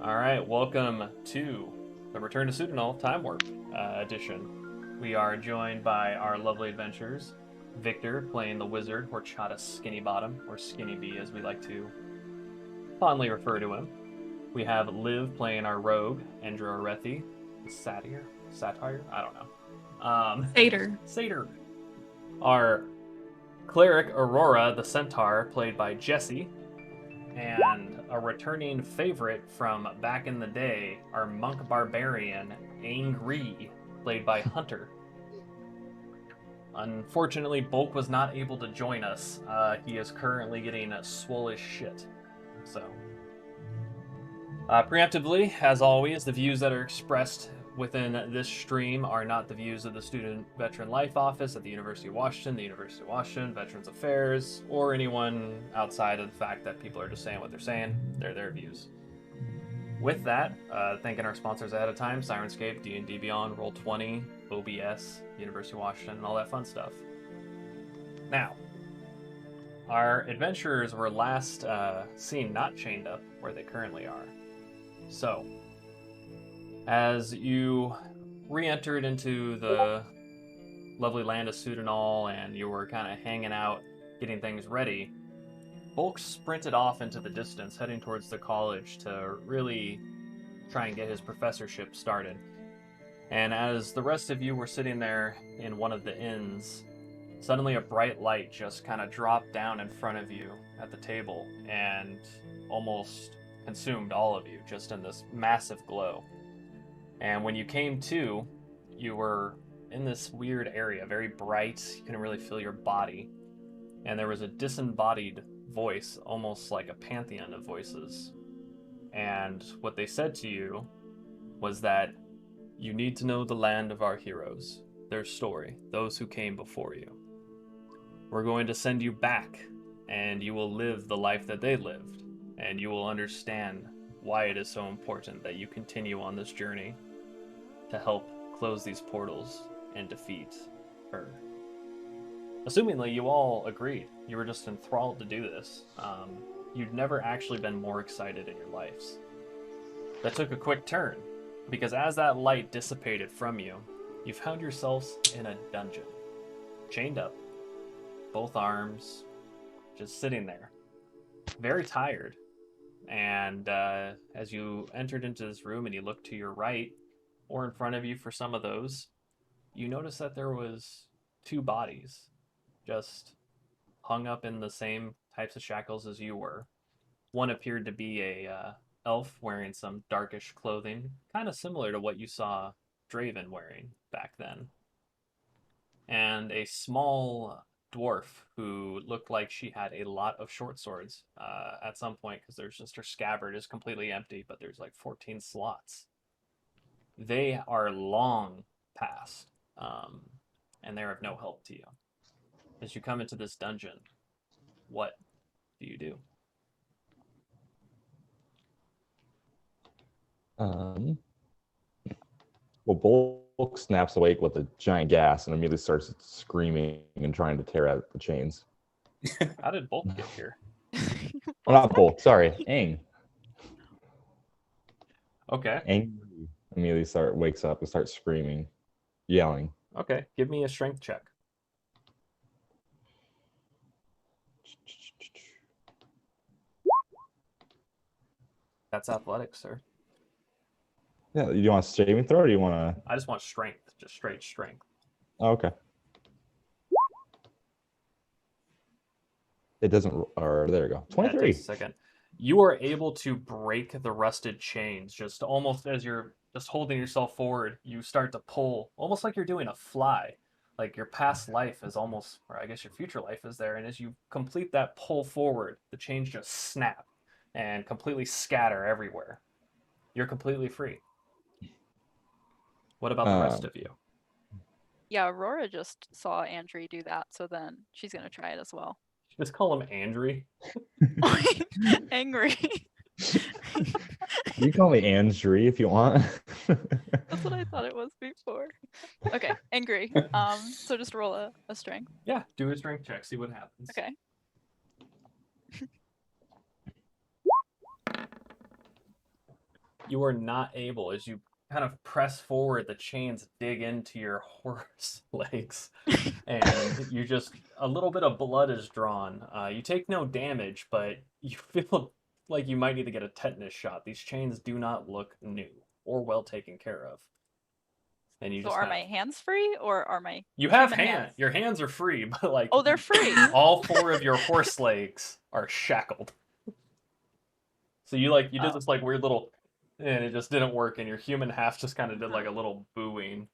All right, welcome to the Return to Pseudonull Time Warp edition. We are joined by our lovely adventurers, Victor playing the wizard Horchata Skinnybottom, or Skinny B as we like to fondly refer to him. We have Liv playing our rogue, Endra Arethi, Satire? I don't know. Satyr. Satyr. Our cleric Aurora, the centaur, played by Jesse, and a returning favorite from back in the day, our monk barbarian, Angry, played by Hunter. Unfortunately, Bulk was not able to join us. He is currently getting swole as shit. So, preemptively, as always, the views that are expressed within this stream are not the views of the Student Veteran Life Office at the University of Washington, Veterans Affairs, or anyone outside of the fact that people are just saying what they're saying. They're their views. With that, thanking our sponsors ahead of time, Sirenscape, D&D Beyond, Roll20, OBS, University of Washington, and all that fun stuff. Now, our adventurers were last seen not chained up where they currently are. So, as you re-entered into the lovely land of Pseudonull and you were kind of hanging out, getting things ready, Bulk sprinted off into the distance, heading towards the college to really try and get his professorship started. And as the rest of you were sitting there in one of the inns, suddenly a bright light just kind of dropped down in front of you at the table and almost consumed all of you just in this massive glow. And when you came to, you were in this weird area, very bright. You couldn't really feel your body. And there was a disembodied voice, almost like a pantheon of voices. And what they said to you was that you need to know the land of our heroes, their story, those who came before you. We're going to send you back, and you will live the life that they lived, and you will understand why it is so important that you continue on this journey to help close these portals and defeat her. Assumingly, you all agreed. You were just enthralled to do this. You'd never actually been more excited in your lives. That took a quick turn, because as that light dissipated from you, you found yourselves in a dungeon, chained up, both arms, just sitting there, very tired. And as you entered into this room and you looked to your right, or in front of you for some of those, you noticed that there was two bodies just hung up in the same types of shackles as you were. One appeared to be a elf wearing some darkish clothing, kind of similar to what you saw Draven wearing back then. And a small dwarf who looked like she had a lot of short swords at some point, because there's just her scabbard is completely empty, but there's like 14 slots. They are long past, and they're of no help to you. As you come into this dungeon, what do you do? Well, Bulk snaps awake with a giant gas and immediately starts screaming and trying to tear at the chains. How did Bulk get here? Oh, not Bulk, sorry, Aang. Okay. Aang immediately wakes up and starts screaming, yelling. Okay, give me a strength check. That's athletics, sir. Yeah, you want a saving throw or do you want to? I just want strength, just straight strength. Oh, okay. It doesn't, or there you go. 23. That takes a second. You are able to break the rusted chains, just almost as you're just holding yourself forward, you start to pull, almost like you're doing a fly. Like your past life is almost, or I guess your future life is there, and as you complete that pull forward, the chains just snap and completely scatter everywhere. You're completely free. What about the rest of you? Yeah, Aurora just saw Andrew do that, so then she's gonna try it as well. Just call him Andrew. Angry. You call me Andrew if you want. That's what I thought it was before. Okay, angry. So just roll a strength. Yeah, do a strength check, see what happens. Okay. You are not able, as you kind of press forward, the chains dig into your horse legs, and you just a little bit of blood is drawn. You take no damage, but you feel like you might need to get a tetanus shot. These chains do not look new or well taken care of. And you So just are have, my hands free or are my you have human hands? your hands are free, but like Oh, they're free. all four of your horse legs are shackled. So you did Oh, this like weird little, and it just didn't work, and your human half just kind of did like a oh. little booing.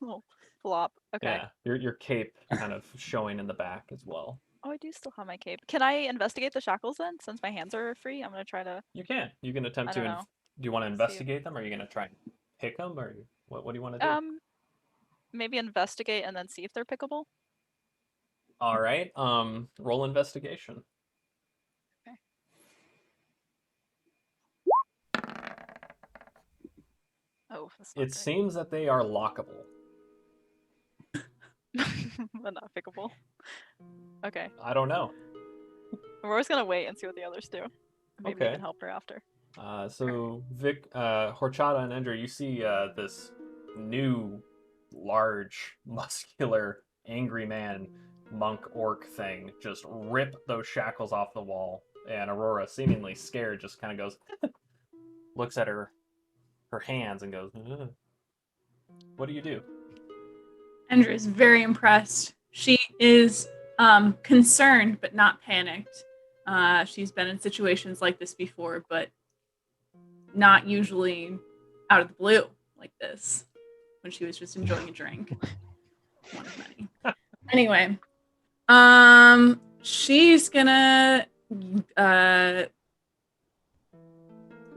Little flop. Okay. Yeah, your cape kind of showing in the back as well. Oh, I do still have my cape. Can I investigate the shackles then? Since my hands are free, I'm gonna try to. You can. You can attempt I to. don't know. Do you want to See if investigate them, or are you gonna try and pick them, or what do you want to do? maybe investigate and then see if they're pickable. All right. Roll investigation. Okay. Oh, that's not It seems that they are lockable. but not pickable. Okay. I don't know. We're always gonna wait and see what the others do. Maybe we Okay. can help her after. So Vic, Horchata, and Ender, you see this new, large, muscular, angry man, monk orc thing just rip those shackles off the wall, and Aurora, seemingly scared, just kind of goes, looks at her hands and goes, "Ugh." What do you do? Andrea is very impressed. She is concerned but not panicked. She's been in situations like this before, but not usually out of the blue like this when she was just enjoying a drink. One of many. Anyway, she's gonna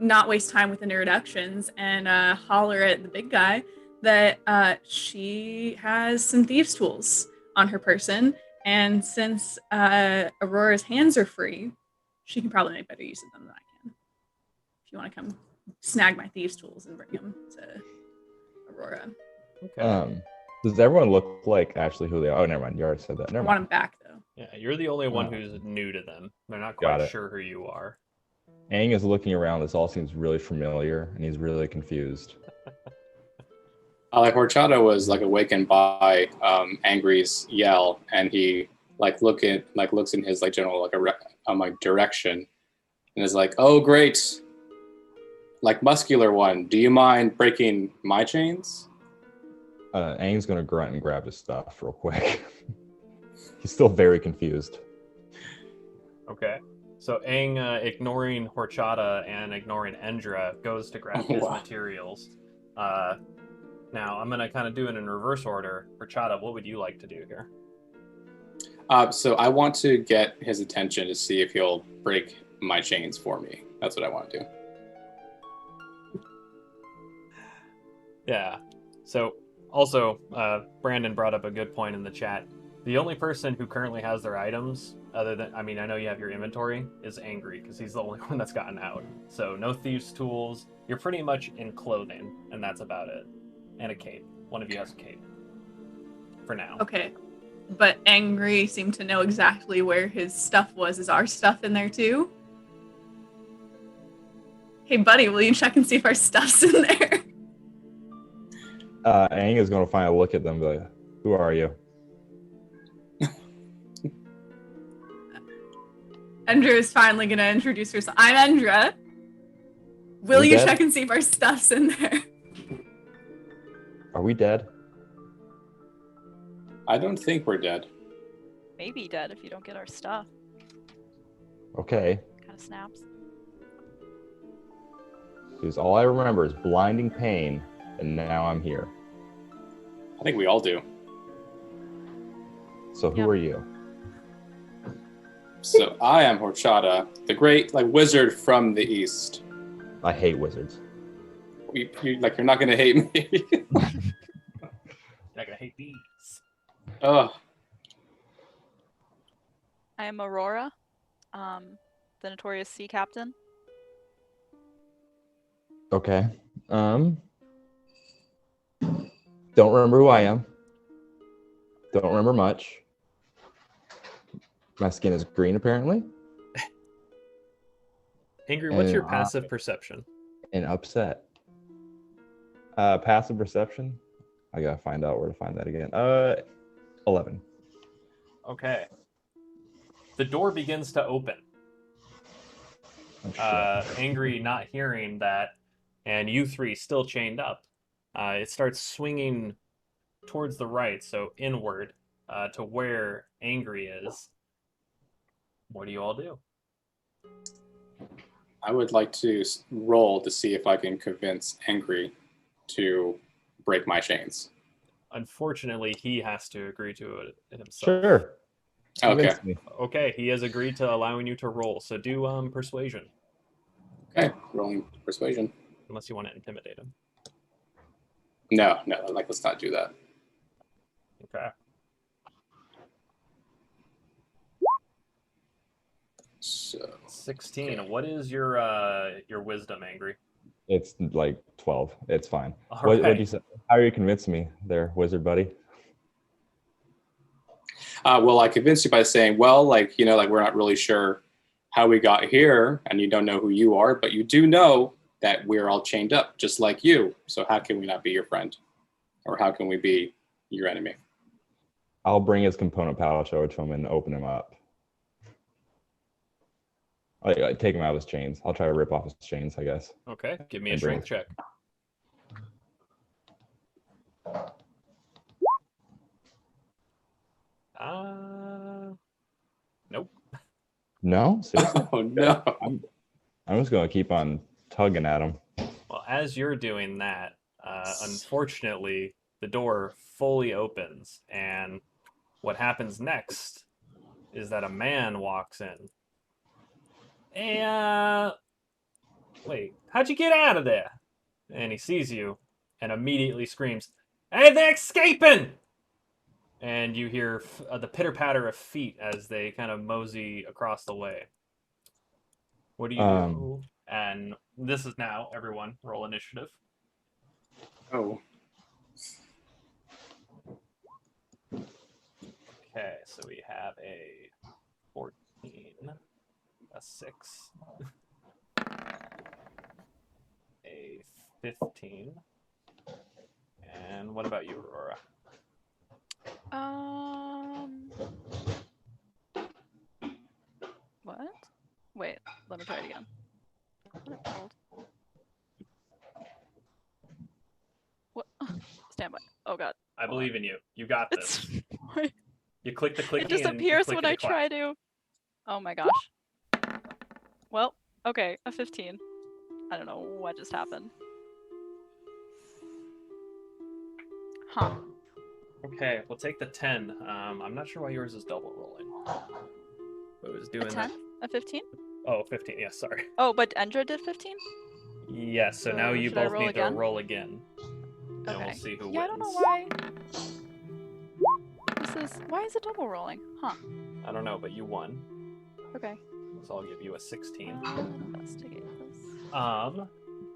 not waste time with introductions and holler at the big guy that she has some thieves' tools on her person, and since Aurora's hands are free, she can probably make better use of them than I can. If you want to come snag my thieves' tools and bring them to Aurora. Okay. Does everyone look like actually who they are? Oh, never mind. You already said that. I Never want mind. them back though. Yeah, you're the only one Oh. who's new to them. They're not Got quite it. sure who you are. Aang is looking around. This all seems really familiar, and he's really confused. Like Horchata was like awakened by Angry's yell, and he looks in his general direction, and is like, "Oh great, muscular one, do you mind breaking my chains?" Aang's gonna grunt and grab his stuff real quick. He's still very confused. Okay. So Aang, ignoring Horchata and ignoring Endra, goes to grab his Wow. materials. Now, I'm going to kind of do it in reverse order. Horchata, what would you like to do here? So I want to get his attention to see if he'll break my chains for me. That's what I want to do. Yeah. So, also, Brandon brought up a good point in the chat. The only person who currently has their items, other than, I know you have your inventory, is Angry, because he's the only one that's gotten out. So, no thieves' tools. You're pretty much in clothing, and that's about it. And a cape. One of you has a cape. For now. Okay. But Angry seemed to know exactly where his stuff was. Is our stuff in there too? Hey buddy, will you check and see if our stuff's in there? Aang is gonna finally look at them, and be like, "Who are you?" Endra is finally gonna introduce herself. I'm Endra. Will We you dead? check and see if our stuff's in there? Are we dead? I don't think we're dead. Maybe dead if you don't get our stuff. Okay. Kind of snaps. Because all I remember is blinding pain, and now I'm here. I think we all do. So who Yep. are you? So I am Horchata, the great wizard from the east. I hate wizards. You're not gonna hate me. You're not gonna hate these. Oh, I am Aurora, the notorious sea captain. Okay. Don't remember who I am. Don't remember much. My skin is green, apparently. Angry, what's your And, passive perception? and upset. Passive perception. I gotta find out where to find that again. 11. Okay. The door begins to open. Oh, shit. Angry, not hearing that, and you three still chained up. It starts swinging towards the right, so inward, to where Angry is. What do you all do? I would like to roll to see if I can convince Angry to break my chains. Unfortunately, he has to agree to it himself. Sure. Okay. Convince me. Okay, he has agreed to allowing you to roll. So do persuasion, Okay. Rolling persuasion. unless you want to intimidate him. No. Like, let's not do that. Okay. So 16. Okay. What is your wisdom, Angry? It's like 12. It's fine. All What right. do you say? How are you convincing me there, wizard buddy? well, I convinced you by saying, well, like, like we're not really sure how we got here, and you don't know who you are, but you do know that we're all chained up, just like you. So how can we not be your friend? Or how can we be your enemy? I'll bring his component pouch over to him and open him up. I take him out of his chains. I'll try to rip off his chains, I guess. Okay, give me a And bring strength check. Nope. No? Seriously? Oh, no. I'm just going to keep on tugging at him. Well, as you're doing that, unfortunately, the door fully opens, and what happens next is that a man walks in. Hey, wait, how'd you get out of there? And he sees you and immediately screams, "Hey, they're escaping!" And you hear the pitter-patter of feet as they kind of mosey across the way. What do you do? And this is now, everyone, roll initiative. Oh. Okay, so we have a 14, a 6, a 15, and what about you, Aurora? What? Wait, let me try it again. What? Stand by. Oh god. I believe in you. You got this. It's You click the clicky it disappears when I try to. Oh my gosh. Well, okay, a 15. I don't know what just happened. Huh. Okay, we'll take the 10. I'm not sure why yours is double rolling. But it was doing A 10? that. A 15? Oh, 15. Yes, sorry. Oh, but Endra did 15? Yes, so now you should I both roll need again? to roll again. And Okay. we'll see who Yeah, I wins. don't know why. Why is it double rolling? Huh. I don't know, but you won. Okay. So I'll give you a 16. Investigate this.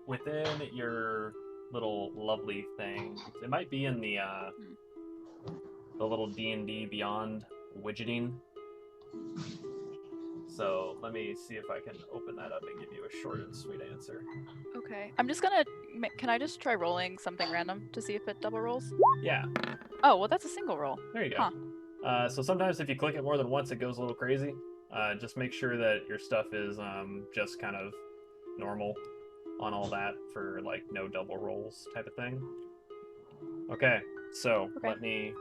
Within your little lovely thing, it might be in the little D&D Beyond widgeting. So let me see if I can open that up and give you a short and sweet answer. Okay. I'm just gonna. Can I just try rolling something random to see if it double rolls? Yeah, Oh, well, that's a single roll. there you go. So sometimes if you click it more than once, it goes a little crazy. Just make sure that your stuff is just kind of normal on all that for like no double rolls type of thing. Okay, so let me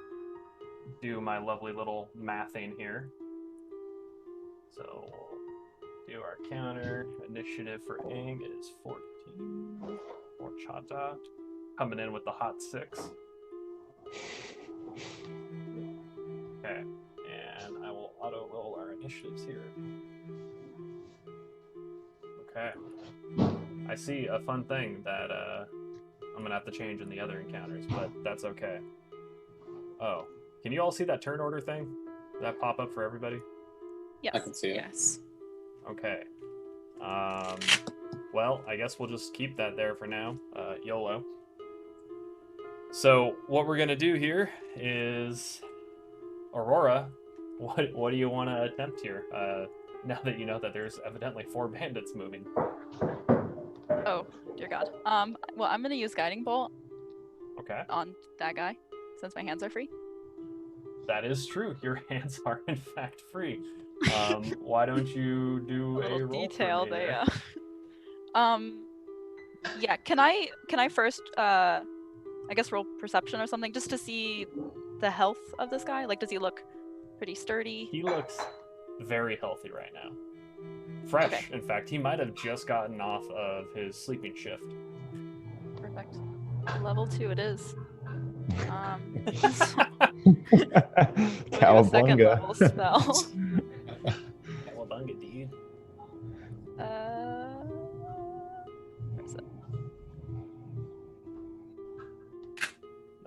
do my lovely little mathing here. So we'll do our counter. Initiative for Ing is 14. For Chata coming in with the hot 6. Okay, and I will auto roll our initiatives here. Okay. I see a fun thing that I'm gonna have to change in the other encounters, but that's okay. Oh, can you all see that turn order thing? Did that pop up for everybody? Yes. I can see it. Yes. Okay. Well, I guess we'll just keep that there for now. YOLO. So what we're gonna do here is, Aurora, what do you want to attempt here? Now that you know that there's evidently 4 bandits moving. Oh, dear god. Well, I'm gonna use Guiding Bolt Okay. on that guy since my hands are free. That is true. Your hands are in fact free. Why don't you do A little roll detail for me they. there? Yeah. Can I first I guess roll perception or something just to see the health of this guy? Like, does he look pretty sturdy? He looks very healthy right now. Fresh, Okay. in fact. He might have just gotten off of his sleeping shift. Perfect. Level 2 it is. We'll do a second level Cowabunga. spell. Cowabunga, dude. Where is it?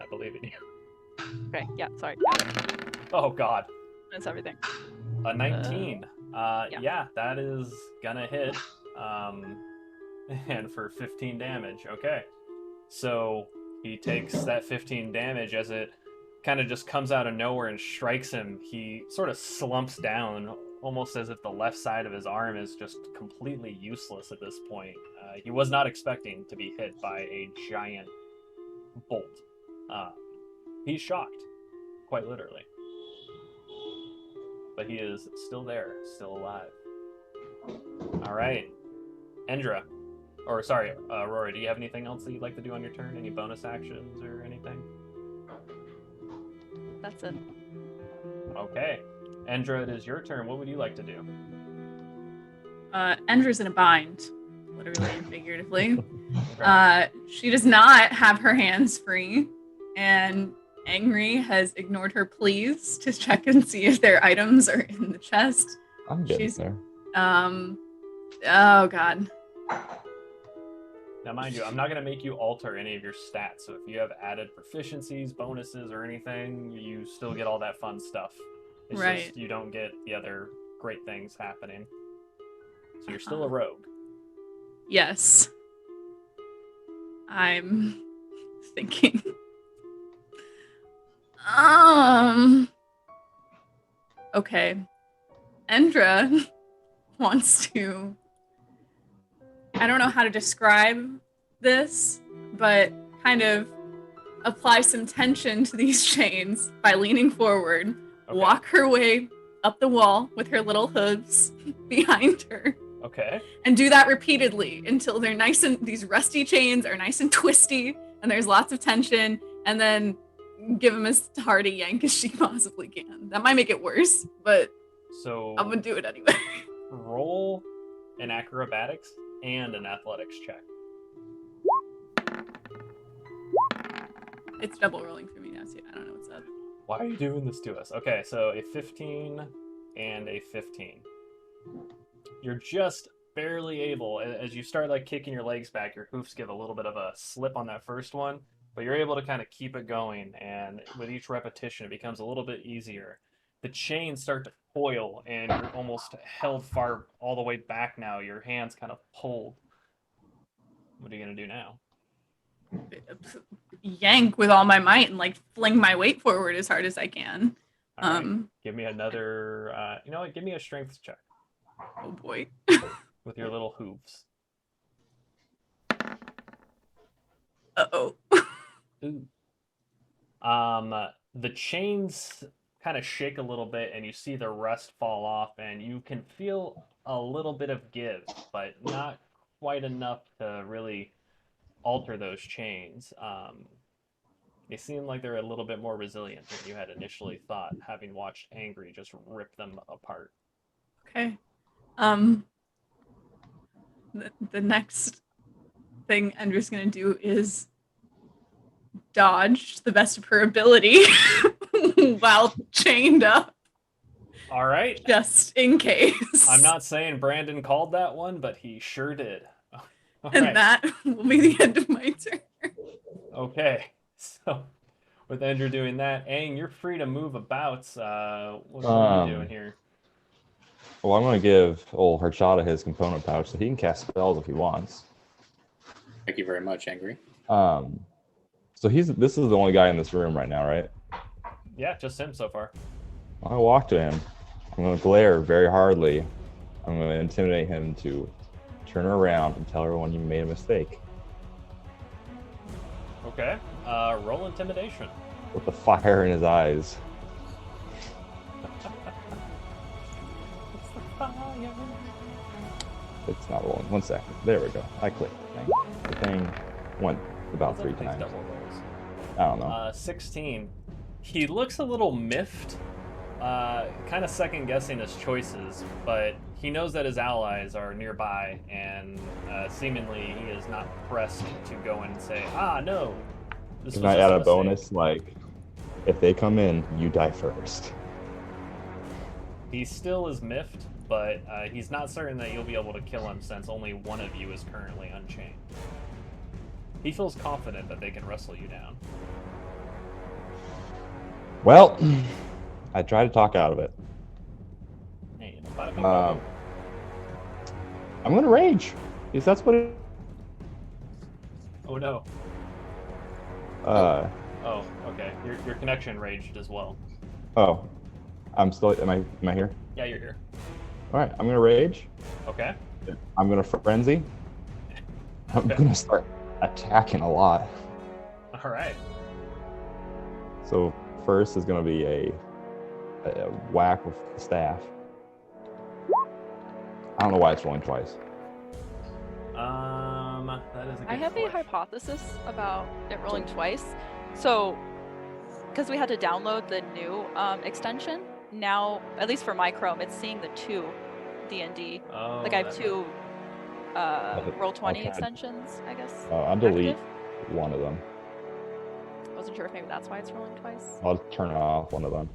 I believe in you. Okay, yeah, sorry. Got it. Oh, God. That's everything. A 19. yeah. Yeah, that is gonna hit. And for 15 damage. Okay. So he takes that 15 damage as it kind of just comes out of nowhere and strikes him. He sort of slumps down, almost as if the left side of his arm is just completely useless at this point. He was not expecting to be hit by a giant bolt. He's shocked, quite literally. But he is still there, still alive. All right. Endra. Or, sorry, Rory, do you have anything else that you'd like to do on your turn? Any bonus actions or anything? That's it. Okay. Endra, it is your turn. What would you like to do? Endra's in a bind, literally and figuratively. Okay. She does not have her hands free, and Angry has ignored her pleas to check and see if their items are in the chest. I'm getting She's- there. Oh god. Now, mind you, I'm not going to make you alter any of your stats. So if you have added proficiencies, bonuses, or anything, you still get all that fun stuff. It's Right. just you don't get the other great things happening. So you're still a rogue. Yes. I'm thinking. Okay. Endra wants to. I don't know how to describe this, but kind of apply some tension to these chains by leaning forward, Okay. walk her way up the wall with her little hooves behind her, Okay. and do that repeatedly until they're nice and these rusty chains are nice and twisty and there's lots of tension, and then give them as hard a yank as she possibly can. That might make it worse, but So I'm gonna do it anyway. roll an acrobatics and an athletics check. It's double rolling for me now, so I don't know what's up. Why are you doing this to us? Okay, so a 15 and a 15. You're just barely able, as you start like kicking your legs back, your hoofs give a little bit of a slip on that first one, but you're able to kind of keep it going, and with each repetition it becomes a little bit easier. The chains start to coil and you're almost held far all the way back now. Your hands kind of pulled. What are you going to do now? Yank with all my might and like fling my weight forward as hard as I can. All right, give me another, you know what, give me a strength check Oh boy. with your little hooves. Uh-oh. Ooh. The chains kind of shake a little bit and you see the rust fall off and you can feel a little bit of give, but not quite enough to really alter those chains. They seem like they're a little bit more resilient than you had initially thought, having watched Angry just rip them apart. Okay. The next thing Endra's gonna do is dodge to the best of her ability while chained up, All right. just in case. I'm not saying Brandon called that one, but he sure did. All And right. that will be the end of my turn. Okay, so with Andrew doing that, Aang, you're free to move about. What are you doing here? Well, I'm going to give old Harchata his component pouch so he can cast spells if he wants. Thank you very much, Angry. So this is the only guy in this room right now, right? Yeah, just him so far. I walk to him. I'm going to glare very hardly. I'm going to intimidate him to turn around and tell everyone you made a mistake. Okay. Roll intimidation. with the fire in his eyes. It's the fire. It's not rolling. 1 second. There we go. I clicked the thing. The thing went about Does 3 that take times. double rolls? I don't know. 16. He looks a little miffed, kind of second guessing his choices, but he knows that his allies are nearby, and seemingly he is not pressed to go and say, no. This Can was I just add a mistake." bonus? Like, if they come in, you die first. He still is miffed, but he's not certain that you'll be able to kill him since only one of you is currently unchained. He feels confident that they can wrestle you down. Well, I try to talk out of it. Hey, bada bing, bada boom. I'm gonna rage, because that's what it. Oh no. Oh, Okay. Your connection raged as well. I'm still. Am I here? Yeah, you're here. All right, I'm gonna rage. Okay. I'm gonna frenzy. I'm Okay. gonna start attacking a lot. All right. So first is gonna be a whack with the staff. I don't know why it's rolling twice. That is a good I have a question. hypothesis about it rolling twice. So, because we had to download the new extension, now, at least for my Chrome, it's seeing the 2 D&D. Oh, Like I have that- 2 Roll20 Okay. extensions, I guess. I'll delete active. one of them. Wasn't sure if maybe that's why it's rolling twice. I'll turn off one of them.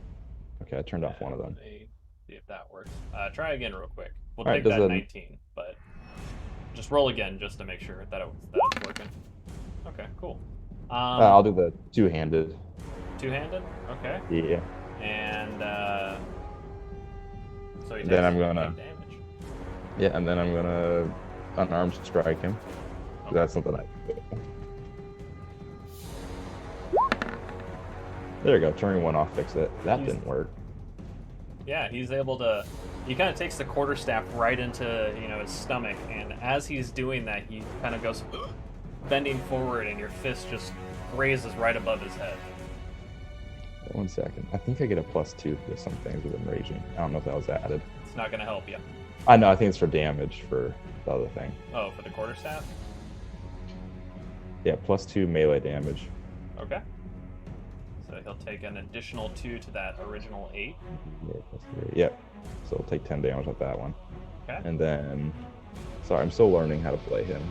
Okay, I turned off one of them. Let me see if that works. Try again real quick. We'll All right, take does that it- 19, but just roll again just to make sure that it's working. Okay, cool. I'll do the two-handed. Two-handed? Okay. Yeah. And so he Then takes I'm gonna- 8 damage. Yeah, and then I'm gonna unarmed strike him. Okay. That's something I. There you go. Turning one off, fix it. That He's- didn't work. Yeah, he's able to. He kind of takes the quarterstaff right into his stomach, and as he's doing that, he kind of goes bending forward, and your fist just grazes right above his head. 1 second. I think I get a +2 to some things with him raging. I don't know if that was added. It's not going to help you. I know. I think it's for damage for the other thing. Oh, for the quarterstaff? Yeah, +2 melee damage. Okay. So he'll take an additional 2 to that original 8. Yeah, +3. Yep. So we'll take 10 damage with that one. Okay. And then, sorry, I'm still learning how to play him.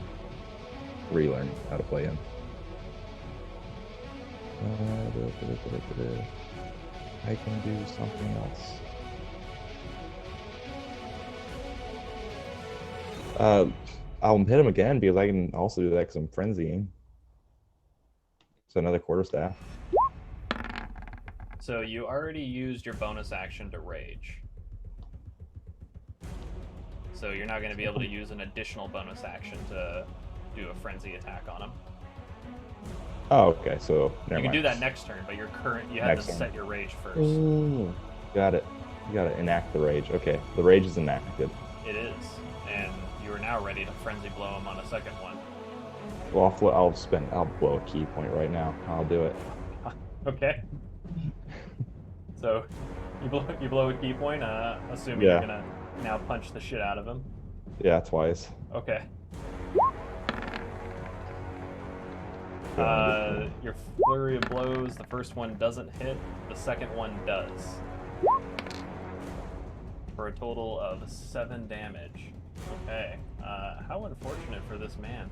Relearning how to play him. I can do something else. I'll hit him again because I can also do that because I'm frenzying. So another quarterstaff. So you already used your bonus action to rage. So you're not going to be able to use an additional bonus action to do a frenzy attack on him. Oh, okay. So never You can mind. do that next turn, but you have Next to turn. set your rage first. Ooh, got it. You gotta enact the rage. Okay, the rage is enacted. It is, and you are now ready to frenzy blow him on a second one. Well, I'll blow a key point right now. I'll do it. Okay. So you blow a key point, assuming Yeah. you're gonna now punch the shit out of him. Yeah, twice. Okay. Your flurry of blows, the first one doesn't hit, the second one does. For a total of 7 damage. Okay. How unfortunate for this man.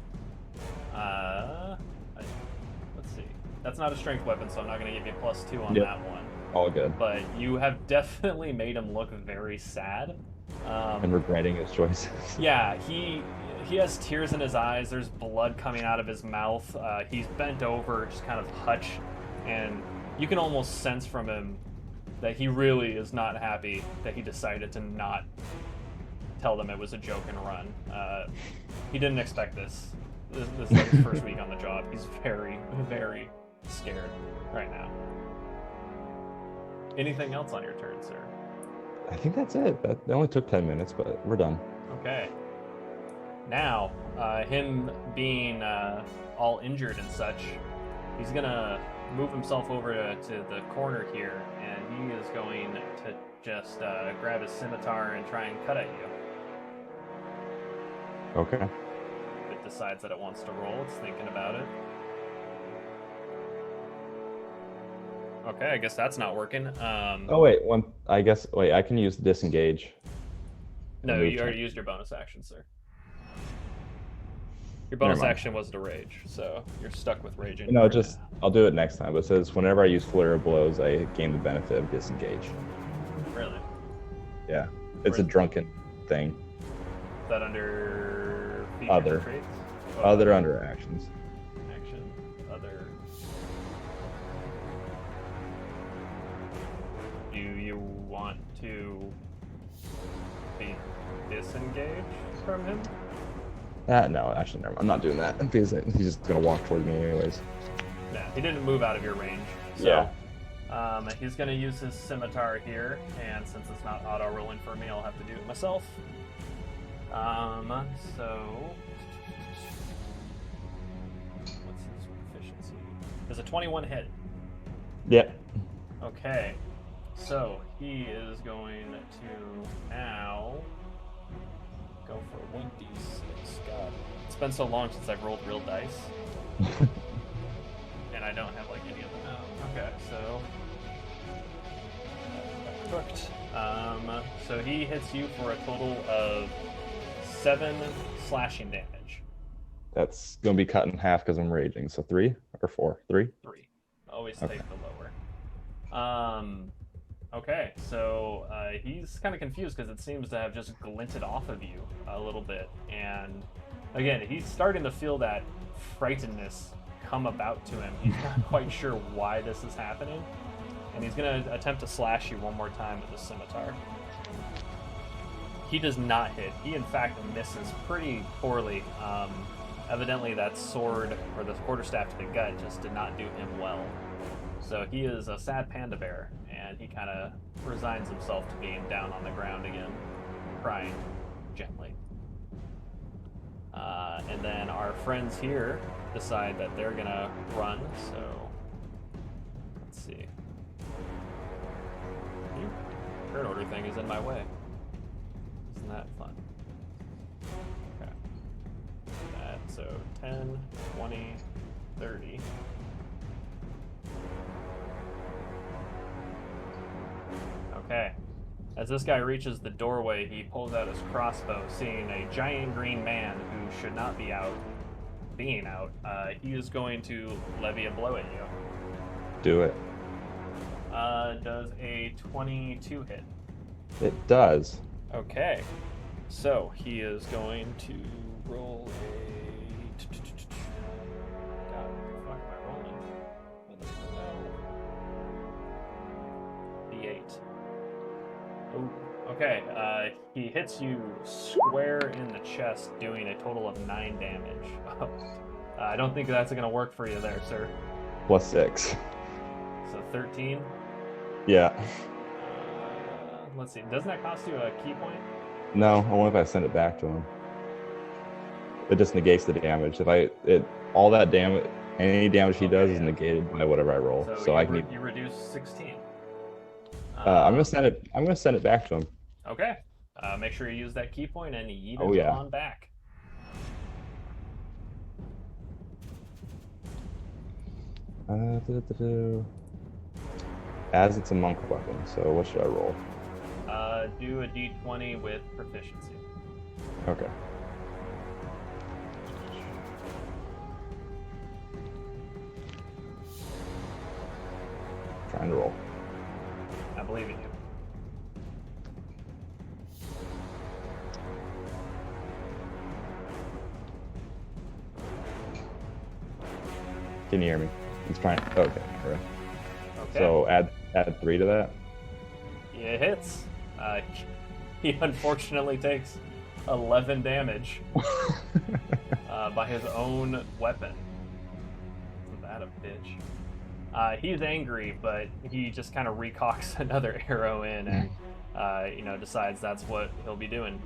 Let's see. That's not a strength weapon, so I'm not going to give you +2 on Yep. that one. All good. But you have definitely made him look very sad. And regretting his choices. Yeah, he has tears in his eyes. There's blood coming out of his mouth. He's bent over, just kind of hutch, and you can almost sense from him that he really is not happy that he decided to not tell them it was a joke and run. He didn't expect this. This is like his first week on the job. He's very, very scared right now. Anything else on your turn, sir? I think that's it. That only took 10 minutes, but we're done. Okay. Now, him being all injured and such, He's gonna move himself over to the corner here, and he is going to just grab his scimitar and try and cut at you. Okay. It decides that it wants to roll. It's thinking about it. Okay, I guess that's not working. Oh wait, wait, I can use disengage. No, move you to- already used your bonus action, sir. Your Never bonus mind. action was to rage, so you're stuck with raging. No, for I'll do it next time. But it says whenever I use flurry of blows, I gain the benefit of disengage. now. Really? Yeah, it's a Where's- drunken thing. Is that under features Other. and traits? Oh, Other under actions. action, other. Do you want to be disengaged from him? No, actually, never mind. I'm not doing that because he's just gonna walk towards me anyways. Yeah, he didn't move out of your range. So, Yeah. He's going to use his scimitar here, and since it's not auto-rolling for me, I'll have to do it myself. So... What's his proficiency? There's a 21 hit. Yep. Okay. So, he is going to now go for 1d6. God. It's been so long since I've rolled real dice. And I don't have like any of them out. Okay, so cooked. So he hits you for a total of 7 slashing damage. That's gonna be cut in half because I'm raging. So 3 or 4? 3. 3. Always Okay. take the lower. Okay, so he's kind of confused because it seems to have just glinted off of you a little bit, and again, he's starting to feel that frightenedness come about to him. He's not quite sure why this is happening, and he's going to attempt to slash you one more time with his scimitar. He does not hit. He, in fact, misses pretty poorly. Evidently, that sword, or the quarterstaff to the gut, just did not do him well. So he is a sad panda bear, and he kind of resigns himself to being down on the ground again, crying gently. And then our friends here decide that they're gonna run, so let's see. Turn order thing is in my way. Isn't that fun? Okay. So 10, 20, 30. Okay. As this guy reaches the doorway, he pulls out his crossbow, seeing a giant green man who should not be being out. He is going to levy a blow at you. Do it. Does a 22 hit? It does. Okay. So he is going to roll a... God, what the fuck am I rolling? D8. Oh, okay. He hits you square in the chest, doing a total of 9 damage. I don't think that's going to work for you there, sir. Plus 6. So 13. Yeah. Let's see. Doesn't that cost you a key point? No, only if I send it back to him. It just negates the damage. All that damage, any damage he does is negated by whatever I roll. So I can. You reduce 16. I'm gonna send it. I'm gonna send it back to him. Okay. Make sure you use that key point and yeet it Oh, yeah. on back. As it's a monk weapon, so what should I roll? Do a d20 with proficiency. Okay. Trying to roll. I believe in you. Can you hear me? He's trying. Okay. All right. Okay. So add 3 to that. It hits. He unfortunately takes 11 damage by his own weapon. Isn't that a bitch? He's angry, but he just kind of recocks another arrow in and decides that's what he'll be doing.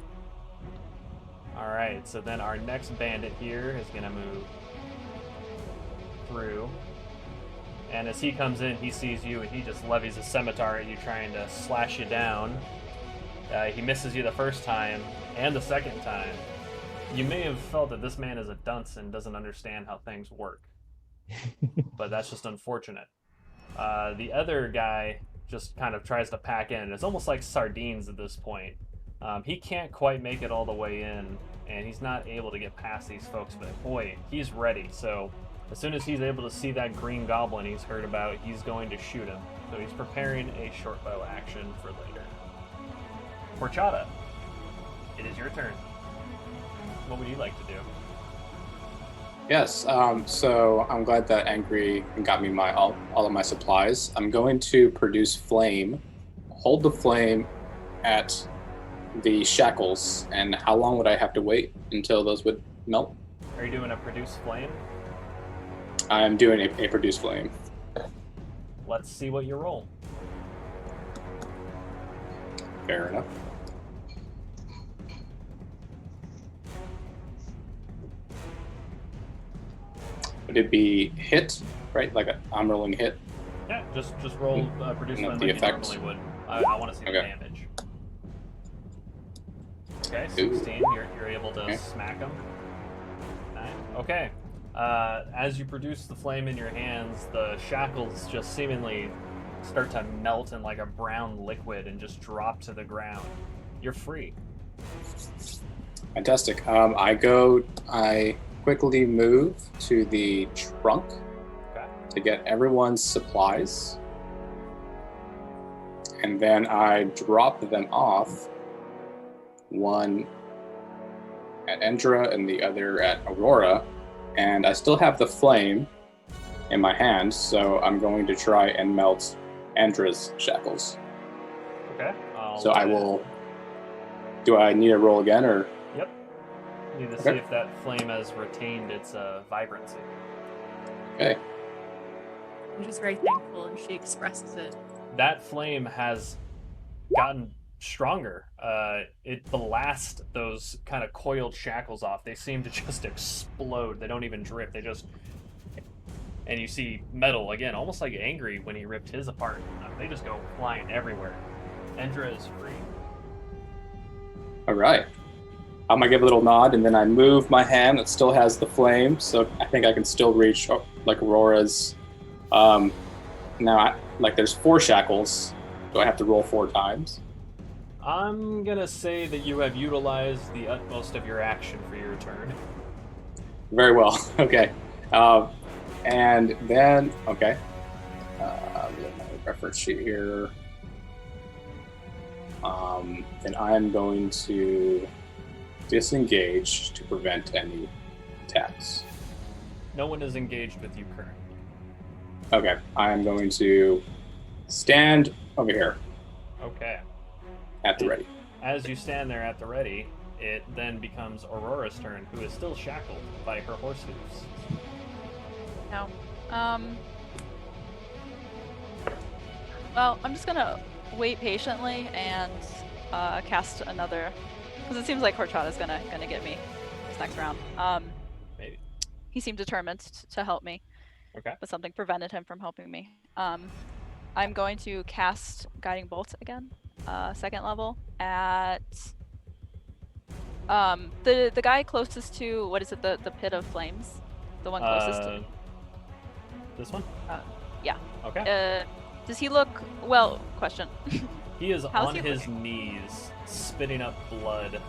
All right, so then our next bandit here is gonna move through. And as he comes in, he sees you, and he just levies a scimitar at you, trying to slash you down. He misses you the first time, and the second time. You may have felt that this man is a dunce and doesn't understand how things work. But that's just unfortunate. The other guy just kind of tries to pack in. It's almost like sardines at this point. He can't quite make it all the way in, and he's not able to get past these folks, but boy, he's ready. So as soon as he's able to see that green goblin he's heard about, he's going to shoot him. So he's preparing a short bow action for later. Horchata, it is your turn. What would you like to do? Yes. So I'm glad that Angry got me all of my supplies. I'm going to produce flame, hold the flame at the shackles, and how long would I have to wait until those would melt? Are you doing a produce flame? I'm doing a produce flame. Let's see what you roll. Fair enough. Would it be hit, right? Like I'm rolling hit? Yeah, just roll produce flame Not like the you effects. normally would. I want to see the Okay. damage. Okay, Ooh. 16. You're able to Okay. smack him. 9. Okay. As you produce the flame in your hands, the shackles just seemingly start to melt in like a brown liquid and just drop to the ground. You're free. Fantastic. I quickly move to the trunk Okay. to get everyone's supplies. And then I drop them off, one at Endra and the other at Aurora. And I still have the flame in my hand, so I'm going to try and melt Endra's shackles. Okay. So I will... Do I need to roll again, or...? Yep. Need to Okay. see if that flame has retained its vibrancy. Okay. I'm just very thankful, and she expresses it. That flame has gotten stronger. It blasts those kind of coiled shackles off. They seem to just explode. They don't even drip. They just... And you see metal, again, almost like Angry when he ripped his apart. They just go flying everywhere. Endra is free. All right. I'm gonna give a little nod, and then I move my hand that still has the flame, so I think I can still reach like Aurora's. Now, there's 4 shackles. Do I have to roll 4 times? I'm gonna say that you have utilized the utmost of your action for your turn. Very well. Okay. And then okay. Get my reference sheet here. Then I'm going to disengage to prevent any attacks. No one is engaged with you currently. Okay, I'm going to stand over here Okay. at the ready. As you stand there at the ready, it then becomes Aurora's turn, who is still shackled by her horse hooves. No. Well, I'm just gonna wait patiently and cast another, because it seems like Horchata's gonna get me this next round. Maybe. He seemed determined to help me, Okay. but something prevented him from helping me. I'm going to cast Guiding Bolt again, second level at the guy closest to, what is it, the pit of flames, the one closest to me. This one? Yeah. Okay. Does he look well? Question. He is how's on he his looking? knees, spitting up blood,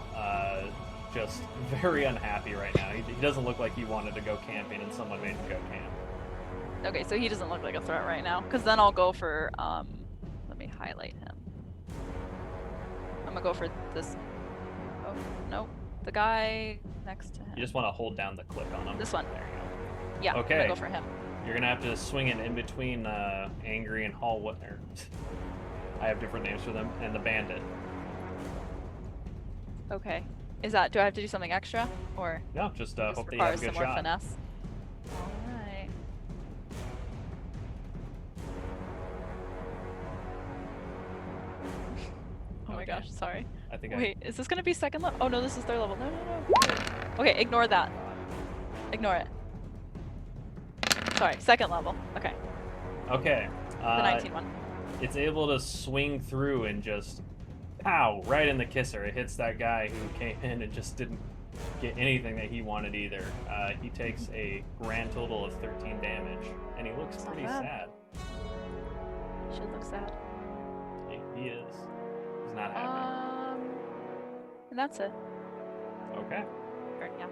just very unhappy right now. He doesn't look like he wanted to go camping and someone made him go camp. Okay, so he doesn't look like a threat right now. Because then I'll go for, let me highlight him. I'm gonna go for this. Oh, no. The guy next to him. You just want to hold down the click on him. This one. There you go. Yeah, I'm Okay. gonna go for him. You're gonna have to swing it in between Angry and Hallwood. I have different names for them, and the Bandit. Okay. Do I have to do something extra? Or No, just just hope that you have requires a good some more shot. finesse? Alright. Oh my Okay. gosh, sorry. I think Wait, is this gonna be second level? Oh no, this is third level. No, no, no. Okay, ignore that. Ignore it. Sorry, second level. Okay. Okay. The 19 one. It's able to swing through and just pow right in the kisser. It hits that guy who came in and just didn't get anything that he wanted either. He takes a grand total of 13 damage, and he looks Not pretty bad. sad. Should look sad. He is. He's not happy. And that's it. Okay. Or, yeah.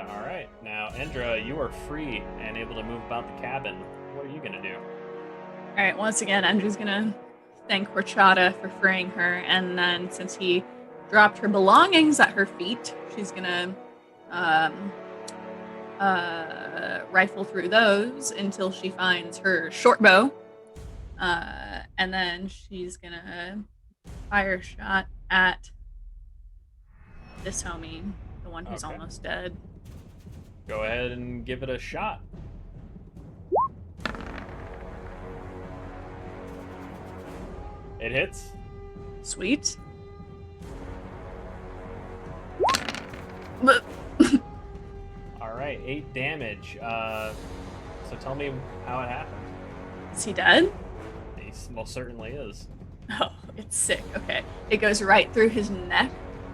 All right. Now, Endra, you are free and able to move about the cabin. What are you gonna do? All right, once again, Andrew's gonna thank Horchata for freeing her, and then since he dropped her belongings at her feet, she's gonna rifle through those until she finds her short bow, and then she's gonna fire a shot at this homie, the one who's Okay. almost dead. Go ahead and give it a shot. It hits. Sweet. But All right, 8 damage. So tell me how it happened. is he dead? He most certainly is. Oh, it's sick. Okay. It goes right through his neck,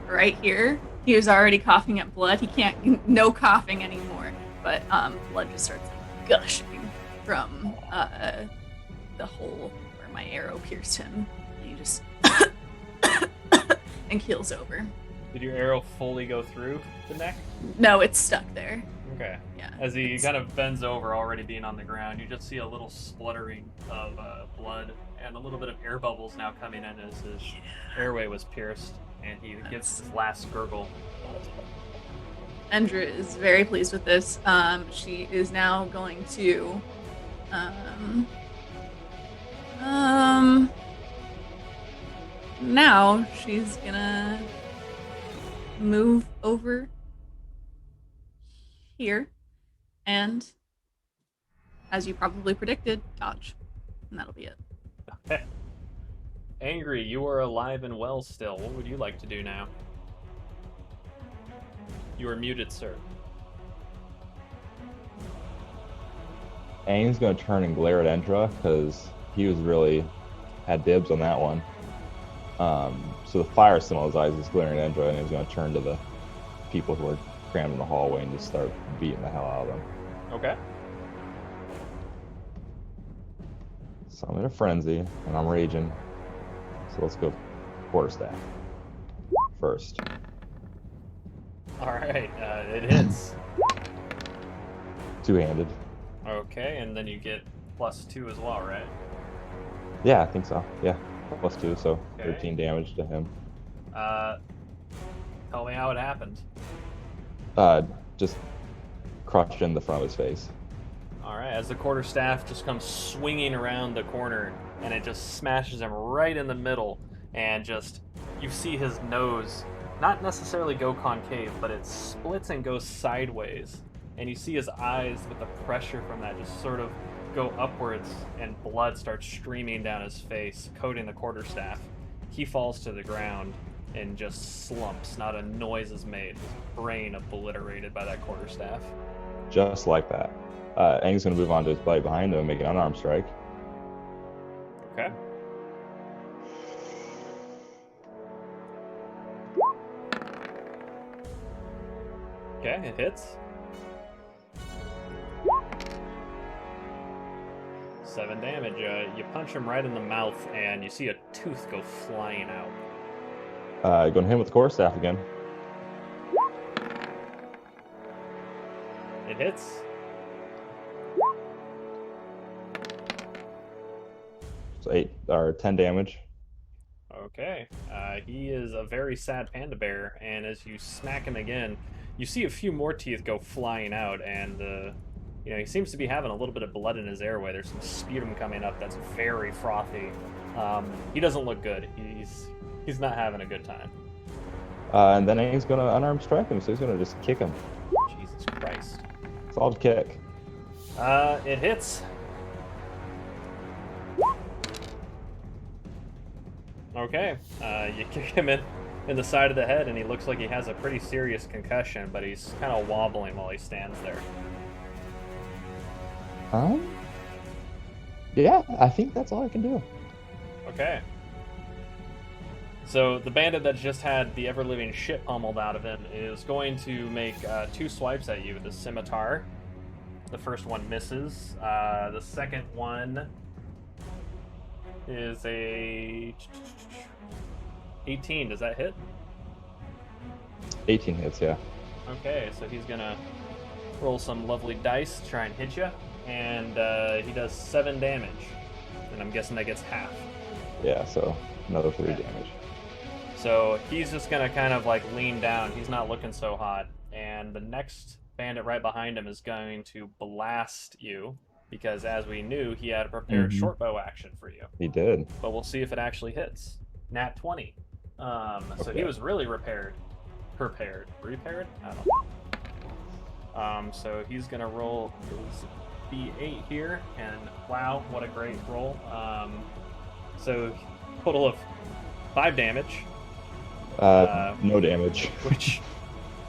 right here. He was already coughing up blood. He can't, no coughing anymore. But blood just starts gushing from the hole where my arrow pierced him. And he just and keels over. Did your arrow fully go through the neck? No, it's stuck there. Okay. Yeah. As he it's- kind of bends over, already being on the ground, you just see a little spluttering of blood and a little bit of air bubbles now coming in as his airway was pierced, and he gives his last gurgle. Endra is very pleased with this. She is now going to now she's gonna move over here and, as you probably predicted, dodge. And that'll be it. Okay. Angry, you are alive and well still. What would you like to do now? You are muted, sir. Aang's gonna turn and glare at Endra because he was really had dibs on that one. So the fire still in his eyes is glaring at Endra, and he's gonna turn to the people who are crammed in the hallway and just start beating the hell out of them. Okay. So I'm in a frenzy and I'm raging. So let's go quarterstaff first. All right. It hits. Two-handed. Okay, and then you get +2 as well, right? Yeah, I think so. Yeah, +2, so Okay. 13 damage to him. Tell me how it happened. Just crushed in the front of his face. All right, as the quarterstaff just comes swinging around the corner, and it just smashes him right in the middle, and just you see his nose not necessarily go concave, but it splits and goes sideways, and you see his eyes with the pressure from that just sort of go upwards, and blood starts streaming down his face, coating the quarterstaff. He falls to the ground and just slumps. Not a noise is made. His brain obliterated by that quarterstaff. Just like that. Aang's gonna move on to his buddy behind him and make an unarmed strike. Okay. Okay, it hits. 7 damage. You punch him right in the mouth, and you see a tooth go flying out. Going to hit him with the quarterstaff again. It hits. So 8 or 10 damage. Okay. He is a very sad panda bear, and as you smack him again, you see a few more teeth go flying out, and he seems to be having a little bit of blood in his airway. There's some sputum coming up that's very frothy. He doesn't look good. He's not having a good time. And then Aang's going to unarmed strike him, so he's going to just kick him. Jesus Christ. Solid kick. It hits. Okay. You kick him in the side of the head, and he looks like he has a pretty serious concussion, but he's kind of wobbling while he stands there. Yeah, I think that's all I can do. Okay. So the bandit that just had the ever-living shit pummeled out of him is going to make 2 swipes at you with the scimitar. The first one misses. The second one is a 18. Does that hit? 18 hits, yeah. Okay, so he's gonna roll some lovely dice to try and hit you, and he does 7 damage. And I'm guessing that gets half. Yeah, so another 3 Okay. damage. So he's just gonna kind of like lean down. He's not looking so hot. And the next bandit right behind him is going to blast you, because as we knew, he had a prepared Mhm. short bow action for you. He did. But we'll see if it actually hits. Nat 20. So he Okay. was really repaired. Repaired? I don't know. So he's gonna roll his B8 here, and wow, what a great roll. So total of 5 damage. No damage. Which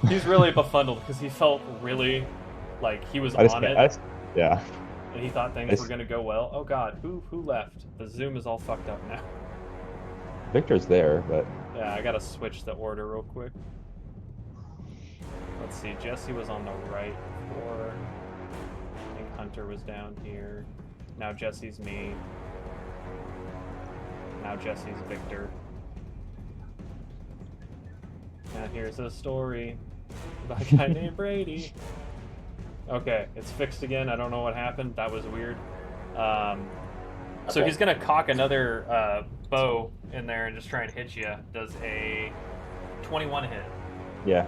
he's really befuddled because he felt really like he was on it, yeah. and he thought things were gonna go well. Oh god, who left? The Zoom is all fucked up now. Victor's there, but Yeah, I gotta switch the order real quick. Let's see, Jesse was on the right before. I think Hunter was down here. Now Jesse's me. Now Jesse's Victor. Now here's a story about a guy named Brady. Okay, it's fixed again. I don't know what happened. That was weird. So Okay. he's gonna cock another bow in there and just try and hit you. Does a 21 hit? yeah.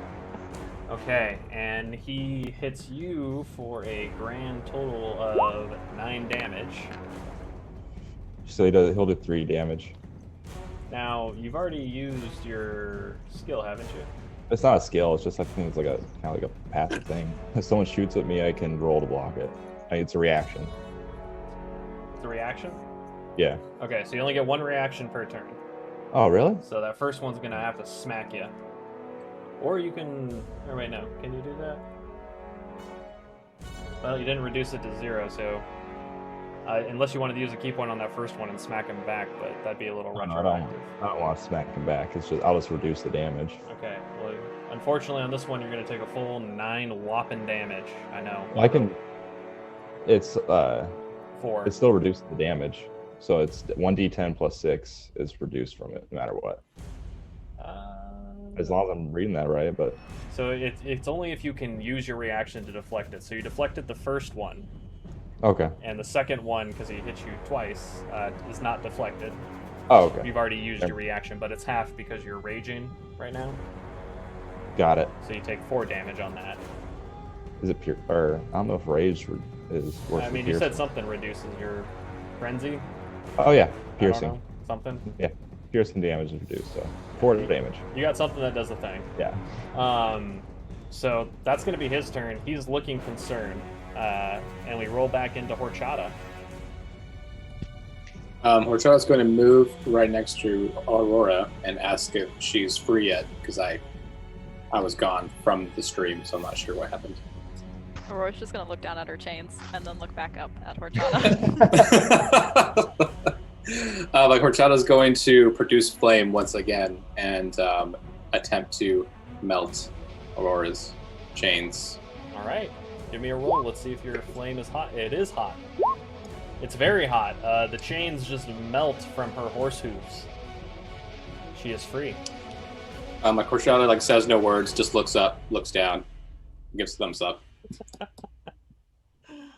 Okay, and he hits you for a grand total of 9 damage. So he'll do 3 damage. Now you've already used your skill, haven't you? It's not a skill, it's just I think it's like a kind of like a passive thing. If someone shoots at me, I can roll to block it. It's a reaction. It's a reaction? Yeah. Okay, so you only get 1 reaction per turn. Oh, really? So that first one's gonna have to smack you. Or you can... Oh, wait, no. Can you do that? Well, you didn't reduce it to 0, so... unless you wanted to use a key point on that first one and smack him back, but that'd be a little I retroactive. don't want to smack him back. It's just I'll just reduce the damage. Okay, well, unfortunately on this one you're going to take a full 9 whopping damage. I know. I can. It's 4. It still reduces the damage, so it's 1d10 plus 6 is reduced from it no matter what. As long as I'm reading that right, but So it's only if you can use your reaction to deflect it. So you deflected the first one, okay. and the second one, because he hit you twice, is not deflected. Oh, okay. You've already used your reaction, but it's half because you're raging right now. Got it. So you take 4 damage on that. Is it pure? Or I don't know if rage is worse. I mean, you said something reduces your frenzy. Oh yeah, I don't piercing. know, something. Yeah, piercing damage is reduced, so 4 damage. You got something that does the thing. Yeah. So that's going to be his turn. He's looking concerned. And we roll back into Horchata. Horchata's going to move right next to Aurora and ask if she's free yet, because I was gone from the stream, so I'm not sure what happened. Aurora's just gonna look down at her chains and then look back up at Horchata. Like Horchata's going to produce flame once again and attempt to melt Aurora's chains. All right. Give me a roll. Let's see if your flame is hot. It is hot. It's very hot. The chains just melt from her horse hooves. She is free. Like Horchata says no words, just looks up, looks down, gives a thumbs up,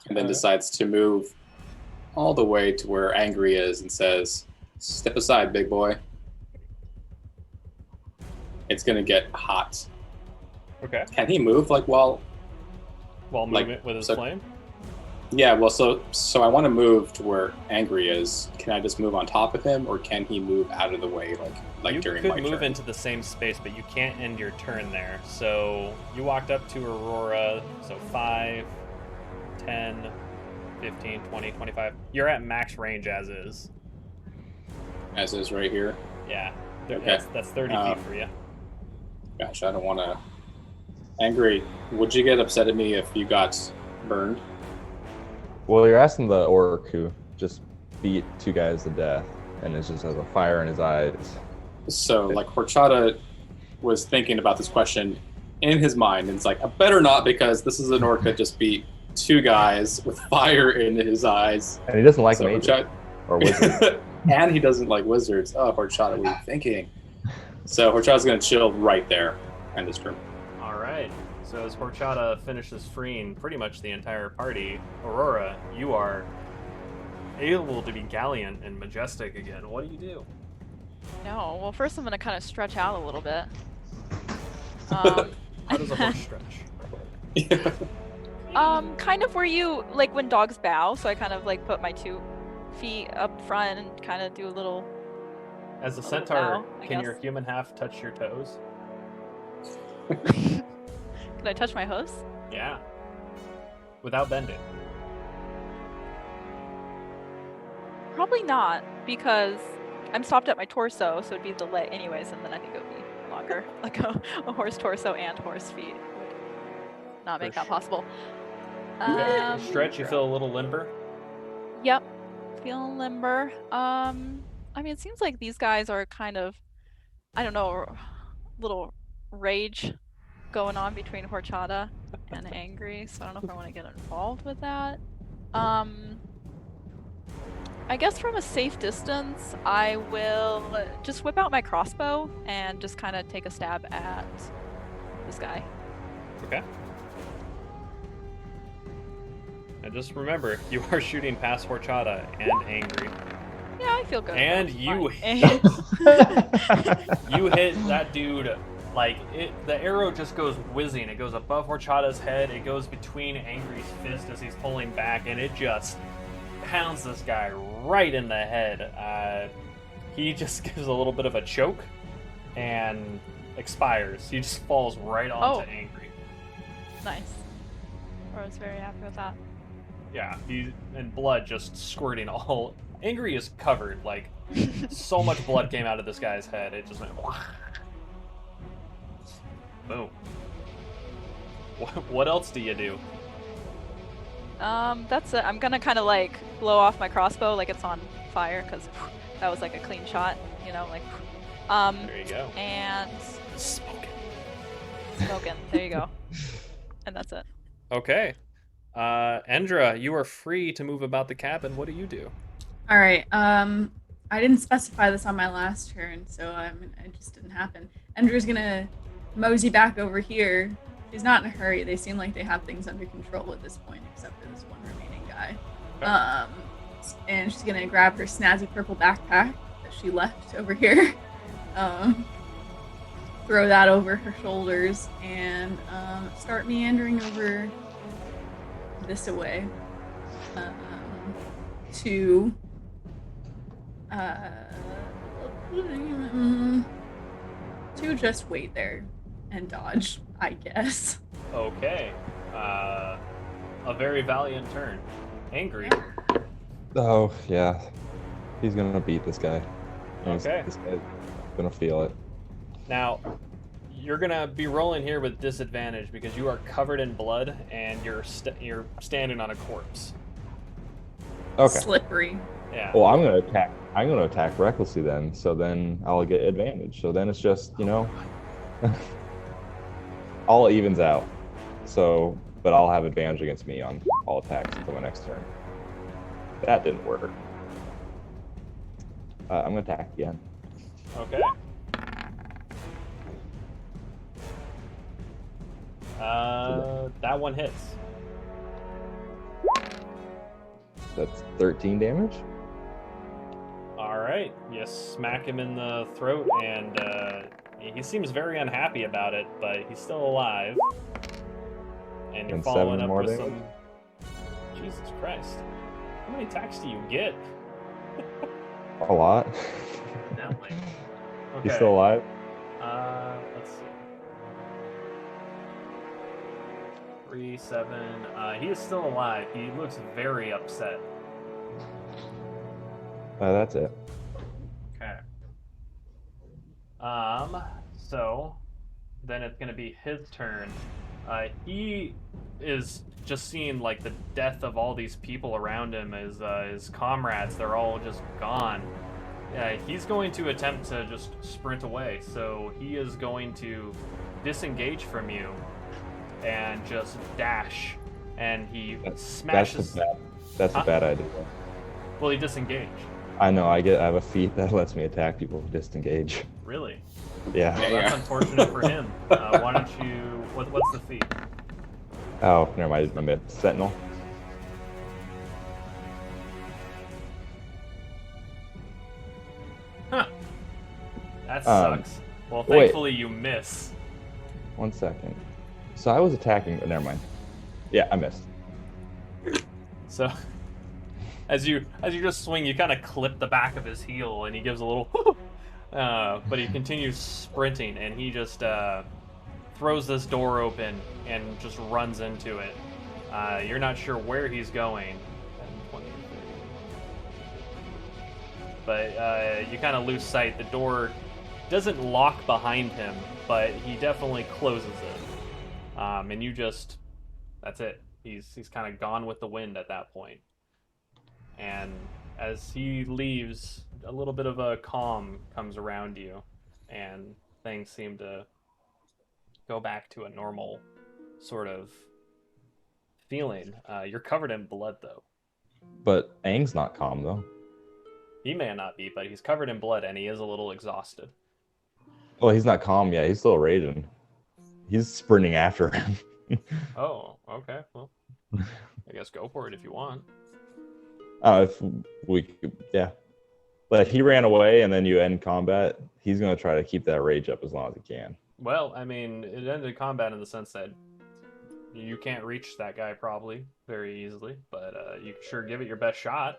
and then decides to move all the way to where Angry is and says, "Step aside, big boy. It's gonna get hot." Okay. Can he move while? While moving with his flame? Yeah, well, so I want to move to where Angry is. Can I just move on top of him, or can he move out of the way, You during could my move turn? into the same space, but you can't end your turn there. So you walked up to Aurora, so 5, 10, 15, 20, 25. You're at max range as is. As is right here. Yeah, Okay. that's 30 feet for you. Gosh, I don't want to. Angry, would you get upset at me if you got burned? Well, you're asking the orc who just beat 2 guys to death, and it just has a fire in his eyes. So, like, Horchata was thinking about this question in his mind, and it's like, I better not, because this is an orc that just beat 2 guys with fire in his eyes. And he doesn't like So mages or wizards. and he doesn't like wizards. Oh, Horchata, what are you thinking? So Horchata's going to chill right there in this room. All right. So as Horchata finishes freeing pretty much the entire party, Aurora, you are able to be gallant and majestic again. What do you do? No, well, first I'm gonna kind of stretch out a little bit. How does a horse stretch? Kind of where you, like when dogs bow, so I kind of like put my 2 feet up front and kind of do a little... As a little centaur, bow, I can guess. your human half touch your toes? Can I touch my hooves? Yeah. Without bending. Probably not, because I'm stopped at my torso, so it'd be the leg anyways, and then I think it would be longer. Like a horse torso and horse feet would not make For that sure. possible. You stretch, you feel a little limber. Yep, feeling limber. I mean, it seems like these guys are kind of, I don't know, little rage going on between Horchata and Angry, so I don't know if I want to get involved with that. I guess from a safe distance, I will just whip out my crossbow and just kind of take a stab at this guy. Okay. And just remember, you are shooting past Horchata and Angry. Yeah, I feel good. And It's you fine. hit. You hit that dude. Like, the arrow just goes whizzing. It goes above Horchata's head. It goes between Angry's fist as he's pulling back, and it just pounds this guy right in the head. He just gives a little bit of a choke and expires. He just falls right onto Oh. Angry. Nice. I was very happy with that. Yeah, and blood just squirting all. Angry is covered. Like, so much blood came out of this guy's head. It just went. Boom. What else do you do? That's it. I'm gonna kind of like blow off my crossbow like it's on fire, because that was like a clean shot, you know, like. There you go. And Smoking. there you go. And that's it. Okay. Endra, you are free to move about the cabin. What do you do? All right. I didn't specify this on my last turn, so it just didn't happen. Endra's gonna mosey back over here. She's not in a hurry. They seem like they have things under control at this point, except for this one remaining guy. Okay. And she's gonna grab her snazzy purple backpack that she left over here. Throw that over her shoulders and start meandering over this away to just wait there and dodge, I guess. Okay. A very valiant turn. Angry. Oh, yeah. He's gonna beat this guy. Okay. This guy's gonna feel it. Now, you're gonna be rolling here with disadvantage because you are covered in blood and you're standing on a corpse. Okay. Slippery. Yeah. Well, I'm gonna attack recklessly then, so then I'll get advantage. So then it's just, all evens out. So, but I'll have advantage against me on all attacks until my next turn. That didn't work. I'm gonna attack again. Okay. That one hits. That's 13 damage. All right. You smack him in the throat, and he seems very unhappy about it, but he's still alive. And you're And following 7 up more with damage? some. Jesus Christ! How many attacks do you get? A lot. Now, like, okay. He's still alive. Let's see. 3, 7. He is still alive. He looks very upset. That's it. Okay. So then it's gonna be his turn. He is just seeing like the death of all these people around him, his comrades, they're all just gone. He's going to attempt to just sprint away. So he is going to disengage from you and just dash. And he smashes. That's a bad idea. Well, he disengaged. I know. I have a feat that lets me attack people who disengage. Really? Yeah. Well, that's unfortunate for him. Why don't you? What's the feat? Oh, never mind. I'm a sentinel. Huh. That sucks. Well, wait. thankfully you miss. 1 second. So I was attacking, but never mind. Yeah, I missed. So, as you just swing, you kind of clip the back of his heel, and he gives a little. But he continues sprinting, and he just throws this door open and just runs into it. You're not sure where he's going. 10, 20, 30. But you kind of lose sight. The door doesn't lock behind him, but he definitely closes it. And you just, that's it. He's kind of gone with the wind at that point. And as he leaves, a little bit of a calm comes around you, and things seem to go back to a normal sort of feeling. You're covered in blood, though. But Aang's not calm, though. He may not be, but he's covered in blood, and he is a little exhausted. Well, he's not calm yet. He's still raging. He's sprinting after him. Oh, okay. Well, I guess go for it if you want. If we could, yeah. But if he ran away and then you end combat, he's going to try to keep that rage up as long as he can. Well, I mean, it ended combat in the sense that you can't reach that guy probably very easily, but you can sure give it your best shot.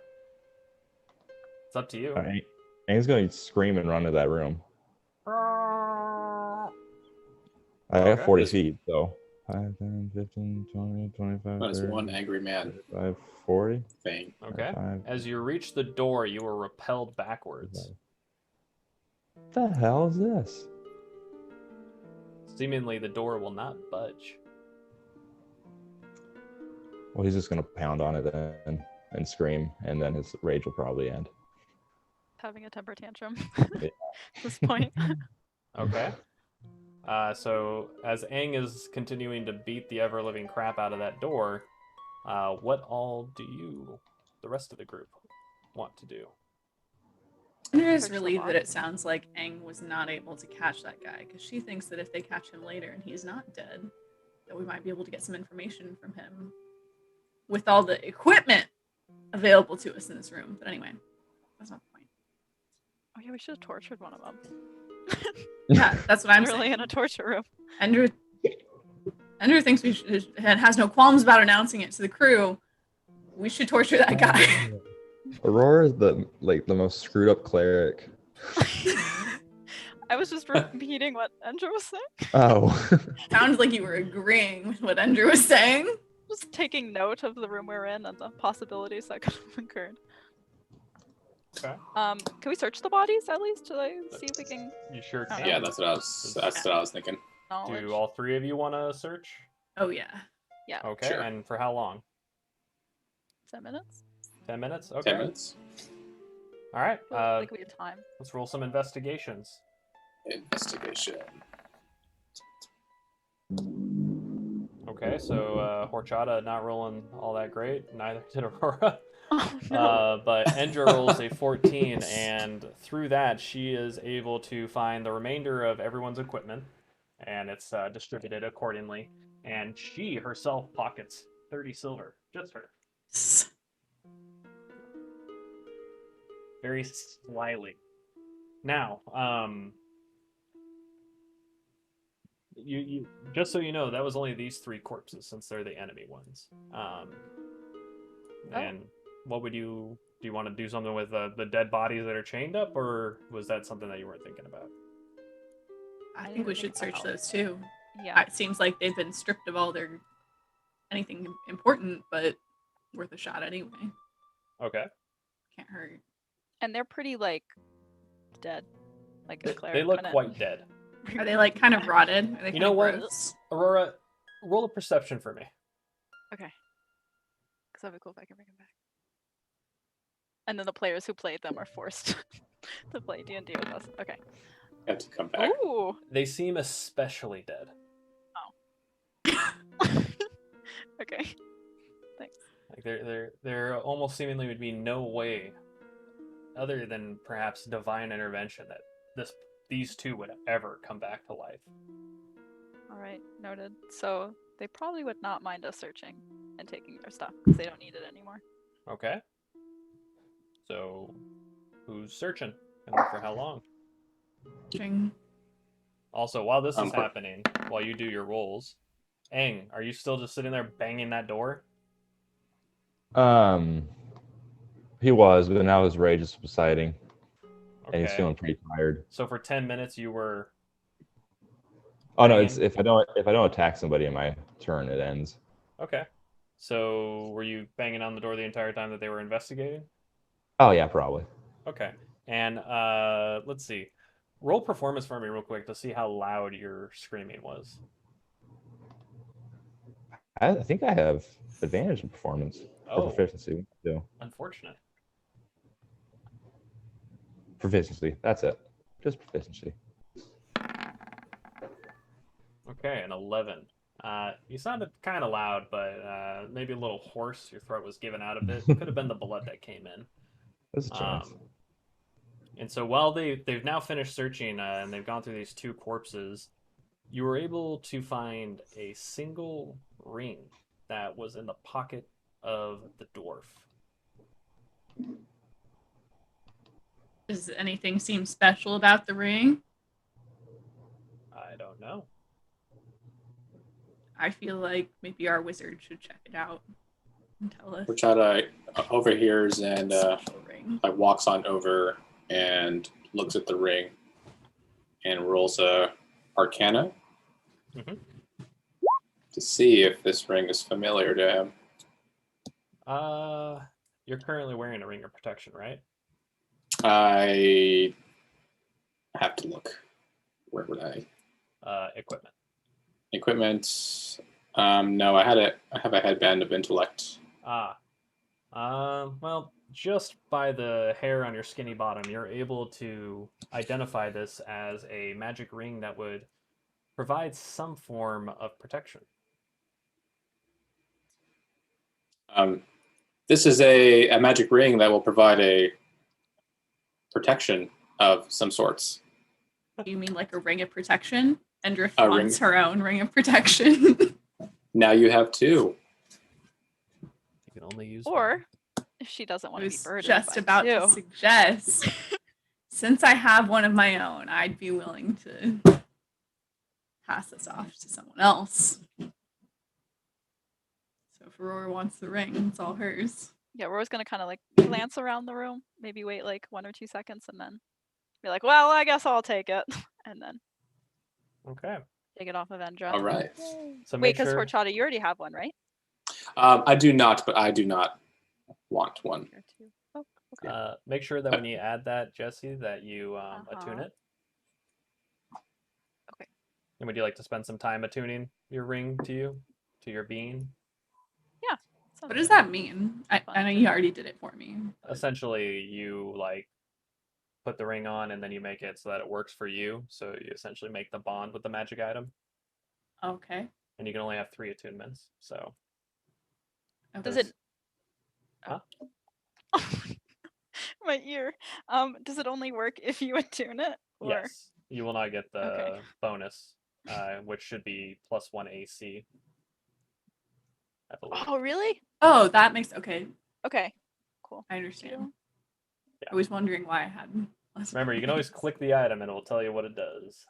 It's up to you. All right. Aang's going to scream and run to that room. I got 40 feet, so 5, 10, 15, 20, 25, That's 30, one angry man 35, 40. thing. Okay. 5. As you reach the door, you are repelled backwards. What the hell is this? Seemingly, the door will not budge. Well, he's just going to pound on it then and scream, and then his rage will probably end. Having a temper tantrum Yeah. at this point. Okay. So as Aang is continuing to beat the ever-living crap out of that door, what all do you, the rest of the group, want to do? Andrea is Search the relieved that body. it sounds like Aang was not able to catch that guy, because she thinks that if they catch him later and he's not dead, that we might be able to get some information from him with all the equipment available to us in this room. But anyway, that's not the point. Oh yeah, we should have tortured one of them. Yeah, that's what I'm Literally saying. in a torture room. Andrew thinks we should, and has no qualms about announcing it to the crew. We should torture that guy. Aurora is the most screwed up cleric. I was just repeating what Andrew was saying. Oh. Sounded like you were agreeing with what Andrew was saying. Just taking note of the room we're in and the possibilities that could have occurred. Okay. Can we search the bodies at least to see if we can You sure Oh. can. Yeah, that's what I was thinking. knowledge? Do all three of you want to search? Oh yeah. Yeah, Okay, Sure. and for how long? 10 minutes. 10 minutes? Okay. 10 minutes. All right. I think we have time. Let's roll some investigations. Investigation. Okay, so Horchata not rolling all that great. Neither did Aurora. Oh no. But Endra rolls a 14, and through that, she is able to find the remainder of everyone's equipment, and it's distributed accordingly. And she herself pockets 30 silver. Just her. Very slyly. Now, you just so you know, that was only these 3 corpses, since they're the enemy ones. And what would you do? You want to do something with the dead bodies that are chained up, or was that something that you weren't thinking about? I think we should search those too. Yeah. It seems like they've been stripped of all their anything important, but worth a shot anyway. Okay. Can't hurt. And they're pretty dead. Like a cleric They look couldn't- quite dead. Are they kind of rotted? Are they You know kinda what? gross? Aurora, roll a perception for me. Okay. Because that'd be cool if I can bring him back. And then the players who played them are forced to play D&D with us. Okay. You have to come back. Ooh. They seem especially dead. Okay. Like there almost seemingly would be no way, other than perhaps divine intervention, that these two would ever come back to life. All right. Noted. So they probably would not mind us searching and taking their stuff because they don't need it anymore. Okay. So, who's searching and for how long? String. Also, while this is Cor- happening, while you do your rolls, Aang, are you still just sitting there banging that door? He was, but now his rage is subsiding, and he's Okay. feeling pretty tired. So for 10 minutes you were Oh no, banging? it's if I don't attack somebody in my turn, it ends. Okay. So were you banging on the door the entire time that they were investigating? Oh yeah, probably. Okay. And let's see. Roll performance for me real quick to see how loud your screaming was. I think I have advantage in performance or Oh, proficiency. So unfortunate. proficiency. That's it. Just proficiency. Okay, an 11. You sounded kind of loud, but maybe a little hoarse. Your throat was giving out a bit. Could have been the blood that came in. There's a chance. And so while they've now finished searching and they've gone through these two corpses, you were able to find a single ring that was in the pocket of the dwarf. Does anything seem special about the ring? I don't know. I feel like maybe our wizard should check it out and tell us. Horchata overhears and Special ring. like walks on over and looks at the ring and rolls a Arcana Mhm. to see if this ring is familiar to him. You're currently wearing a ring of protection, right? I have to look. Where would I? Equipment. Equipment. No, I have a headband of intellect. Well, just by the hair on your skinny bottom, you're able to identify this as a magic ring that would provide some form of protection. This is a magic ring that will provide a protection of some sorts. You mean like a ring of protection? Endra A wants ring. her own ring of protection. Now you have two. You can only use Or if she doesn't I want to be was burdened just by about two. to suggest, since I have one of my own, I'd be willing to pass this off to someone else. So if Aurora wants the ring, it's all hers. Yeah, we're always gonna kind of like glance around the room, maybe wait like 1 or 2 seconds, and then be like, "Well, I guess I'll take it," and then Okay. take it off of Endra. All right. So Wait, make because sure. Horchata, you already have one, right? I do not, but I do not want one. Here too. Oh, okay. Make sure that when you add that, Jesse, that you attune it. Okay. And would you like to spend some time attuning your ring to your being? What does that mean? I know you already did it for me. Essentially, you like put the ring on and then you make it so that it works for you. So you essentially make the bond with the magic item, Okay. and you can only have 3 attunements. So Does it? Huh? My ear. Does it only work if you attune it? Or... Yes, you will not get the Okay. bonus, which should be +1 AC. I believe. Oh, really? Oh, that makes okay. Okay. Cool. I understand. Yeah. I was wondering why I had less. Remember, you can always click the item and it will tell you what it does.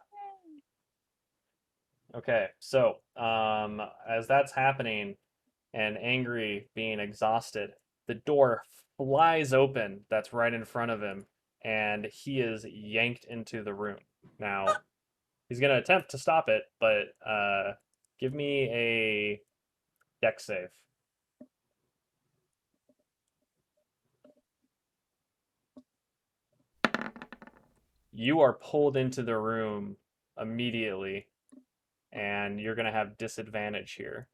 Okay, so as that's happening and Angry being exhausted, the door flies open that's right in front of him and he is yanked into the room. Now, he's going to attempt to stop it, but give me a dex save. You are pulled into the room immediately, and you're going to have disadvantage here.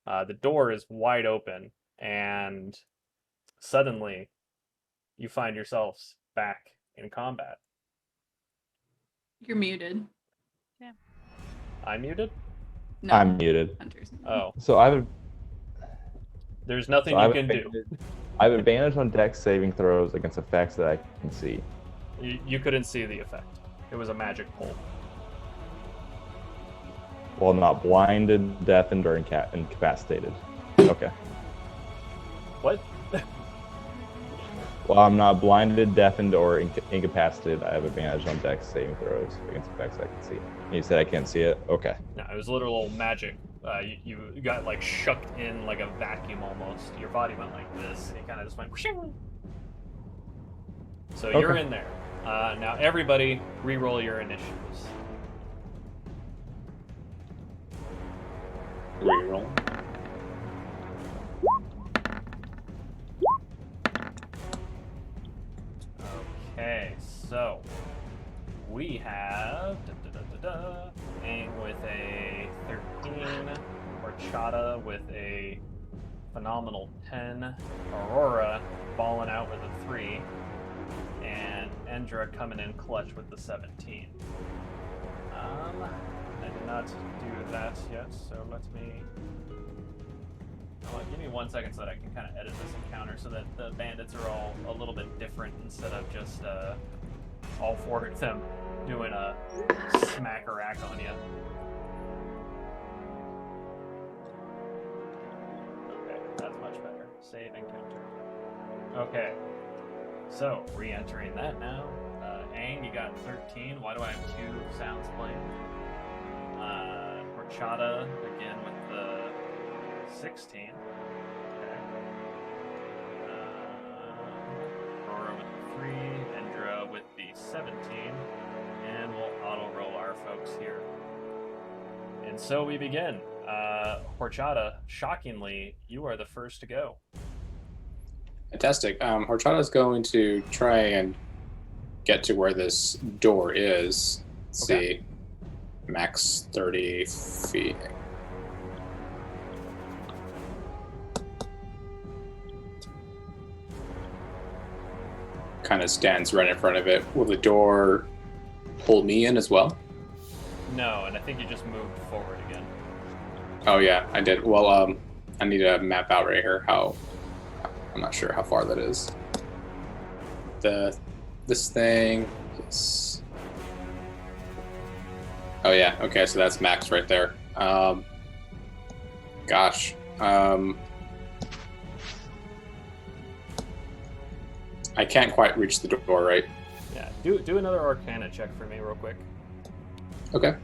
The door is wide open, and suddenly you find yourselves back in combat. You're muted. I'm muted? No, I'm muted. Hunter's muted. Oh, So I have there's nothing so I you have can do. advantage- I have advantage on dex saving throws against effects that I can see. You couldn't see the effect. It was a magic pull. While not blinded, deafened, or incapacitated. Okay. What? While I'm not blinded, deafened, or incapacitated, I have advantage on dex saving throws against effects I can see. You said I can't see it? Okay. No, it was literal magic. You got like shucked in like a vacuum almost. Your body went like this, and it kind of just went. Whooshing. So you're Okay. in there. Now everybody, re-roll your initiatives. Reroll. Okay, so we have Aang with a 13, Horchata with a phenomenal 10, Aurora balling out with a 3, and Endra coming in clutch with the 17. I did not do that yet, so let me. Give me 1 second so that I can kind of edit this encounter so that the bandits are all a little bit different instead of just all 4 of them doing a smack or act on you. Okay, that's much better. Save encounter. Okay, so re-entering that now. Aang, you got 13. Why do I have 2 sounds playing? Horchata again with the 16. Okay. Aurora with the 3, Endra with the 17, and we'll auto roll our folks here. And so we begin. Horchata, shockingly, you are the first to go. Fantastic. Horchata's going to try and get to where this door is. Let's Okay. see. Max 30 feet. Kind of stands right in front of it. Will the door pull me in as well? No, and I think you just moved forward again. Oh yeah, I did. Well, I need to map out right here how. I'm not sure how far that is. This thing is. Oh yeah. Okay, so that's max right there. Gosh. I can't quite reach the door, right? Yeah, do another Arcana check for me real quick. Okay.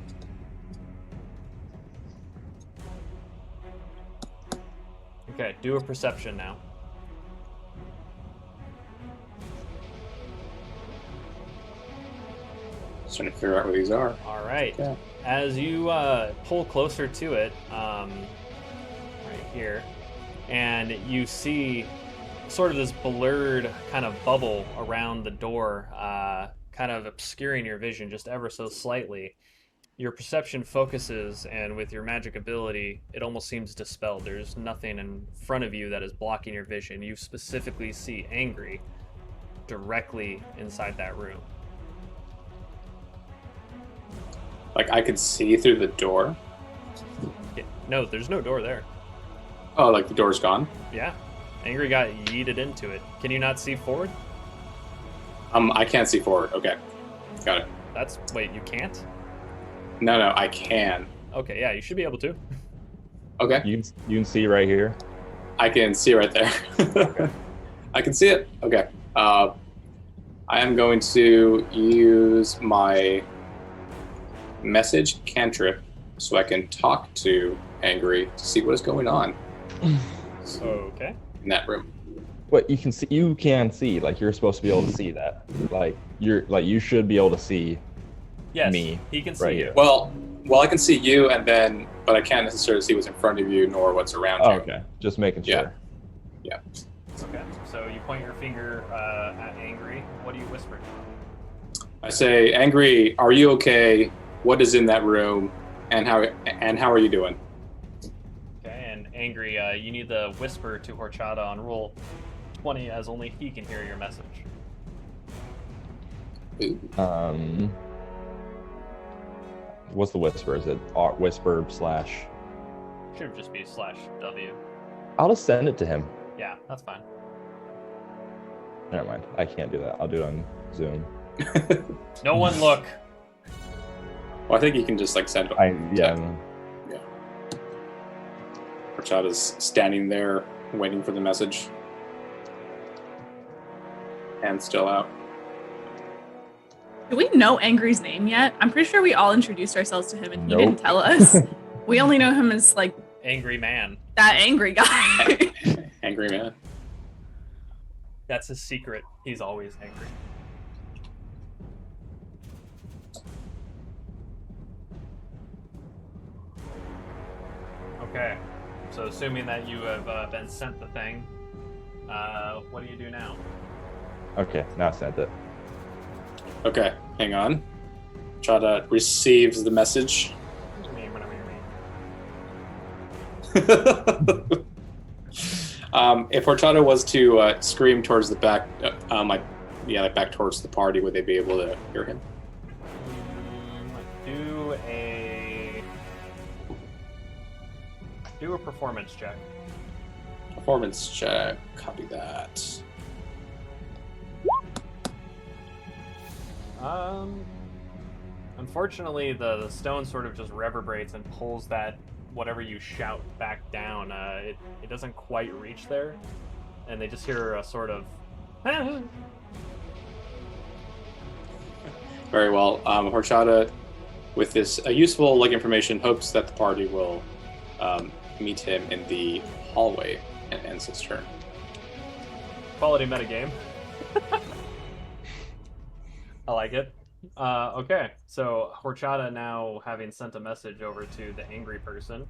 Okay, do a perception now. Just trying to figure out where these are. All right. Yeah. As you pull closer to it, right here, and you see sort of this blurred kind of bubble around the door, kind of obscuring your vision just ever so slightly. Your perception focuses, and with your magic ability, it almost seems dispelled. There's nothing in front of you that is blocking your vision. You specifically see Angry directly inside that room. Like I could see through the door. Yeah, no, there's no door there. Oh, like the door's gone. Yeah, Angry got yeeted into it. Can you not see forward? I can't see forward. Okay, got it. Wait, you can't? No, I can. Okay, yeah, you should be able to. Okay, You can see right here. I can see right there. I can see it. Okay. I am going to use my message cantrip so I can talk to Angry to see what is going on Okay. in that room. What you can see, like you're supposed to be able to see that. Like you should be able to see. Yes, Me, he can see right you. here. Well, I can see you, but I can't necessarily see what's in front of you nor what's around Oh, you. okay, just making sure. Yeah. Okay, so you point your finger at Angry. What do you whisper to him? I say, Angry, are you okay? What is in that room, and how are you doing? Okay, And Angry, you need to whisper to Horchata on roll 20 as only he can hear your message. What's the whisper? Is it whisper slash? Should just be /W. I'll just send it to him. Yeah, that's fine. Never mind. I can't do that. I'll do it on Zoom. No one look. Well, I think you can just like send. Yeah. Horchata's standing there waiting for the message. Hand still out. Do we know Angry's name yet? I'm pretty sure we all introduced ourselves to him and he Nope. didn't tell us. We only know him as like Angry man. that angry guy. Angry man. That's his secret. He's always angry. Okay. So assuming that you have been sent the thing, what do you do now? Okay, now I sent it. Okay, hang on. Horchata receives the message. If Horchata was to scream towards the back, like back towards the party, would they be able to hear him? Do a performance check. Performance check. Copy that. Unfortunately, the stone sort of just reverberates and pulls that whatever you shout back down. It doesn't quite reach there, and they just hear a sort of. Very well. Horchata, with this useful like information, hopes that the party will meet him in the hallway and ends his turn. Quality metagame. I like it. Okay, so Horchata now having sent a message over to the angry person,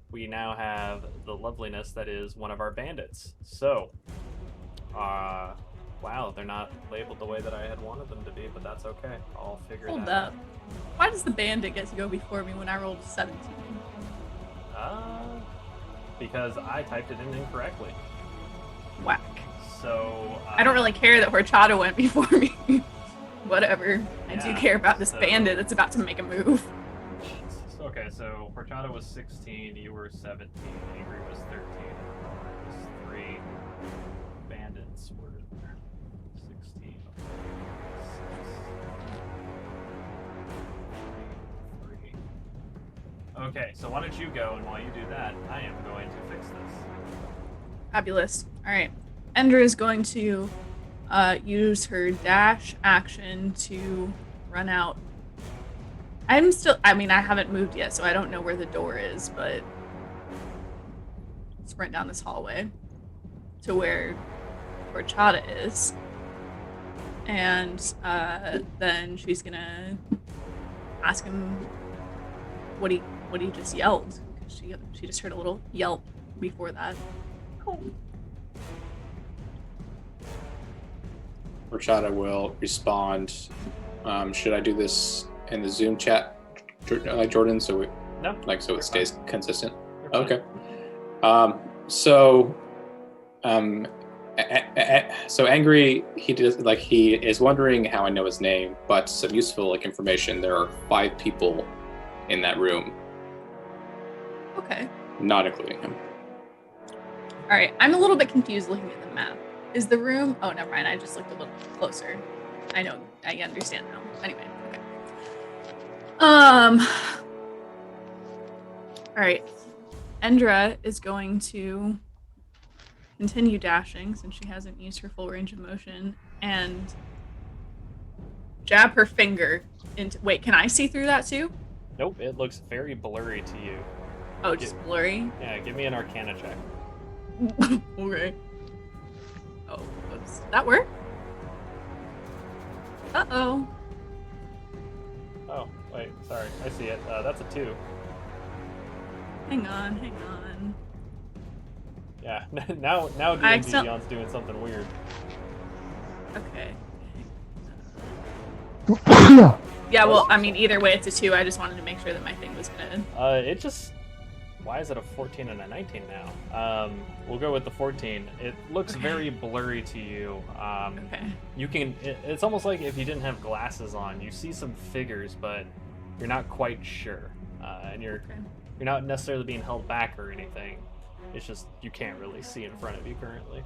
we now have the loveliness that is one of our bandits. So, wow, they're not labeled the way that I had wanted them to be, but that's okay. I'll figure Hold that up. Why does the bandit get to go before me when I rolled 17? Because I typed it in incorrectly. Whack. So I don't really care that Horchata went before me. Whatever. I do Yeah, care about this so- bandit that's about to make a move. Okay, so Horchata was 16, you were 17, Angry was 13, and was 3. Bandits were 16. 3. Okay, so why don't you go, and while you do that, I am going to fix this. Fabulous. Alright. Ender is going to use her dash action to run out. I haven't moved yet, so I don't know where the door is, but sprint down this hallway to where Horchata is. And then she's gonna ask him what he just yelled. 'Cause she just heard a little yelp before that. Horchata will respond. Should I do this in the Zoom chat, like Jordan, so it No. stays consistent? You're fine. Okay. So angry. He is wondering how I know his name, but some useful information. There are 5 people in that room, Okay. not including him. Alright, I'm a little bit confused looking at the map. Is the room... Oh, never mind. I just looked a little closer. I know. I understand now. Anyway, okay. Alright. Endra is going to continue dashing since she hasn't used her full range of motion and jab her finger into... Wait, can I see through that too? Nope, it looks very blurry to you. Oh, just blurry? Yeah, give me an Arcana check. Okay. Oh, oops. That work? Uh-oh. Oh, wait, sorry, I see it. That's a 2. Hang on. Yeah, now I D&D Beyond's doing something weird. Okay. Yeah, well, I mean, either way, it's a 2. I just wanted to make sure that my thing was good. It just Why is it a 14 and a 19 now? We'll go with the 14. It looks very blurry to you. Okay. You can. It's almost like if you didn't have glasses on, you see some figures, but you're not quite sure, and you're not necessarily being held back or anything. It's just you can't really see in front of you currently.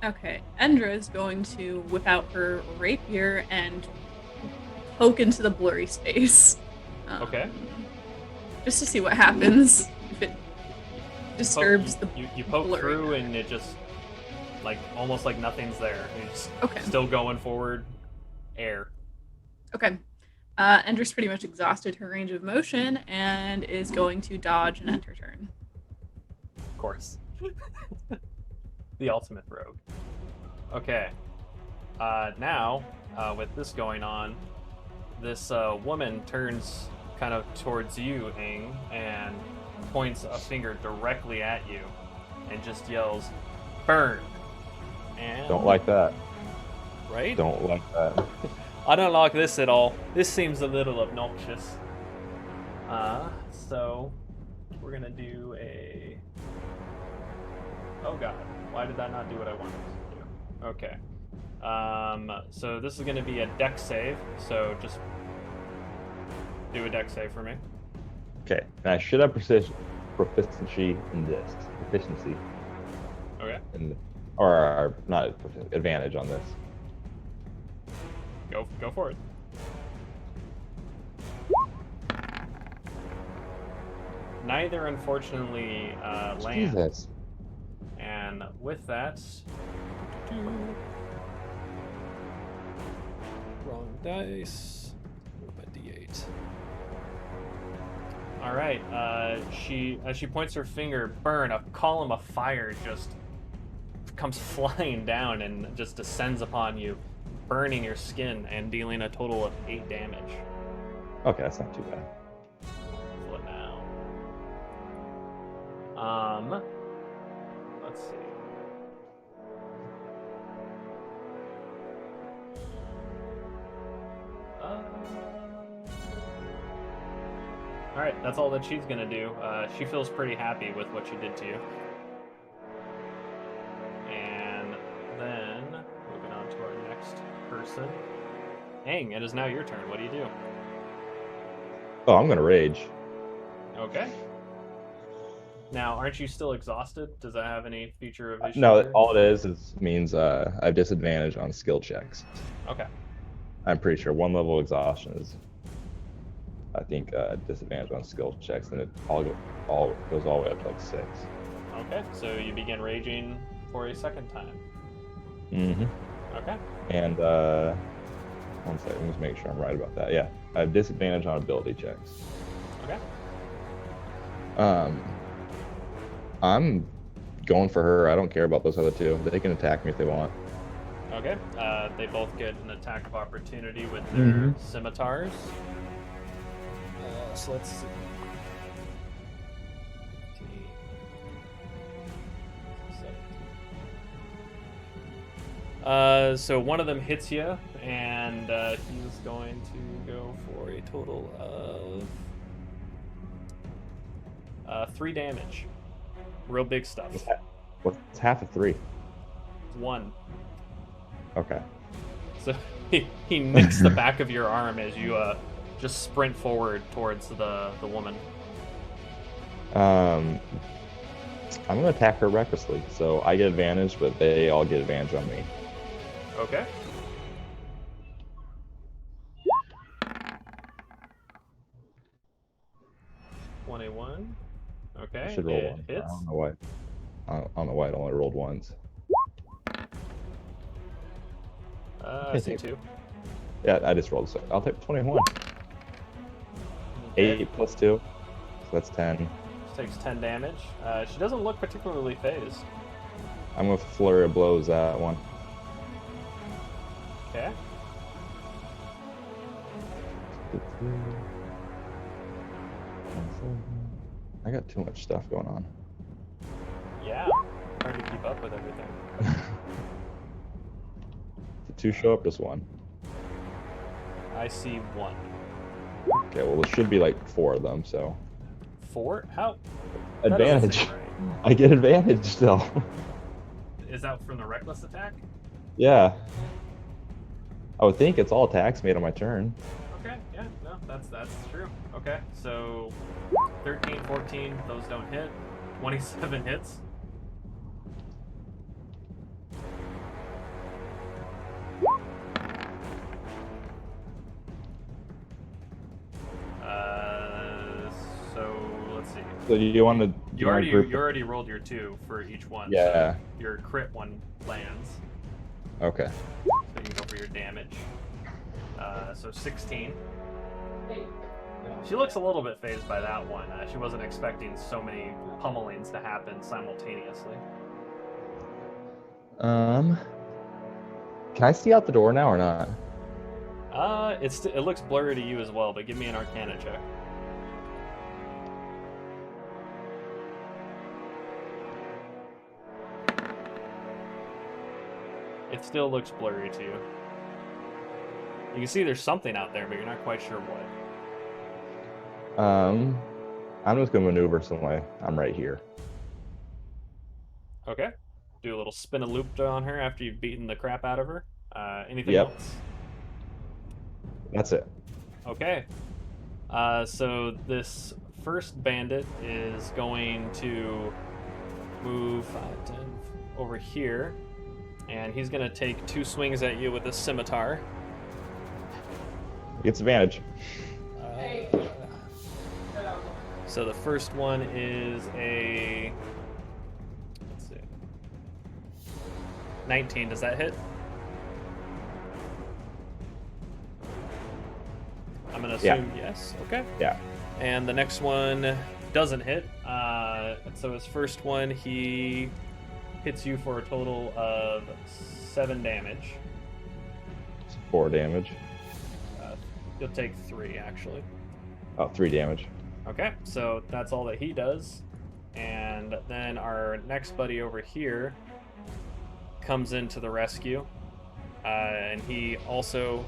Okay. Endra is going to whip out her rapier and poke into the blurry space. Okay. Just to see what happens if it disturbs the you poke blurry through matter. and it just like almost like nothing's there. You're just Okay. still going forward. Air. Okay. Endra's pretty much exhausted her range of motion and is going to dodge and end her turn. Of course. The ultimate rogue. Okay. Now, with this going on, this woman turns kind of towards you, Aang, and points a finger directly at you and just yells, "Burn!" And Don't like that. right? Don't like that. I don't like this at all. This seems a little obnoxious. So we're gonna do a. Oh god, why did that not do what I wanted it to do? Okay. So this is gonna be a dex save. So just do a dex save for me. Okay, and I should have proficiency in this. Proficiency. Okay. Or not advantage on this. Go for it. Neither, unfortunately, land. Jesus. And with that, wrong dice. Move my D8. All right. As she points her finger, burn! A column of fire just comes flying down and just descends upon you, burning your skin and dealing a total of 8 damage. Okay, that's not too bad. For now. Let's see. All right, that's all that she's gonna do. She feels pretty happy with what she did to you. And then moving on to our next person. Aang, it is now your turn. What do you do? Oh, I'm gonna rage. Okay. Now, aren't you still exhausted? Does that have any feature of issue? No, there? all it is means I have disadvantage on skill checks. Okay. I'm pretty sure 1 level exhaustion is, I think, disadvantage on skill checks, and it all goes all the way up to like 6. Okay, so you begin raging for a second time. Mm-hmm. Okay. And one second, let me just make sure I'm right about that. Yeah, I have disadvantage on ability checks. Okay. I'm going for her. I don't care about those other two. They can attack me if they want. Okay. They both get an attack of opportunity with their scimitars. So let's see. 15, 17. So one of them hits you, and he's going to go for a total of 3 damage. Real big stuff. What's half of 3? 1. Okay. So he nicks the back of your arm as you just sprint forward towards the woman. I'm gonna attack her recklessly, so I get advantage, but they all get advantage on me. Okay. $21. Okay. I should roll it one. hits. I don't know why. I don't know why it only rolled once. I see 2. Yeah, I just rolled. So I'll take 21. Okay. 8 plus 2, so that's 10. She takes 10 damage. She doesn't look particularly phased. I'm gonna flurry of blows that one. Okay. I got too much stuff going on. Yeah. Hard to keep up with everything. Did 2 show up? Just 1. I see 1. Okay, well, there should be like 4 of them, so. 4? How? That doesn't Advantage. seem right. I get advantage still. Is that from the reckless attack? Yeah. I would think it's all attacks made on my turn. Okay, yeah, no, that's true. Okay, so 13, 14, those don't hit. 27 hits. So let's see. So do you want to? You already rolled your 2 for each one. Yeah. So your crit one lands. Okay. So you can go for your damage. So 16. She looks a little bit phased by that one. She wasn't expecting so many pummelings to happen simultaneously. Can I see out the door now or not? It looks blurry to you as well, but give me an Arcana check. It still looks blurry to you. You can see there's something out there, but you're not quite sure what. I'm just gonna maneuver some way. I'm right here. Okay. Do a little spin a loop on her after you've beaten the crap out of her. Anything Yep. else? That's it. Okay. So this first bandit is going to move 5, 10, over here, and he's going to take 2 swings at you with a scimitar. Gets advantage. So the first one is a, let's see, 19. Does that hit? I'm gonna assume yes. Okay. Yeah. And the next one doesn't hit. So his first one, he hits you for a total of 7 damage. 4 damage. You'll take 3 actually. Oh, 3 damage. Okay, so that's all that he does. And then our next buddy over here comes into the rescue. And he also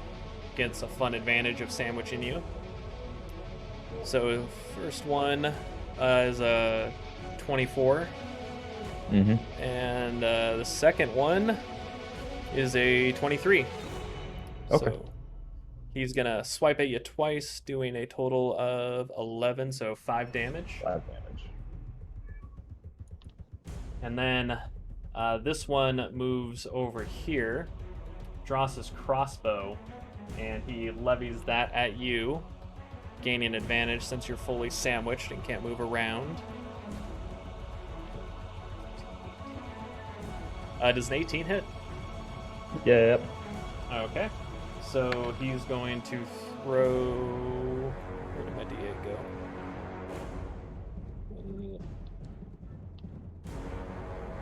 gets a fun advantage of sandwiching you. So first one is a 24. Mm-hmm. And the second one is a 23. Okay. So he's going to swipe at you twice, doing a total of 11, so 5 damage. 5 damage. And then this one moves over here, draws his crossbow, and he levies that at you, gaining advantage since you're fully sandwiched and can't move around. Does an 18 hit? Yep. Okay. So he's going to throw... Where did my D8 go?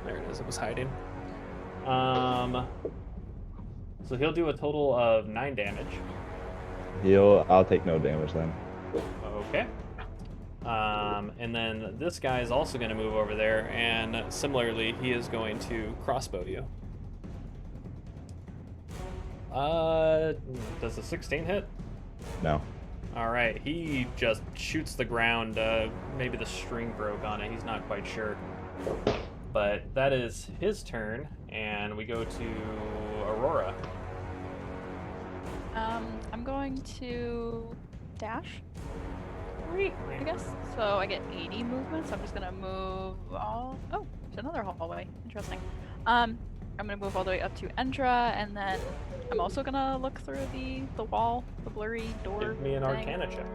There it is. It was hiding. So he'll do a total of 9 damage. I'll take no damage then. Okay. And then this guy is also going to move over there, and similarly, he is going to crossbow you. Does a 16 hit? No. All right, he just shoots the ground. Maybe the string broke on it. He's not quite sure. But that is his turn, and we go to Aurora. I'm going to dash. I guess. So I get 80 movement, so I'm just gonna move all... Oh, it's another hallway. Interesting. I'm gonna move all the way up to Endra, and then I'm also gonna look through the wall, the blurry door. Give me an thing. Arcana check.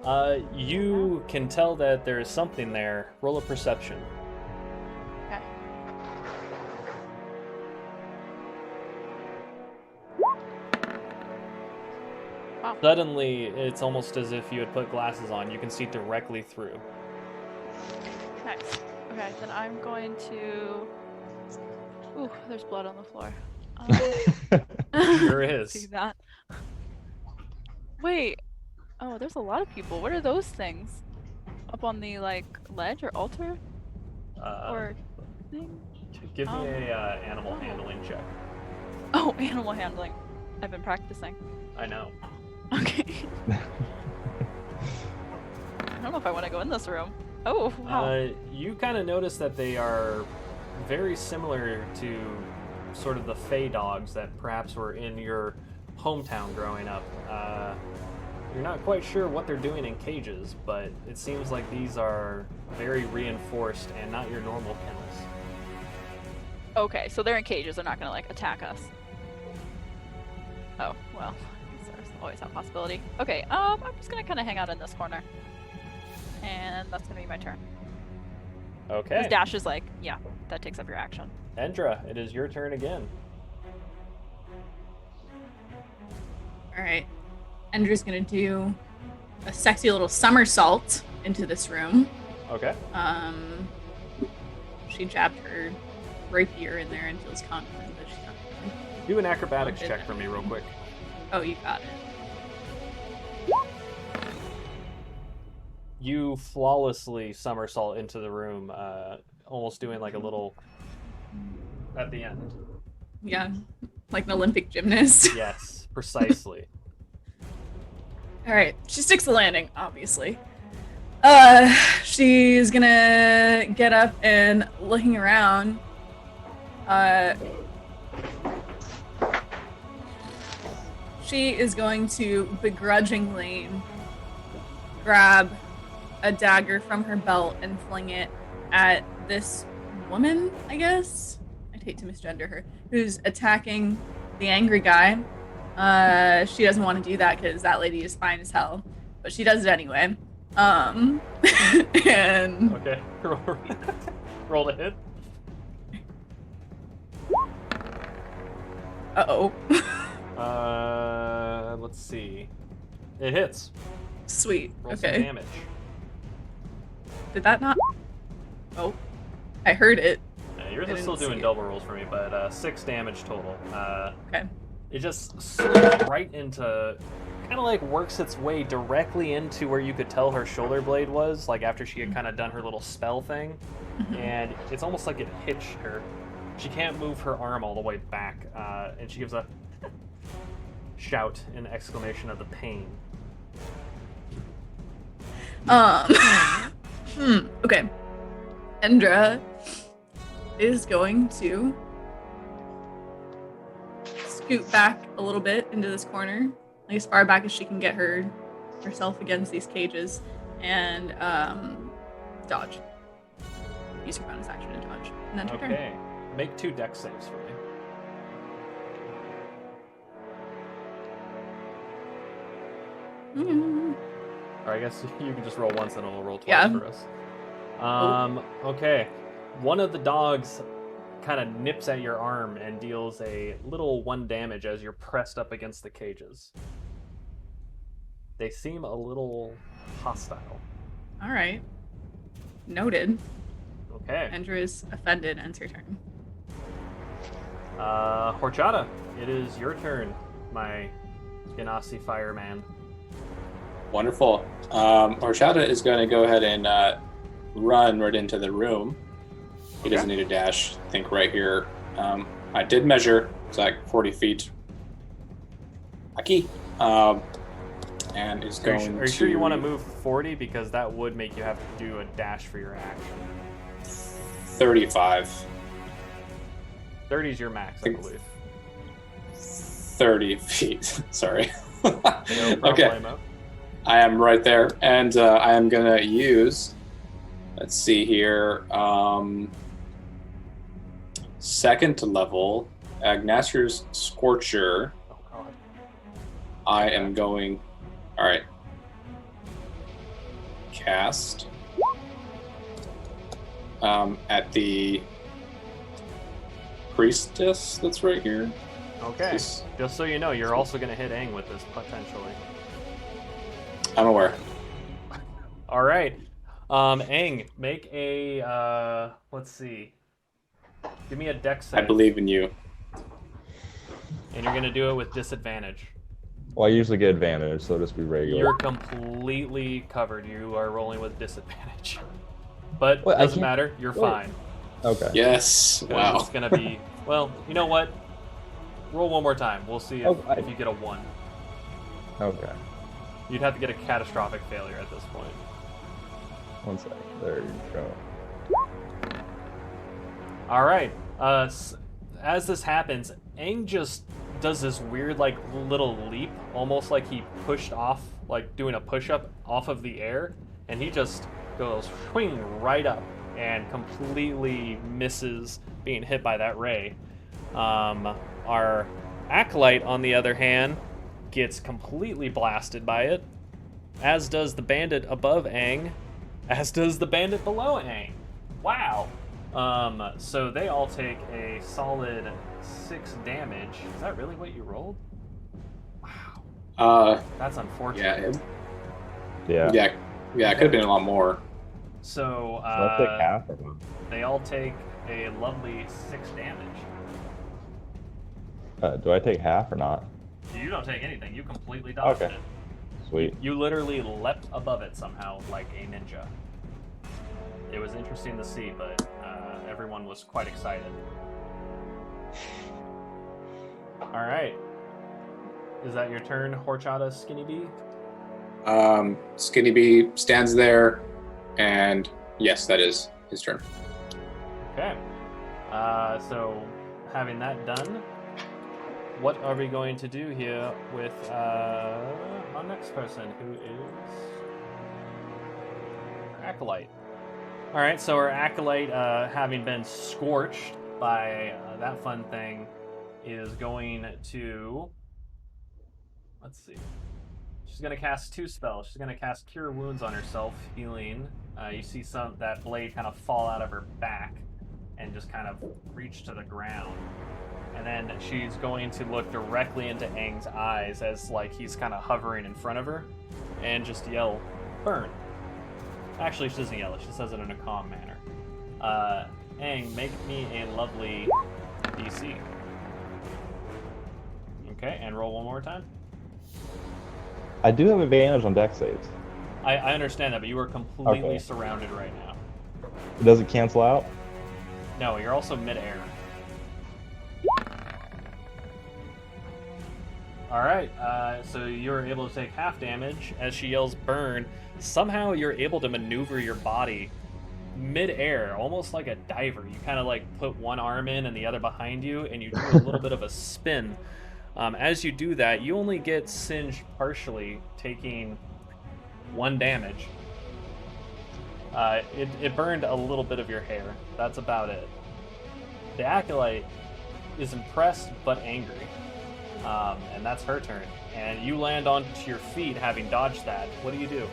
Okay. You can tell that there is something there. Roll a perception. Okay. Wow. Suddenly, it's almost as if you had put glasses on. You can see directly through. Nice. Okay, then I'm going to... Ooh, there's blood on the floor. Sure is. See that? Wait. Oh, there's a lot of people. What are those things? Up on the, like, ledge or altar? Or thing? Take Give me a animal handling check. Oh, animal handling. I've been practicing. I know. Okay. I don't know if I want to go in this room. Oh, wow. You kind of notice that they are very similar to sort of the fey dogs that perhaps were in your hometown growing up. You're not quite sure what they're doing in cages, but it seems like these are very reinforced and not your normal kennels. Okay, so they're in cages. They're not going to, like, attack us. Oh, well. There's always that possibility. Okay, I'm just going to kind of hang out in this corner. And that's going to be my turn. Okay. His dash is like, yeah, that takes up your action. Endra, it is your turn again. All right. Endra's gonna do a sexy little somersault into this room. Okay. She jabbed her rapier in there and feels confident that she's not gonna Do an acrobatics Did check that. for me real quick. Oh, you got it. You flawlessly somersault into the room, almost doing like a little at the end. Yeah, like an Olympic gymnast. Yes, precisely. All right, she sticks the landing, obviously. She's gonna get up and looking around. She is going to begrudgingly grab a dagger from her belt and fling it at this woman, I guess. I'd hate to misgender her, who's attacking the angry guy. She doesn't want to do that because that lady is fine as hell, but she does it anyway. And Okay. Roll to hit. uh-oh. Let's see. It hits. Sweet. Roll some Okay. damage. Did that not? Oh, I heard it. Yours I is still didn't see doing it. double rolls for me, but 6 damage total. Okay. It just slips right into, kind of like works its way directly into where you could tell her shoulder blade was, like after she had kind of done her little spell thing. And it's almost like it hitched her. She can't move her arm all the way back, and she gives a shout in exclamation of the pain. Okay. Endra is going to scoot back a little bit into this corner, like as far back as she can get herself against these cages, and dodge. Use her bonus action to dodge, and then her turn. Okay. Make 2 dex saves for me. Or I guess you can just roll once and it'll roll twice Yeah. for us. Okay. One of the dogs kind of nips at your arm and deals a little 1 damage as you're pressed up against the cages. They seem a little hostile. All right. Noted. Okay. Endra is offended. Ends her turn. Horchata, it is your turn, my Ganassi fireman. Wonderful. Horchata is going to go ahead and run right into the room. He doesn't need a dash. I think right here. I did measure. It's like 40 feet. Aki. And is Are going you sure you want to move 40? Because that would make you have to do a dash for your action. 35. 30 is your max, I believe. 30 feet. Sorry. No Okay. problemo. I am right there, and I am gonna use. Let's see here. Second level, Agnasier's Scorcher. Oh god. I am going. All right. Cast. At the priestess that's right here. Okay. This- Just so you know, you're also going to hit Aang with this potentially. I'm aware. All right. Aang, make a let's see. Give me a dex I save. believe in you. And you're going to do it with disadvantage. Well, I usually get advantage, so just be regular. You're completely covered. You are rolling with disadvantage. But Wait, I doesn't can't- matter. You're wait. fine. Okay. Yes. 'Cause Wow. It's gonna be, well, you know what? Roll one more time. We'll see if you get a 1. Okay. You'd have to get a catastrophic failure at this point. 1 second. There you go. All right. As this happens, Aang just does this weird, like, little leap, almost like he pushed off, like doing a push-up off of the air, and he just goes swing right up and completely misses being hit by that ray. Our acolyte, on the other hand, gets completely blasted by it, as does the bandit above Aang, as does the bandit below Aang. Wow. So they all take a solid 6 damage. Is that really what you rolled? Wow. That's unfortunate. Yeah. Yeah. Yeah. It could have been a lot more. So, I'll take half of them. they all take a lovely 6 damage. Do I take half or not? You don't take anything. You completely dodged Okay. it. Sweet. You literally leapt above it somehow like a ninja. It was interesting to see, but everyone was quite excited. All right. Is that your turn, Horchata Skinny Bee? Skinny Bee stands there, and yes, that is his turn. Okay. So, having that done, what are we going to do here with our next person, who is our Acolyte? All right, so our Acolyte, having been scorched by that fun thing, is going to... Let's see. She's going to cast 2 spells. She's going to cast Cure Wounds on herself, healing. You see that blade kind of fall out of her back and just kind of reach to the ground. And then she's going to look directly into Aang's eyes as like he's kind of hovering in front of her and just yell, "Burn." Actually, she doesn't yell it. She says it in a calm manner. Aang, make me a lovely DC. Okay, and roll one more time. I do have advantage on dex saves. I understand that, but you are completely Okay. surrounded right now. Does it cancel out? No, you're also mid-air. Alright, so you're able to take half damage as she yells burn. Somehow you're able to maneuver your body mid-air, almost like a diver. You kind of like put one arm in and the other behind you, and you do a little bit of a spin. As you do that, you only get singed partially, taking 1 damage. It burned a little bit of your hair. That's about it. The Acolyte is impressed but angry. And that's her turn. And you land onto your feet having dodged that. What do you do?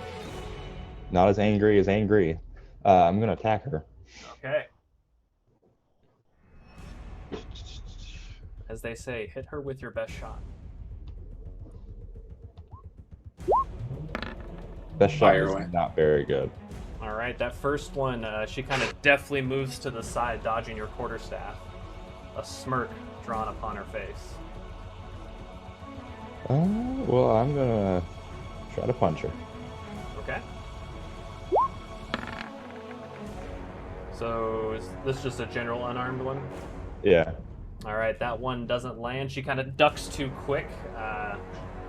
Not as angry as angry. I'm going to attack her. Okay. As they say, hit her with your best shot. Best shot Fire is away. not very good. All right, that first one, she kind of deftly moves to the side, dodging your quarterstaff. A smirk drawn upon her face. Well, I'm going to try to punch her. Okay. So is this just a general unarmed one? Yeah. All right, that one doesn't land. She kind of ducks too quick.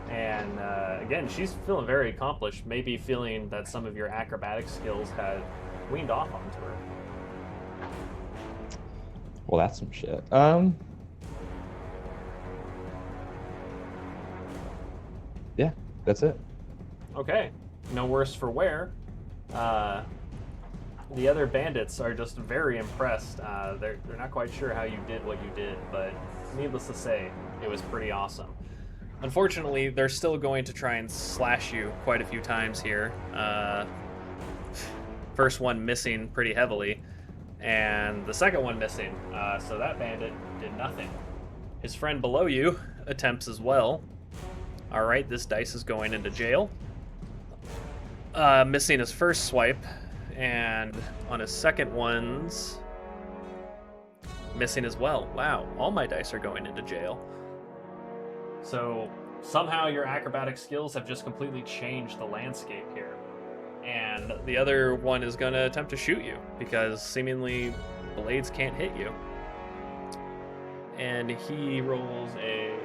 And again, she's feeling very accomplished, maybe feeling that some of your acrobatic skills had weaned off onto her. Well, that's some shit. Yeah, that's it. Okay, no worse for wear. The other bandits are just very impressed. They're not quite sure how you did what you did, but needless to say, it was pretty awesome. Unfortunately, they're still going to try and slash you quite a few times here. First one missing pretty heavily, and the second one missing. So that bandit did nothing. His friend below you attempts as well. All right, this dice is going into jail. Missing his first swipe, and on his second one's missing as well. Wow, all my dice are going into jail. So somehow your acrobatic skills have just completely changed the landscape here. And the other one is going to attempt to shoot you because seemingly blades can't hit you. And he rolls a...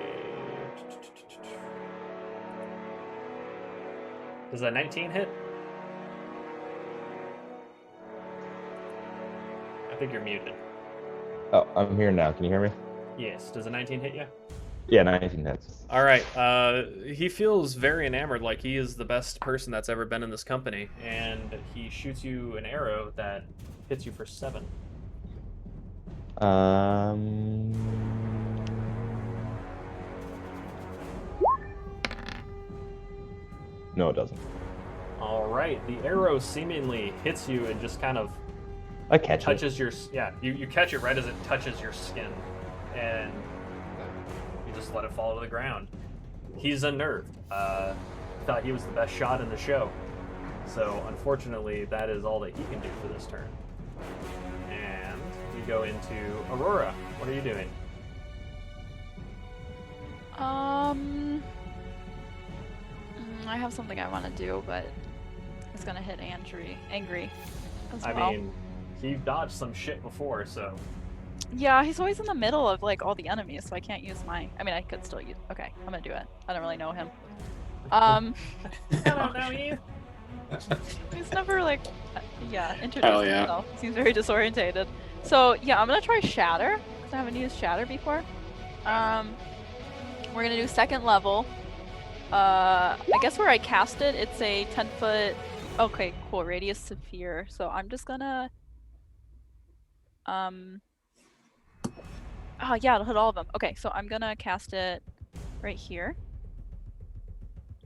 Does that 19 hit? I think you're muted. Oh, I'm here now. Can you hear me? Yes. Does a 19 hit you? Yeah, 19 hits. All right. He feels very enamored, like he is the best person that's ever been in this company, and he shoots you an arrow that hits you for 7. No, it doesn't. All right. The arrow seemingly hits you and just kind of I catch it. touches your... Yeah, you catch it right as it touches your skin, and you just let it fall to the ground. He's unnerved. Thought he was the best shot in the show. So, unfortunately, that is all that he can do for this turn. And we go into Aurora. What are you doing? I have something I want to do, but it's gonna hit Angry as well. I mean, he dodged some shit before, so... Yeah, he's always in the middle of like all the enemies, so I can't use my... I mean, I could still use... Okay, I'm gonna do it. I don't really know him. I don't know you. He's never like... Yeah, Hell introduced yeah. himself. Seems very disorientated. So, yeah, I'm gonna try Shatter, because I haven't used Shatter before. We're gonna do 2nd level. I guess where I cast it, it's a 10-foot... Okay, cool. Radius sphere. So I'm just gonna... Oh, yeah, it'll hit all of them. Okay, so I'm gonna cast it right here.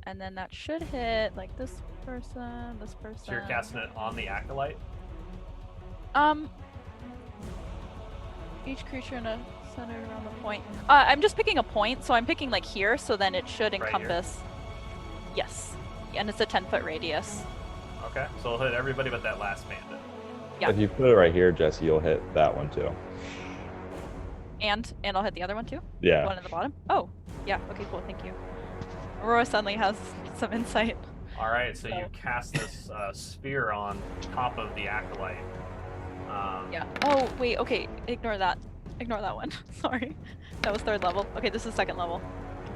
And then that should hit, like, this person, this person. So you're casting it on the Acolyte? Each creature in a center around the point. I'm just picking a point, so I'm picking, like, here, so then it should Right encompass... Yes. And it's a 10-foot radius. Okay, so it'll hit everybody but that last bandit. Yeah. If you put it right here, Jesse, you'll hit that one too. And I'll hit the other one, too? Yeah. The one at the bottom? Oh, yeah. Okay, cool. Thank you. Aurora suddenly has some insight. All right, so you cast this spear on top of the Acolyte. Yeah. Oh, wait. Okay. Ignore that. Ignore that one. Sorry. That was 3rd level. Okay, this is 2nd level.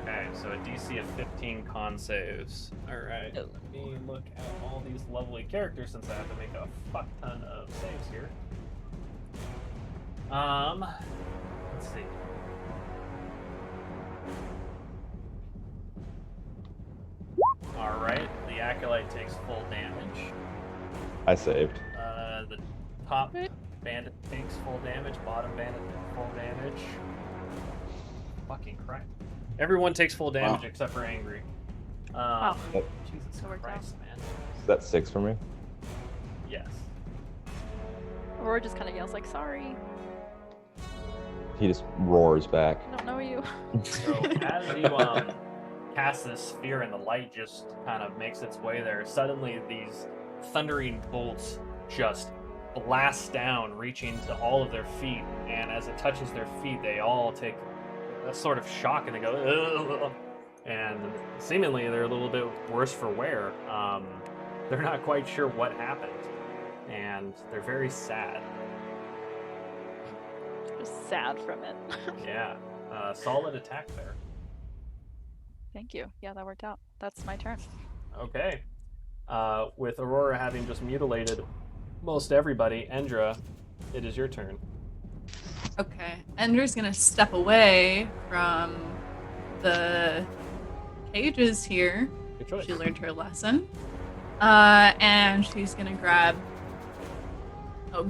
Okay, so a DC of 15 con saves. All right, let me look at all these lovely characters since I have to make a fuck ton of saves here. Let's see. All right, the Acolyte takes full damage. I saved. The top bandit takes full damage. Bottom bandit takes full damage. Fucking Christ. Everyone takes full damage except for Angry. Wow. Jesus That worked Christ, man. Is that 6 for me? Yes. Aurora just kind of yells like, sorry, He just roars back. I don't know you. So as you cast this sphere and the light just kind of makes its way there, suddenly these thundering bolts just blast down, reaching to all of their feet, and as it touches their feet, they all take a sort of shock and they go, ugh, and seemingly they're a little bit worse for wear. They're not quite sure what happened, and they're very sad. Just sad from it. Yeah, solid attack there. Thank you. Yeah, that worked out. That's my turn. Okay. With Aurora having just mutilated most everybody, Endra, it is your turn. Okay. Endra's gonna step away from the cages here. Good choice. She learned her lesson. And she's gonna grab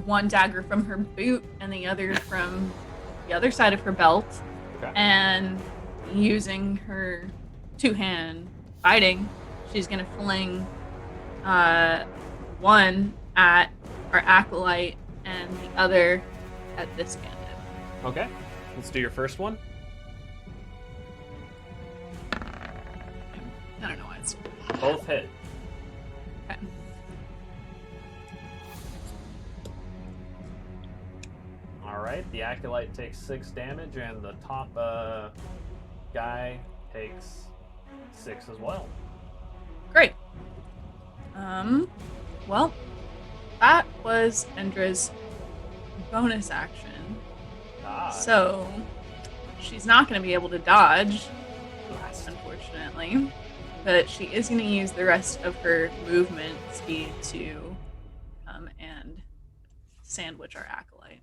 one dagger from her boot and the other from the other side of her belt. Okay. And using her two-hand fighting, she's gonna fling one at our acolyte and the other at this bandit. Okay. Let's do your first one. I don't know why it's Both hit. okay. All right. The acolyte takes 6 damage, and the top guy takes 6 as well. Great. Well, that was Endra's bonus action. Ah, So she's not going to be able to dodge, blast. unfortunately. But she is going to use the rest of her movement speed to come and sandwich our acolyte.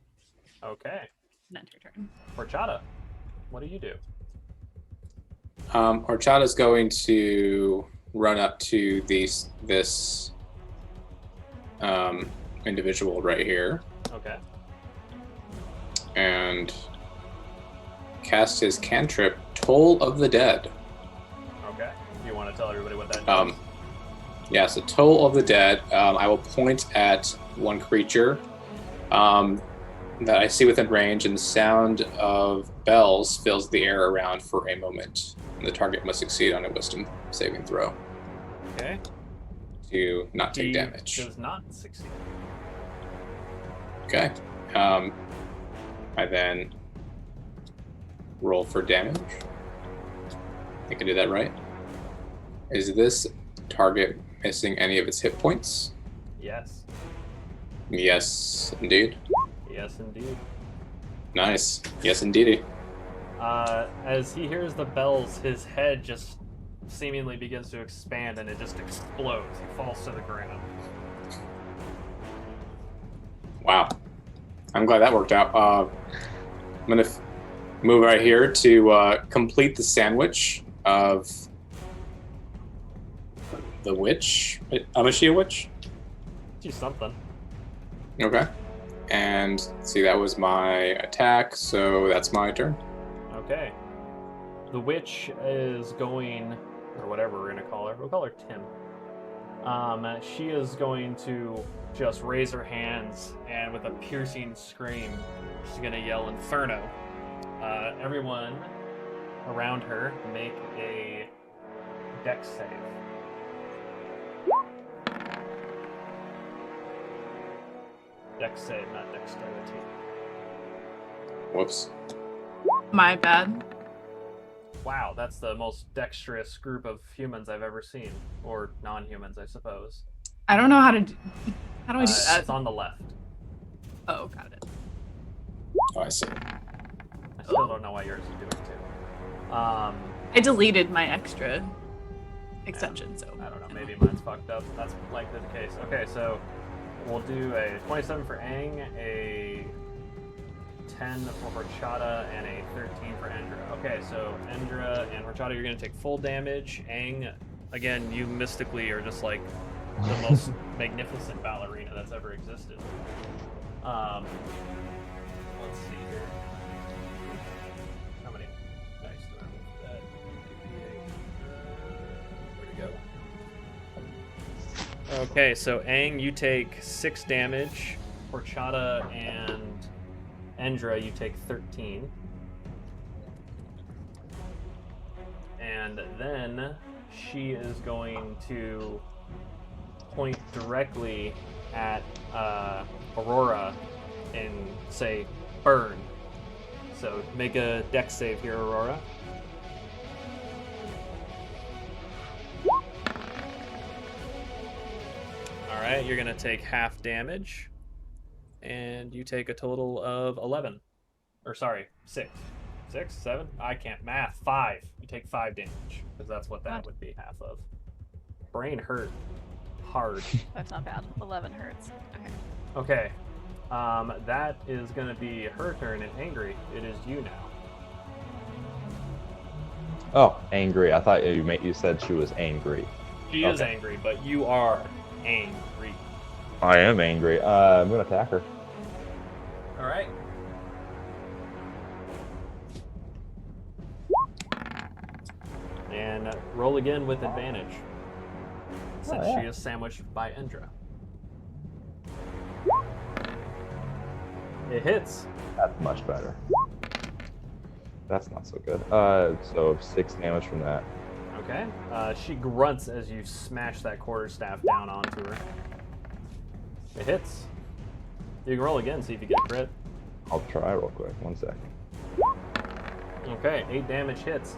Okay. And end her turn. Horchata, what do you do? Horchata's going to run up to this individual right here Okay. and cast his cantrip, Toll of the Dead. Okay. Do you want to tell everybody what that does? Yeah, so Toll of the Dead. I will point at one creature that I see within range, and the sound of bells fills the air around for a moment. And the target must succeed on a wisdom saving throw Okay. to not take He damage. does not succeed. Okay. I then roll for damage. I can do that, right? Is this target missing any of its hit points? Yes. Yes, indeed. Yes, indeed. Nice. Yes, indeedy. As he hears the bells, his head just seemingly begins to expand and it just explodes. He falls to the ground. Wow. I'm glad that worked out. I'm going to move right here to complete the sandwich of the witch. Is she a witch? She's something. Okay. And see, that was my attack, so that's my turn. Okay. The witch is going, or whatever we're gonna call her. We'll call her Tim. She is going to just raise her hands and with a piercing scream, she's gonna yell Inferno. Everyone around her make a dex save. Dex save, not dexterity. Whoops. My bad. Wow, that's the most dexterous group of humans I've ever seen. Or non-humans, I suppose. I don't know how to do. How do I do that? It's on the left. Oh, got it. Oh, I see. I still don't know why yours is doing too. I deleted my extra extension, so I don't know, maybe mine's fucked up. That's likely the case. Okay, so we'll do a 27 for Aang, a 10 for Horchata, and a 13 for Endra. Okay, so Endra and Horchata, you're going to take full damage. Aang, again, you mystically are just like the most magnificent ballerina that's ever existed. Let's see here. How many dice do I have for that? Where'd it go? Okay, so Aang, you take 6 damage. Horchata and Endra, you take 13. And then she is going to point directly at Aurora and say, burn. So make a dex save here, Aurora. Alright, you're going to take half damage. And you take a total of 11. Or sorry, 6. 6? 7? I can't math. 5. You take 5 damage. Because that's what that would be half of. Brain hurt. Hard. That's not bad. 11 hurts. Okay. Okay. That is going to be her turn and angry. It is you now. Oh, angry. I thought you said she was angry. She is angry, but you are angry. I am angry. I'm going to attack her. All right. And roll again with advantage. Since she is sandwiched by Endra. It hits. That's much better. That's not so good. So 6 damage from that. Okay. She grunts as you smash that quarterstaff down onto her. It hits. You can roll again, see if you get a crit. I'll try real quick. 1 second. Okay, 8 damage hits.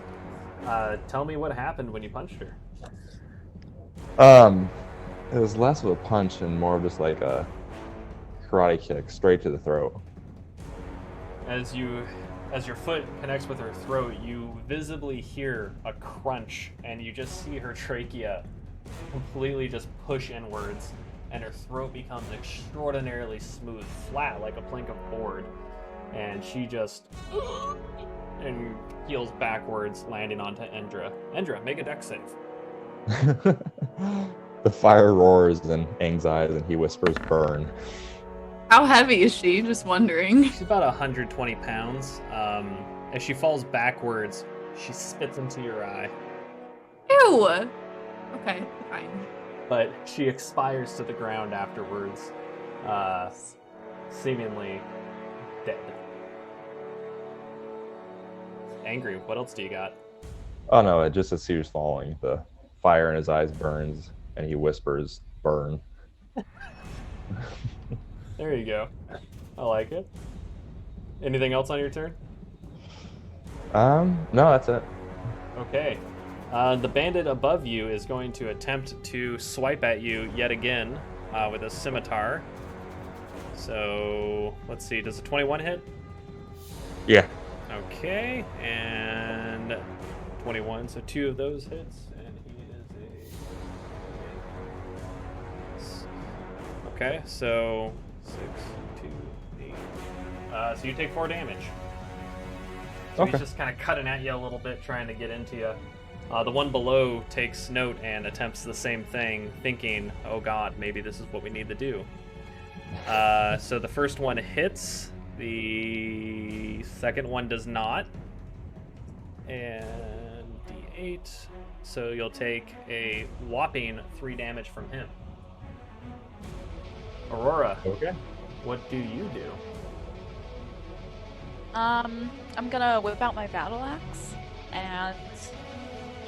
Tell me what happened when you punched her. It was less of a punch and more of just like a karate kick straight to the throat. As your foot connects with her throat, you visibly hear a crunch, and you just see her trachea completely just push inwards, and her throat becomes extraordinarily smooth, flat like a plank of board, and she just and heels backwards, landing onto Endra. Endra, make a dex save. The fire roars in Aang's eyes, and he whispers, "Burn." How heavy is she? Just wondering. She's about 120 pounds. As she falls backwards, she spits into your eye, Ew. Okay, fine. but she expires to the ground afterwards, seemingly dead. Angry, what else do you got? Oh no! It just as he was falling, the fire in his eyes burns, and he whispers, "Burn." There you go. I like it. Anything else on your turn? No, that's it. Okay. The bandit above you is going to attempt to swipe at you yet again with a scimitar. So, let's see. Does a 21 hit? Yeah. Okay. And 21. So 2 of those hits. And he is a... Okay. So 6, 2, 8. So you take 4 damage. So Okay. he's just kind of cutting at you a little bit, trying to get into you. The one below takes note and attempts the same thing, thinking, oh god, maybe this is what we need to do. So the first one hits, the second one does not. And D8, so you'll take a whopping 3 damage from him. Aurora, Okay. what do you do? I'm gonna whip out my battle axe and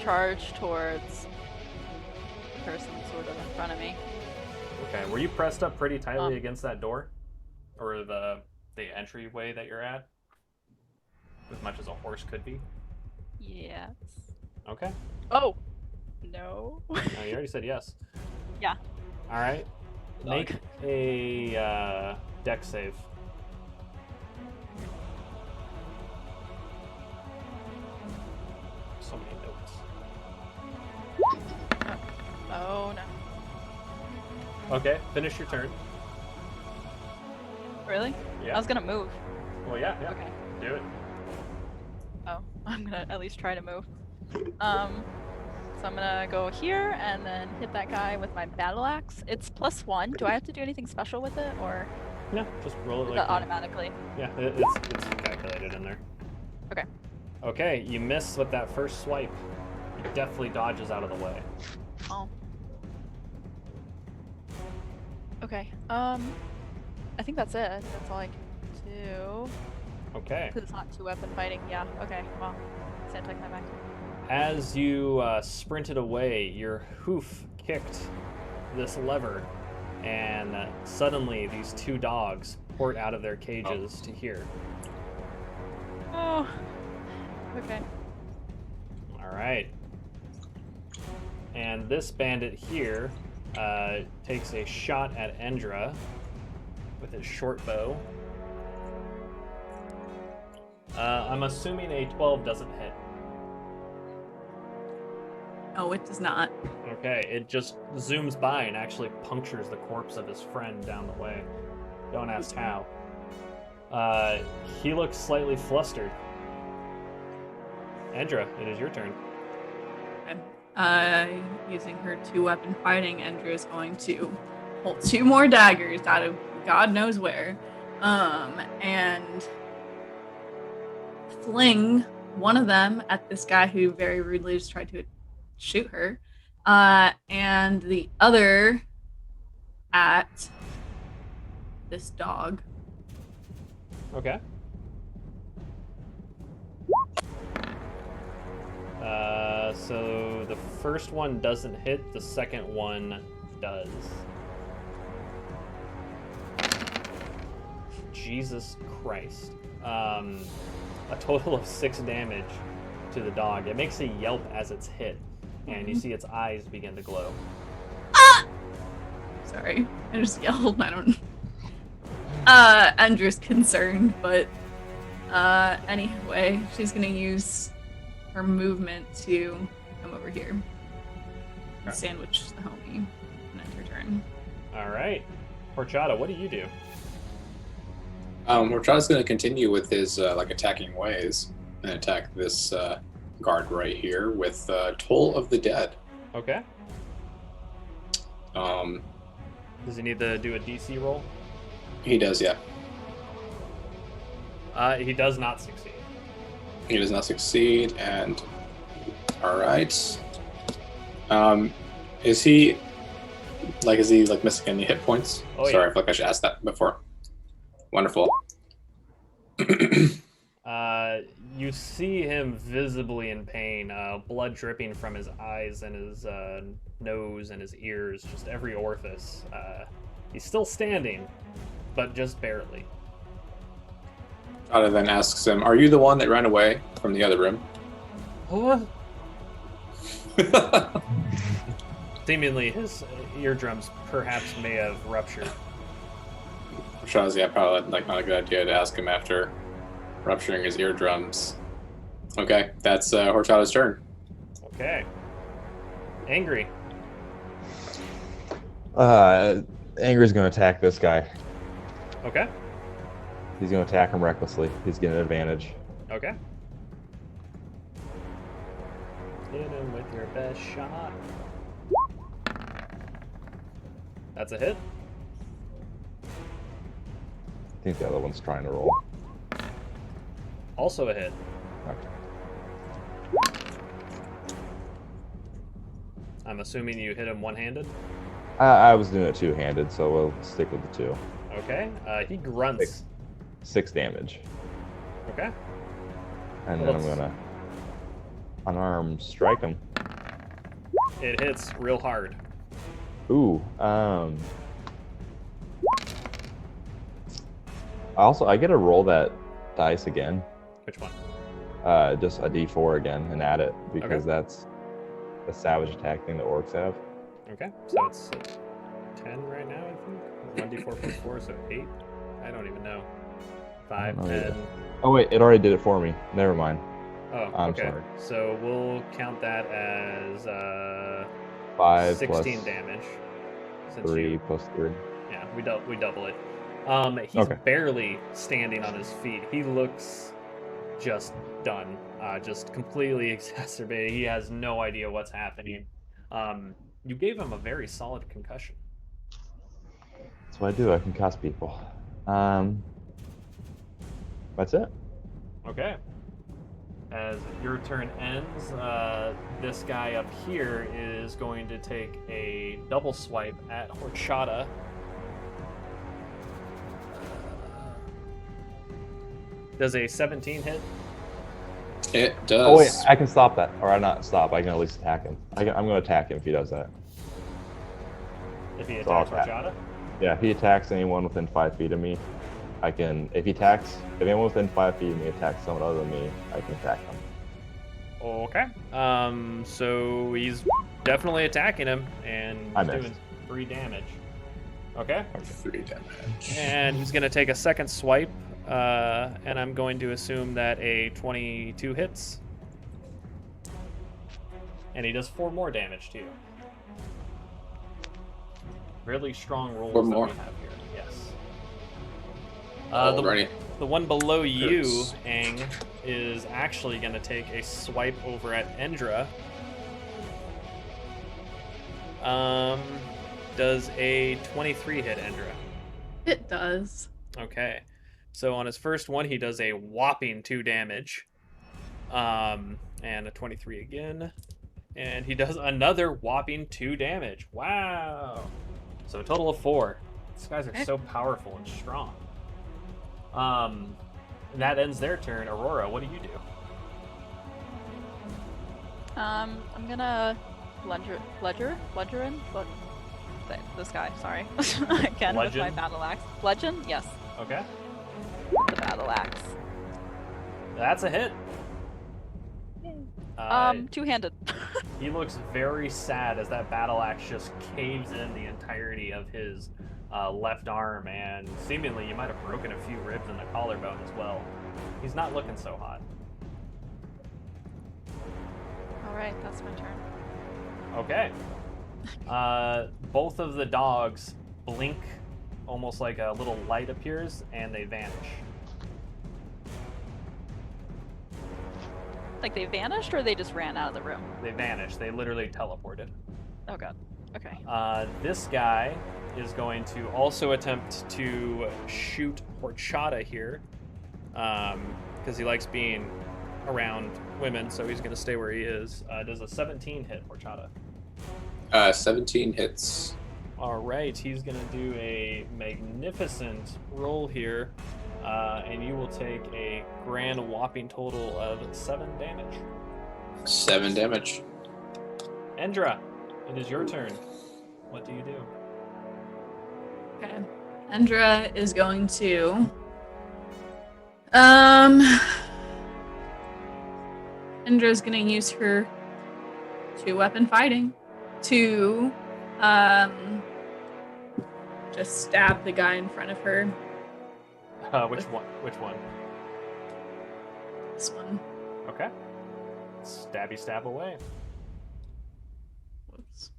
charge towards the person sort of in front of me. Okay, were you pressed up pretty tightly against that door? Or the entryway that you're at? As much as a horse could be? Yes. Okay. Oh! No. You already said yes. Yeah. Alright. Make a dex save. So many notes. Oh no. Okay, finish your turn. Really? Yeah. I was gonna move. Well, yeah. Okay. Do it. Oh, I'm gonna at least try to move. So I'm gonna go here and then hit that guy with my battle axe. It's +1. Do I have to do anything special with it, or Yeah, just roll it is like that automatically? Yeah, it's calculated in there. Okay. Okay, you miss with that first swipe. He definitely dodges out of the way. Oh. Okay. I think that's it. I think that's all I can do. Okay. Because it's not 2-weapon fighting. Yeah. Okay. Well, stand take my back. As you sprinted away, your hoof kicked this lever, and suddenly these 2 dogs port out of their cages to here. Oh. Okay. All right. And this bandit here takes a shot at Endra with his short bow. I'm assuming a 12 doesn't hit. No, it does not. Okay, it just zooms by and actually punctures the corpse of his friend down the way. Don't ask how. He looks slightly flustered. Endra, it is your turn. Using her 2-weapon fighting, Endra is going to pull 2 more daggers out of God knows where, and fling one of them at this guy who very rudely just tried to shoot her, and the other at this dog. Okay. So the first one doesn't hit, the second one does. Jesus Christ. A total of 6 damage to the dog. It makes a yelp as it's hit, and you see its eyes begin to glow. Ah! Sorry, I just yelled. I don't. Endra's concerned, but Anyway, she's gonna use her movement to come over here and Okay. sandwich the homie, and end her turn. All right. Horchata, what do you do? Horchata's going to continue with his like attacking ways and attack this guard right here with Toll of the Dead. Okay. Um, Does he need to do a DC roll? he does, yeah. He does not succeed. He does not succeed, and all right. Is he missing any hit points? Oh, Sorry, yeah. I feel like I should ask that before. Wonderful. You see him visibly in pain, blood dripping from his eyes and his nose and his ears, just every orifice. He's still standing, but just barely. Horchata then asks him, "Are you the one that ran away from the other room?" What? Seemingly, his eardrums perhaps may have ruptured. Horchata's, yeah, probably like not a good idea to ask him after rupturing his eardrums. Okay, that's Horchata's turn. Okay. Angry. Angry's gonna attack this guy. Okay. He's gonna attack him recklessly. He's getting an advantage. Okay. Hit him with your best shot. That's a hit. I think the other one's trying to roll. Also a hit. Okay. I'm assuming you hit him one-handed. I was doing it two-handed, so we'll stick with the two. Okay. He grunts. 6 damage. Okay. And Well, then I'm gonna unarmed strike him. It hits real hard. Ooh. I get to roll that dice again. Which one? Just a D4 again and add it because Okay. that's the savage attack thing that orcs have. Okay. So it's 10 right now, I think. 1d4 plus 4, so 8. I don't even know. 5, know 10. either. Oh wait, it already did it for me. Never mind. Oh, I'm okay. sorry. So we'll count that as 5 16 plus damage. Since 3 you- plus 3. Yeah, we double it. He's Okay. barely standing on his feet. He looks just done, just completely exacerbated. He has no idea what's happening. You gave him a very solid concussion. That's what I do. I can cuss people. That's it. Okay. As your turn ends, this guy up here is going to take a double swipe at Horchata. Does a 17 hit? It does. Oh wait, I can stop that, or I not stop. I can at least attack him. I'm going to attack him if he does that. If he So I'll attacks attack. Horchata? Yeah, if he attacks anyone within 5 feet of me, I can. If anyone within 5 feet of me attacks someone other than me, I can attack them. Okay. So he's definitely attacking him and I he's doing missed. 3 damage. Okay. 3 damage. And he's going to take a second swipe, and I'm going to assume that a 22 hits. And he does 4 more damage to you. Really strong rolls 4 that more. we have here. Yes. Alrighty. The one below you, Hurts. Aang, is actually going to take a swipe over at Endra. Does a 23 hit Endra? It does. Okay. So on his first one, he does a whopping 2 damage. And a 23 again. And he does another whopping 2 damage. Wow. So a total of 4. These guys are so powerful and strong. And that ends their turn. Aurora, what do you do? I'm gonna bludger in this guy. Sorry, again with my Bludgeon? battle axe. Bludgeon, yes, Okay. the battle axe. That's a hit. Two-handed. He looks very sad as that battle axe just caves in the entirety of his left arm, and seemingly you might have broken a few ribs in the collarbone as well. He's not looking so hot. All right, that's my turn. Okay. Both of the dogs blink, almost like a little light appears, and they vanish. Like they vanished, or they just ran out of the room? They vanish. They literally teleported. Oh god. Okay. This guy is going to also attempt to shoot Horchata here, because he likes being around women, so he's going to stay where he is. Does a 17 hit Horchata? 17 hits. All right, he's going to do a magnificent roll here, and you will take a grand whopping total of 7 damage. 7 damage. Endra, it is your turn. What do you do? Okay. Endra is going to Endra's gonna use her 2-weapon fighting to just stab the guy in front of her. Which one? Which one? This one. Okay. Stabby stab away. Whoops.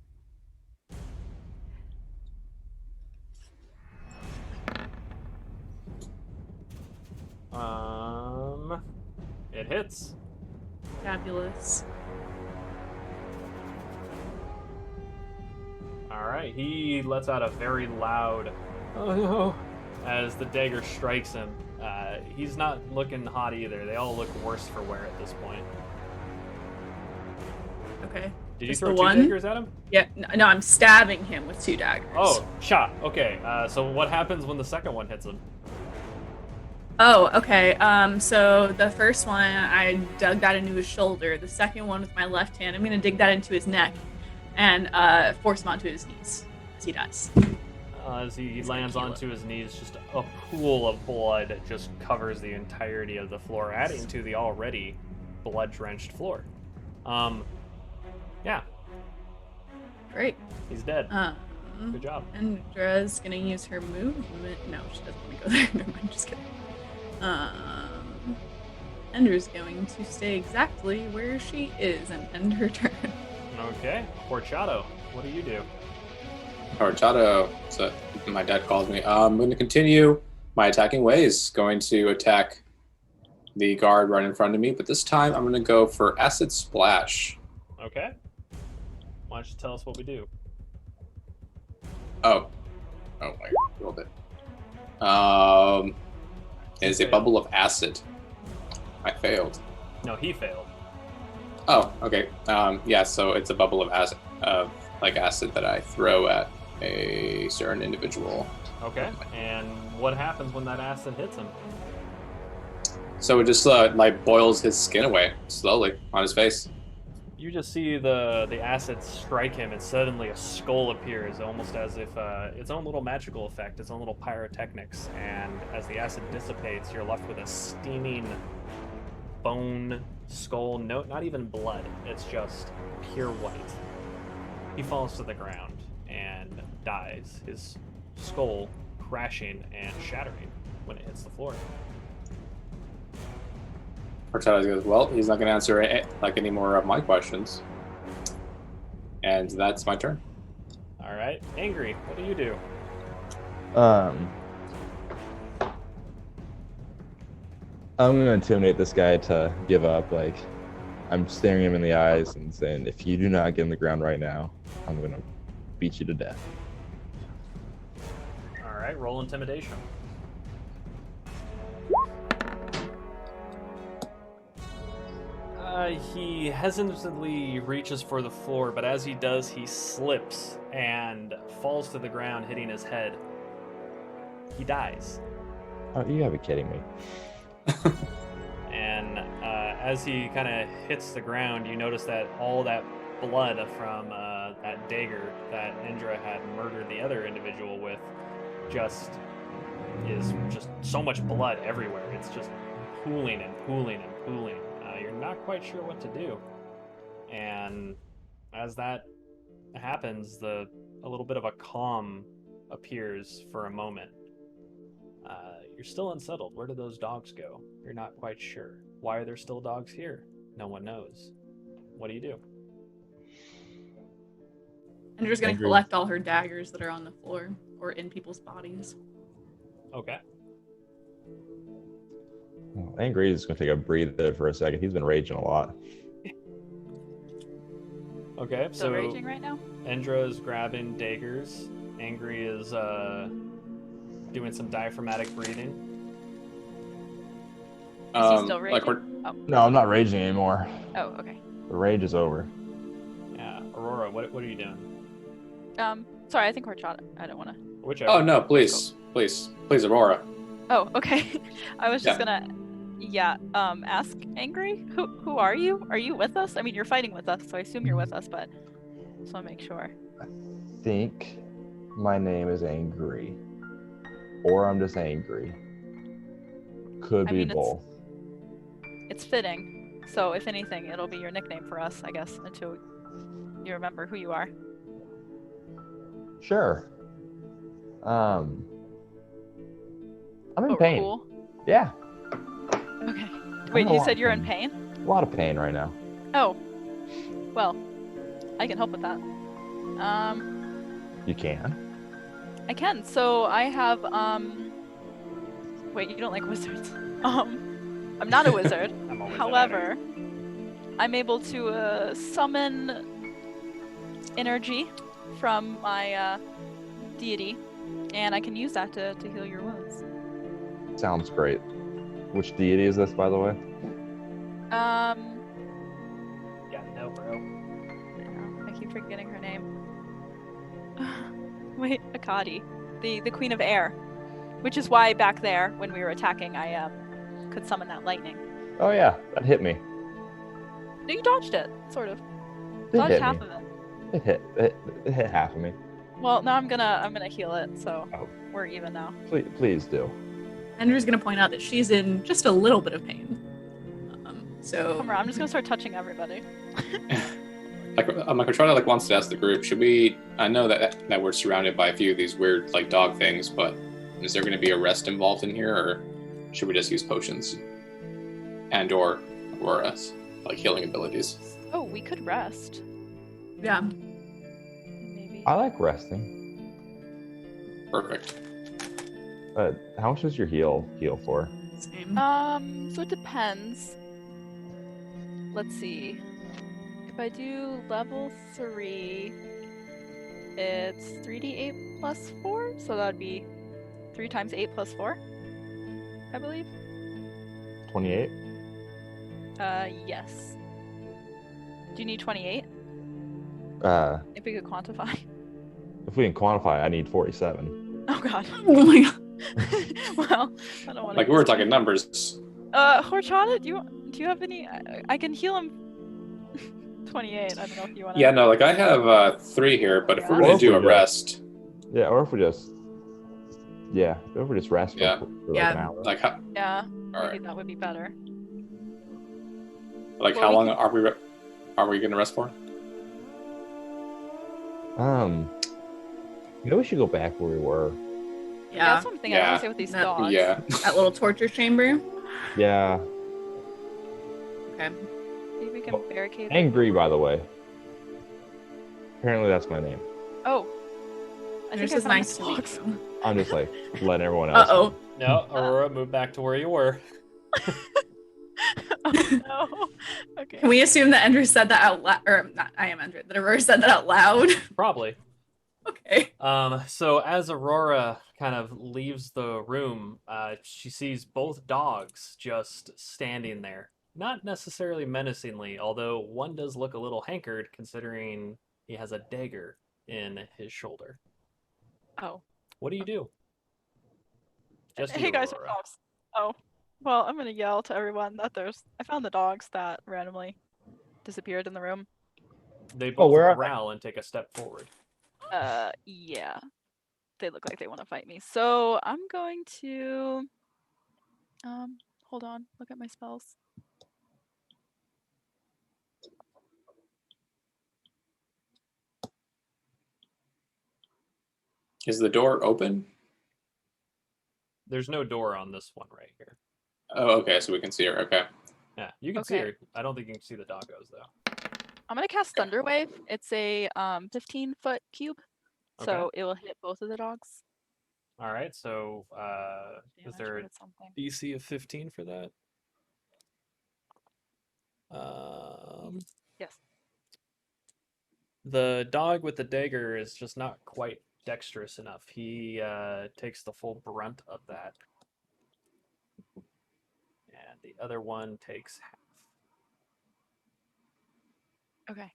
It hits. Fabulous. All right, he lets out a very loud "oh no" as the dagger strikes him. He's not looking hot either. They all look worse for wear at this point. Okay. Did you Just throw the 2 one? daggers at him? Yeah. No, I'm stabbing him with 2 daggers. Oh, shot. Okay. So what happens when the second one hits him? Oh, okay. So the first one, I dug that into his shoulder. The second one with my left hand, I'm gonna dig that into his neck and force him onto his knees as he dies. As he He's lands gonna heal onto his knees, just a pool of blood just covers the entirety of the floor, adding to the already blood-drenched floor. Yeah, Great. he's dead. Good Good job. Endra's gonna use her movement. No, she doesn't want to go there. Never mind. Just kidding. Endra's going to stay exactly where she is and end her turn. Okay, Horchata, what do you do? Horchata, so my dad calls me. I'm going to continue my attacking ways. Going to attack the guard right in front of me, but this time I'm going to go for Acid Splash. Okay. Why don't you tell us what we do? Oh, I rolled it. It is a bubble of acid. I failed. No, he failed. Oh, okay. Yeah, so it's a bubble of acid, acid that I throw at a certain individual. Okay, and what happens when that acid hits him? So it just boils his skin away slowly on his face. You just see the acid strike him, and suddenly a skull appears, almost as if its own little magical effect, its own little pyrotechnics. And as the acid dissipates, you're left with a steaming bone skull. No, not even blood. It's just pure white. He falls to the ground and dies. His skull crashing and shattering when it hits the floor. Horchata goes, well, he's not going to answer any more of my questions. And that's my turn. All right, Angry, what do you do? I'm gonna intimidate this guy to give up. Like, I'm staring him in the eyes and saying, if you do not get in the ground right now, I'm gonna beat you to death. All right, roll intimidation. He hesitantly reaches for the floor, but as he does, he slips and falls to the ground, hitting his head. He dies. Oh, you gotta be kidding me. And as he kind of hits the ground, you notice that all that blood from that dagger that Indra had murdered the other individual with is just so much blood everywhere. It's just pooling and pooling and pooling. You're not quite sure what to do. And as that happens, a little bit of a calm appears for a moment. You're still unsettled. Where did those dogs go? You're not quite sure. Why are there still dogs here? No one knows. What do you do? Endra's gonna Angry. collect all her daggers that are on the floor or in people's bodies. Okay. Angry is gonna take a breather for a second. He's been raging a lot. Okay, Still so raging right now? Endra is grabbing daggers. Angry is doing some diaphragmatic breathing. Is he still Like we're raging? Oh. No, I'm not raging anymore. Oh, okay. The rage is over. Yeah, Aurora, what are you doing? Sorry, I think horchata. I don't want to. Whichever. Oh no, please, Aurora. Oh, okay. I was just Yeah. gonna, ask Angry. Who are you? Are you with us? I mean, you're fighting with us, so I assume you're with us, but just want to make sure. I think my name is Angry, or I'm just angry. Could I be mean, both. It's fitting. So if anything, it'll be your nickname for us, I guess, until you remember who you are. Sure. I'm in But we're pain. cool. Yeah, Okay. I'm Wait, in a you lot said of you're in pain. pain? A lot of pain right now. Oh. Well, I can help with that. You can. I can. So I have wait, you don't like wizards. I'm not a wizard. I'm always However, I'm able to summon energy from my deity, and I can use that to heal your wounds. Sounds great. Which deity is this, by the way? Yeah, no, bro. I keep forgetting her name. Wait, Akadi, the Queen of Air, which is why back there when we were attacking, I could summon that lightning. Oh yeah, that hit me. No, you dodged it, sort of. It Dodged hit half me. of it. It hit half of me. Well, now I'm gonna heal it, so Oh. we're even now. Please do. Endra's gonna point out that she's in just a little bit of pain. So Come around, I'm just gonna start touching everybody. Like we're trying to wants to ask the group, should we? I know that we're surrounded by a few of these weird dog things, but is there going to be a rest involved in here, or should we just use potions and/or Aurora's healing abilities? Oh, we could rest. yeah, Maybe. I like resting. Perfect. How much does your heal for? same. So it depends. Let's see. If I do level 3, it's 3d8 plus 4, so that'd be 3 times 8 plus 4, I believe. 28. Yes. Do you need 28? If we could quantify. If we can quantify, I need 47. Oh god. Oh my god. Well, I don't want to. We were talking numbers. Horchata, do you have any? I can heal him. 28. I don't know if you want to. Yeah, no, I have 3 here, but if we're going to do a rest, Yeah, or if we just rest for, Yeah. for Yeah. an hour. Yeah, all maybe right, that would be better. how Well, we long are we going to rest for? We should go back where we were. Yeah, that's Yeah, one thing I want to say with these That- dogs. Yeah. that little torture chamber. Yeah. Okay. Maybe we can Well, barricade. Angry, by the way. Apparently that's my name. Oh. I think This I is found nice the to meet dogs. you. I'm just letting everyone else. Uh-oh. No, Aurora, move back to where you were. Oh no. Okay. Can we assume that Endra said that out loud? Or not, I am Endra. That Aurora said that out loud? Probably. Okay. So as Aurora kind of leaves the room, she sees both dogs just standing there. Not necessarily menacingly, although one does look a little hankered considering he has a dagger in his shoulder. Oh. What do you do? Just Hey you, guys, Aurora. dogs. Oh. Well, I'm gonna yell to everyone that I found the dogs that randomly disappeared in the room. They both where are they? growl and take a step forward. Yeah. They look like they want to fight me. So I'm going to hold on, look at my spells. Is the door open? There's no door on this one right here. Oh, okay, so we can see her. Okay. Yeah, you can see Okay. her. I don't think you can see the doggos though. I'm gonna cast Thunder Wave. It's a 15-foot cube, so Okay. it will hit both of the dogs. All right. So, is Damage, there but a it's something. DC of 15 for that? Um, Yes. the dog with the dagger is just not quite dexterous enough. He takes the full brunt of that, and the other one takes half. Okay.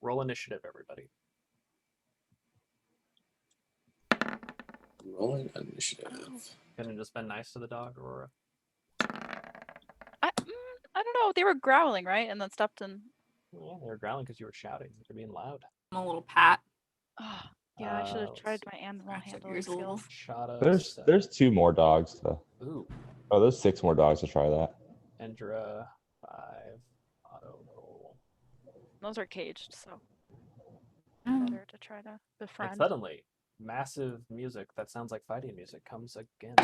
Roll initiative, everybody. Rolling initiative. Couldn't have just been nice to the dog, Aurora. I don't know. They were growling, right? And then stopped and. Yeah, they were growling because you were shouting. You're being loud. I'm a little pat. Oh, yeah, I should have Let's tried see. my animal Scratch up handling yours a little. skills. Shada. There's 2 more dogs to. Ooh, Oh, there's 6 more dogs to try that. Endra 5 auto roll. Those are caged, so Mm. better to try to And befriend. suddenly, massive music that sounds like fighting music comes again.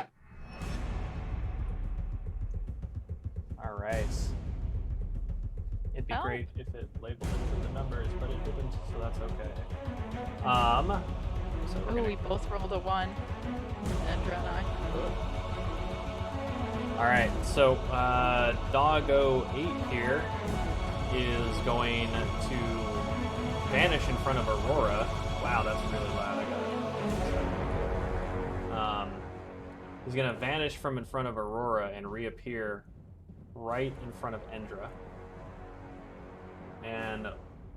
All right. It'd be Oh. great if it labeled it for the numbers, but it didn't, so that's okay. So we're Oh, gonna. we both rolled a 1. Endra and I. All right, so Doggo 8 here is going to vanish in front of Aurora. Wow, that's really loud. He's going to vanish from in front of Aurora and reappear right in front of Endra. And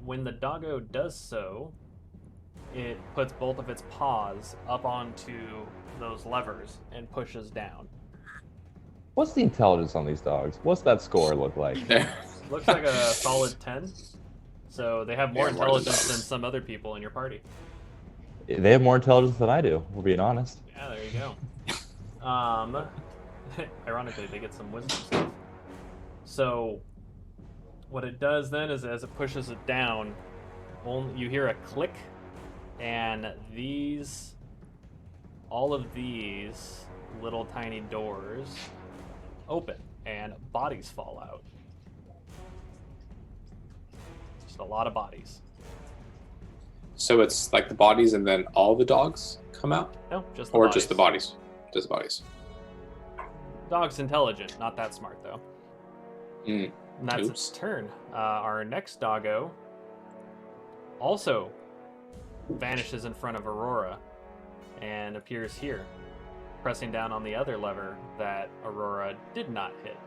when the doggo does so, it puts both of its paws up onto those levers and pushes down. What's the intelligence on these dogs? What's that score look like? Looks like a solid 10. So they have more Yeah, more intelligence than than some other people in your party. They have more intelligence than I do, we're being honest. Yeah, there you go. Ironically, they get some wisdom stuff. So what it does then is as it pushes it down, you hear a click, and all of these little tiny doors open and bodies fall out. Just a lot of bodies. So it's like the bodies and then all the dogs come out? No, just the Or bodies. just the bodies? Just the bodies. Dog's intelligent, not that smart though. Mm. And that's Oops. its turn. Our next doggo also vanishes in front of Aurora and appears here, pressing down on the other lever that Aurora did not hit.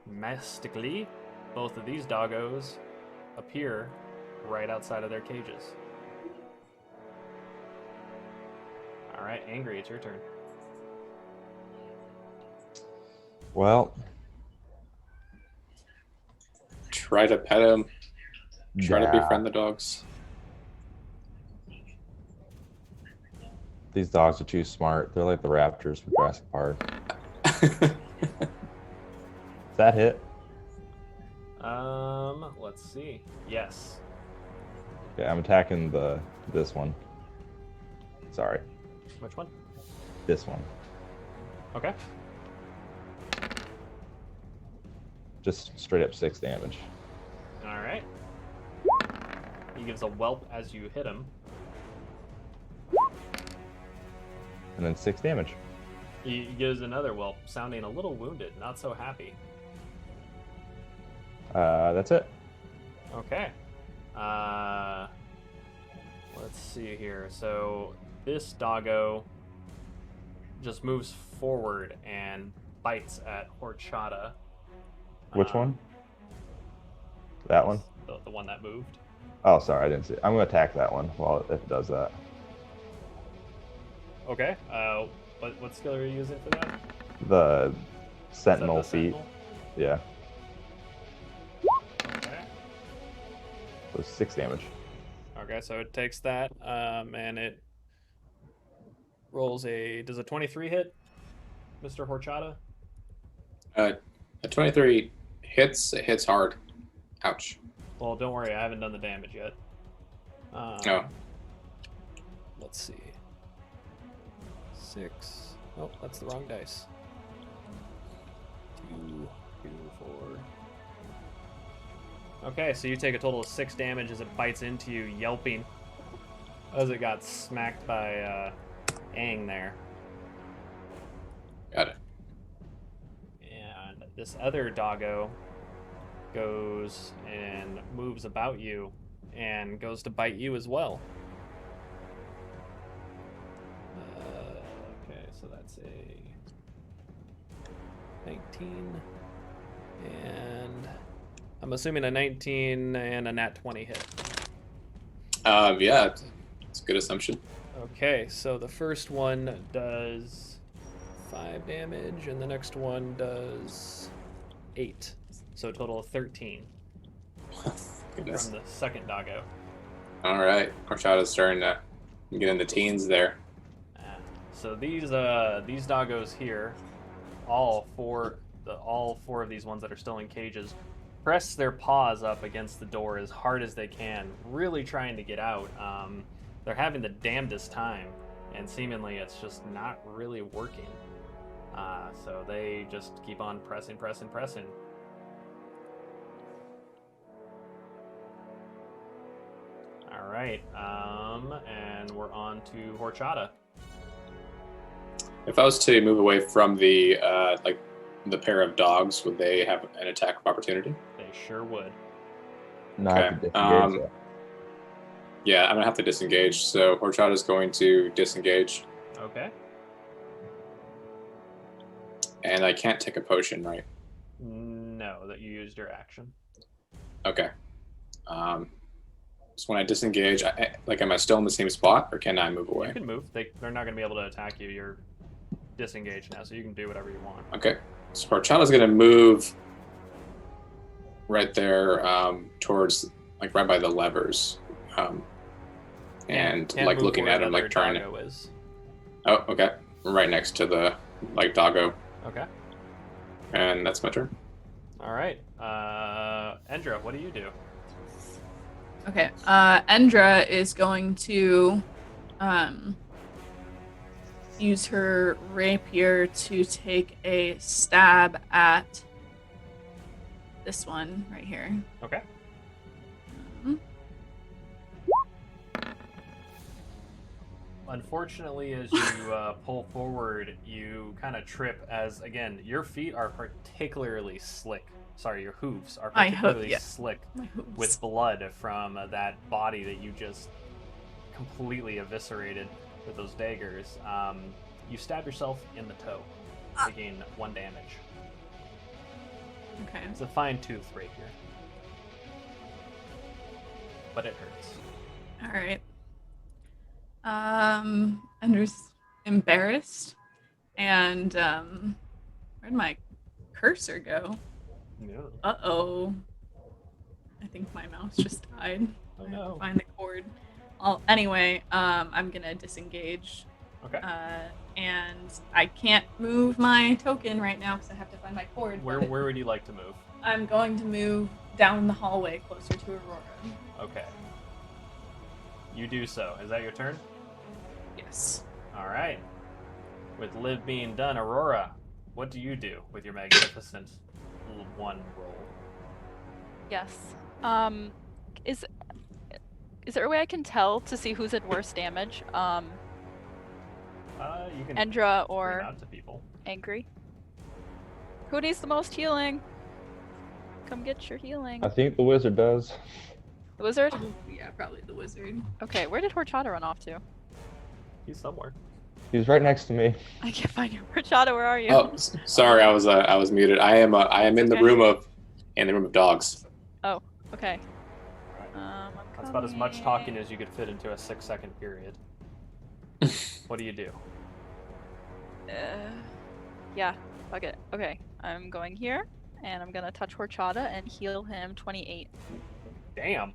Mystically, both of these doggos appear right outside of their cages. All right, Angry, it's your turn. Well, Try to pet him. Try to yeah, befriend the dogs. these dogs are too smart. They're like the raptors from Jurassic Park. Does that hit? Let's see. Yes. Okay, I'm attacking this one. Sorry, Which one? this one. Okay. Just straight up 6 damage. All right. He gives a whelp as you hit him. And then 6 damage. He gives another whelp, sounding a little wounded, not so happy. That's it. Okay. Let's see here. So this doggo just moves forward and bites at Horchata. Which one? That one? The one that moved. Oh, sorry, I didn't see it. I'm going to attack that one while if it does that. Okay. What skill are you using for that? The Is that sentinel the feet. Sentinel? Yeah, Okay. so 6 damage. Okay, so it takes that, and it rolls does a 23 hit, Mr. Horchata? A 23 hits. It hits hard. Ouch. Well, don't worry, I haven't done the damage yet. Oh. Let's see. 6. Oh, that's the wrong dice. 2, 4. Okay, so you take a total of 6 damage as it bites into you, yelping as it got smacked by Aang there. Got it. And this other doggo goes and moves about you and goes to bite you as well. Okay, so that's a 19. And I'm assuming a 19 and a nat 20 hit. Yeah, it's a good assumption. Okay, so the first one does 5 damage, and the next one does 8. So a total of 13 Goodness. from the second doggo. All right, Horchata's starting to get in the teens there. So these doggos here, all four of these ones that are still in cages, press their paws up against the door as hard as they can, really trying to get out. They're having the damnedest time, and seemingly it's just not really working. So they just keep on pressing. All right, and we're on to Horchata. If I was to move away from the pair of dogs, would they have an attack of opportunity? They sure would. No, I have to disengage that. Yeah, I'm gonna have to disengage. So Horchata's going to disengage, Okay. and I can't take a potion, right? No, that you used your action. Okay. So when I disengage, am I still in the same spot, or can I move away? You can move. They're not going to be able to attack you. You're disengaged now, so you can do whatever you want. Okay. So Horchata's gonna move right there, towards right by the levers, and Can't move looking where at him, the other trying to. doggo is. Oh, okay. Right next to the doggo, Okay. and that's my turn. All right. Endra, what do you do? Okay. Endra is going to use her rapier to take a stab at this one right here. Okay. Unfortunately, as you pull forward, you kind of trip as, again, your feet are particularly slick. Sorry, your hooves are particularly slick with blood from that body that you just completely eviscerated with those daggers. You stab yourself in the toe, taking 1 damage. Okay. It's a fine-tooth rapier, but it hurts. All right. Endra's embarrassed, and where'd my cursor go? No. Uh-oh. I think my mouse just died. Oh, I have no. to find the cord. Anyway, I'm gonna disengage. Okay. And I can't move my token right now because I have to find my cord. Where would you like to move? I'm going to move down the hallway closer to Aurora. Okay. You do so. Is that your turn? Yes. All right. With Liv being done, Aurora, what do you do with your magnificent 1 roll? Yes. Is there a way I can tell to see who's at worse damage? You can Endra point or out to people. Angry? Who needs the most healing? Come get your healing. I think the wizard does. The wizard? Yeah, probably the wizard. Okay, where did Horchata run off to? He's somewhere. He's right next to me. I can't find you. Horchata, where are you? Oh, sorry, I was muted. I am in the Okay. room of dogs. Okay. Right. I'm That's about as much coming. talking as you could fit into a 6-second period. What do you do? Yeah, fuck it. Okay, I'm going here, and I'm gonna touch Horchata and heal him 28. Damn.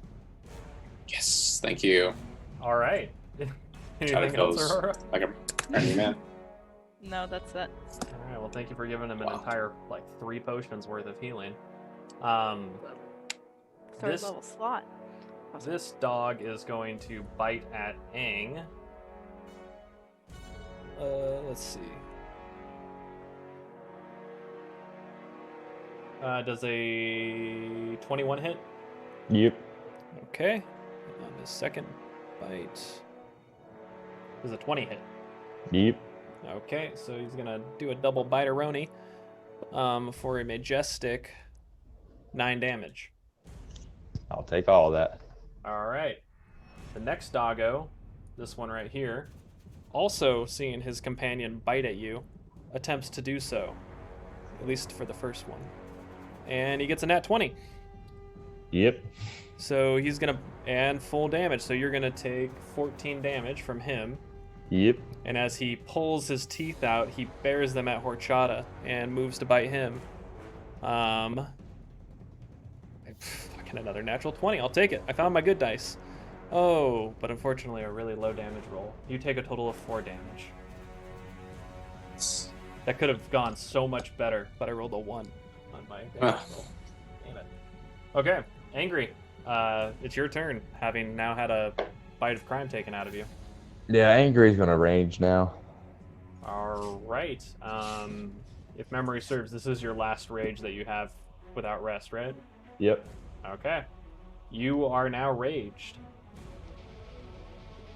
Yes, thank you. All right. Try to Anything else, close. Aurora? Like a brand man. No, that's it. All right. Well, thank you for giving him an Wow. entire 3 potions worth of healing. Third This- level slot. Awesome. This dog is going to bite at Aang. Let's see. Does a 21 hit? Yep. Okay. On his second bite. Does a 20 hit? Yep. Okay, so he's gonna do a double bite-a-roni for a majestic 9 damage. I'll take all of that. All right. The next doggo, this one right here, also seeing his companion bite at you, attempts to do so, at least for the first one. And he gets a nat 20. Yep. So he's gonna, and full damage, so you're gonna take 14 damage from him. Yep. And as he pulls his teeth out, he bares them at Horchata and moves to bite him. Fucking another natural 20. I'll take it. I found my good dice. Oh, but unfortunately a really low damage roll. You take a total of 4 damage. That could have gone so much better, but I rolled a 1 on my damage roll. Damn it. Okay, Angry. It's your turn, having now had a bite of crime taken out of you. Yeah, Angry's gonna rage now. All right. If memory serves, this is your last rage that you have without rest, right? Yep. Okay. You are now raged.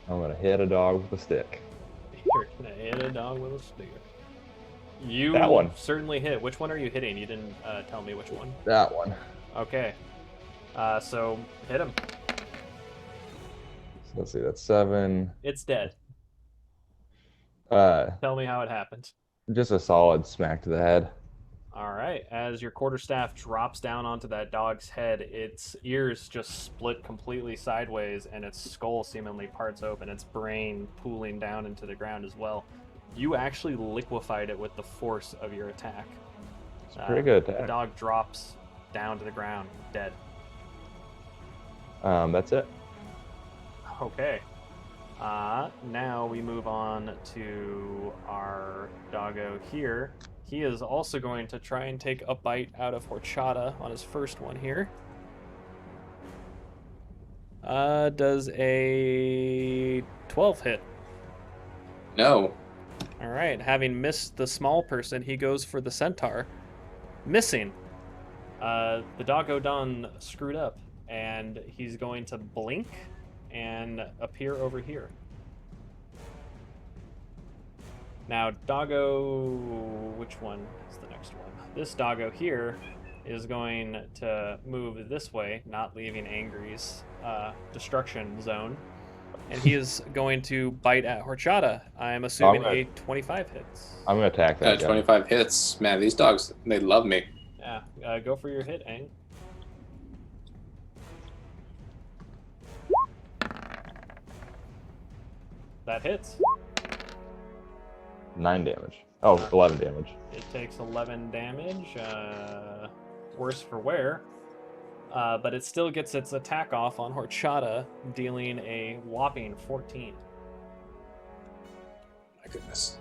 I'm gonna hit a dog with a stick. You're gonna hit a dog with a stick. You That one. certainly hit. Which one are you hitting? You didn't tell me which one. That one. Okay. So hit him. So let's see, that's 7. It's dead. Uh, Tell me how it happened. just a solid smack to the head. All right. As your quarterstaff drops down onto that dog's head, its ears just split completely sideways, and its skull seemingly parts open, its brain pooling down into the ground as well. You actually liquefied it with the force of your attack. It's a pretty good The attack. dog drops down to the ground, dead. That's it. Okay. Now we move on to our doggo here. He is also going to try and take a bite out of Horchata on his first one here. Does a 12 hit? No. All right. Having missed the small person, he goes for the centaur. Missing. The doggo done screwed up, and he's going to blink and appear over here. Now, doggo, which one is the next one? This doggo here is going to move this way, not leaving Angry's destruction zone. And he is going to bite at Horchata. I'm assuming a 25 hits. I'm gonna attack that guy. 25 hits. Man, these dogs, they love me. Yeah, go for your hit, Ang. That hits. 9 damage. Oh, 11 damage. It takes 11 damage. Worse for wear. But it still gets its attack off on Horchata, dealing a whopping 14. My goodness.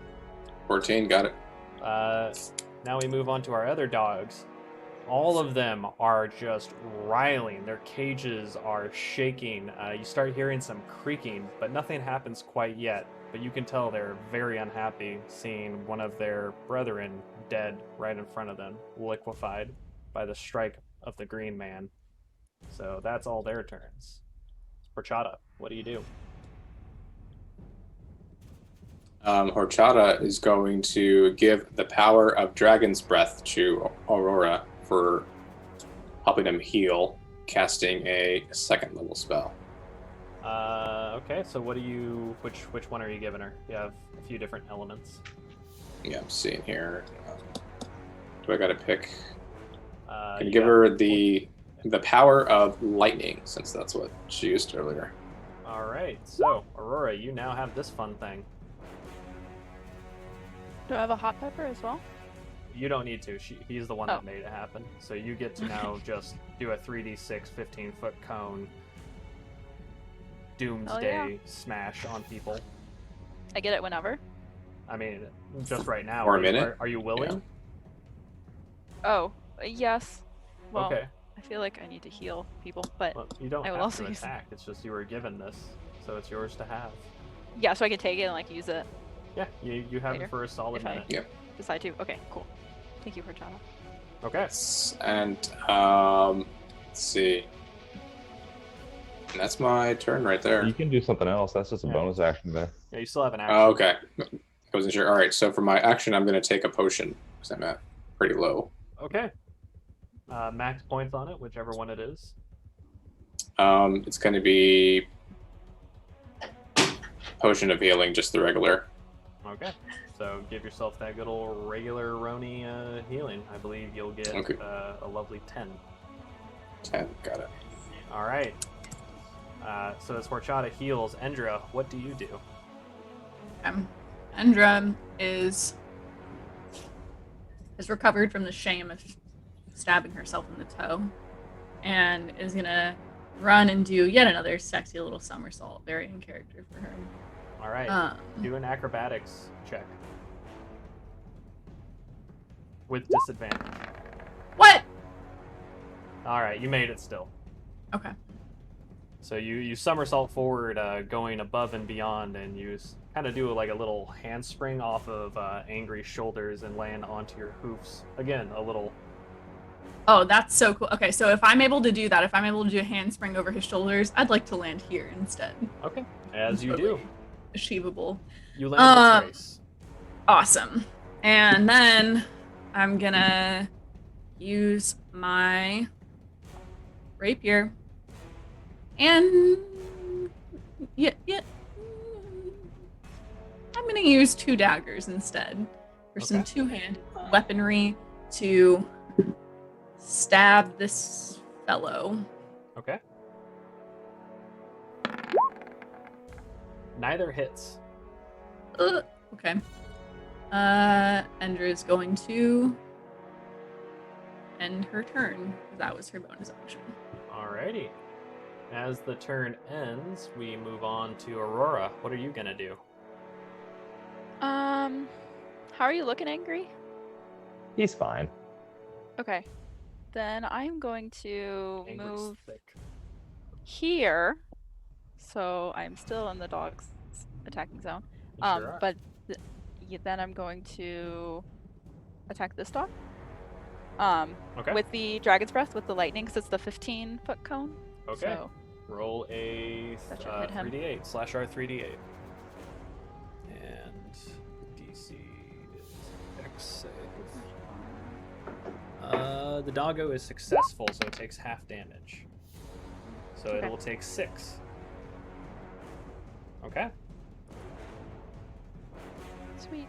14, got it. Now we move on to our other dogs. All of them are just riling. Their cages are shaking. You start hearing some creaking, but nothing happens quite yet. But you can tell they're very unhappy seeing one of their brethren dead right in front of them, liquefied by the strike of the green man. So that's all their turns. Horchata, what do you do? Horchata is going to give the power of Dragon's Breath to Aurora for helping him heal, casting a 2nd level spell. Okay, so what do you, which one are you giving her? You have a few different elements. Yeah, I'm seeing here. Do I gotta pick? Can You give got- her the power of lightning, since that's what she used earlier. All right, so Aurora, you now have this fun thing. Do I have a hot pepper as well? You don't need to. He's the one Oh. that made it happen. So you get to now just do a 3d6 15-foot cone doomsday smash on people. I get it whenever. I mean, just right now. For a are you- minute? Are you willing? Oh, yes. Well, Okay. I feel like I need to heal people, but Well, you don't I will have also to use- attack. It's just you were given this, so it's yours to have. yeah, so I can take it and like use it. Yeah, you have Later, it for a solid if I- minute. Yeah. Decide to. Okay, cool. Thank you, Horchata. Okay. And let's see. And that's my turn right there. You can do something else. That's just a Yeah. bonus action there. Yeah, you still have an action. Oh, okay. I wasn't sure. All right, so for my action, I'm going to take a potion because I'm at pretty low. Okay. Max points on it, whichever one it is. It's going to be Potion of Healing, just the regular. Okay. So give yourself that good old regular Roni healing. I believe you'll get Okay. a lovely 10. 10, got it. All right. So as Horchata heals, Endra, what do you do? Endra has recovered from the shame of stabbing herself in the toe and is gonna run and do yet another sexy little somersault, very in character for her. All right. Do an acrobatics check with disadvantage. What? All right, you made it still. Okay. So you somersault forward, going above and beyond, and you kind of do like a little handspring off of Angry's shoulders and land onto your hoofs. Again, a little. Oh, that's so cool. Okay, so if I'm able to do that, if I'm able to do a handspring over his shoulders, I'd like to land here instead. Okay, as you do. Achievable. You land this race. Awesome. And then I'm gonna use my rapier. And yeah. I'm gonna use 2 daggers instead for some Okay. 2-hand weaponry to stab this fellow. Okay. Neither hits. Okay. Endra is going to end her turn. That was her bonus action. Alrighty. As the turn ends, we move on to Aurora. What are you gonna do? How are you looking, Angry? He's fine. Okay. Then I'm going to Angry's move thick. here. So I'm still in the dog's attacking zone. You sure are. But then I'm going to attack this dog. Okay. With the Dragon's Breath, with the lightning, because it's the 15-foot cone. Okay. So, Roll a That should hit him. 3d8 slash R3d8. And DC is X save. The doggo is successful, so it takes half damage. So Okay. it will take 6. Okay. Sweet.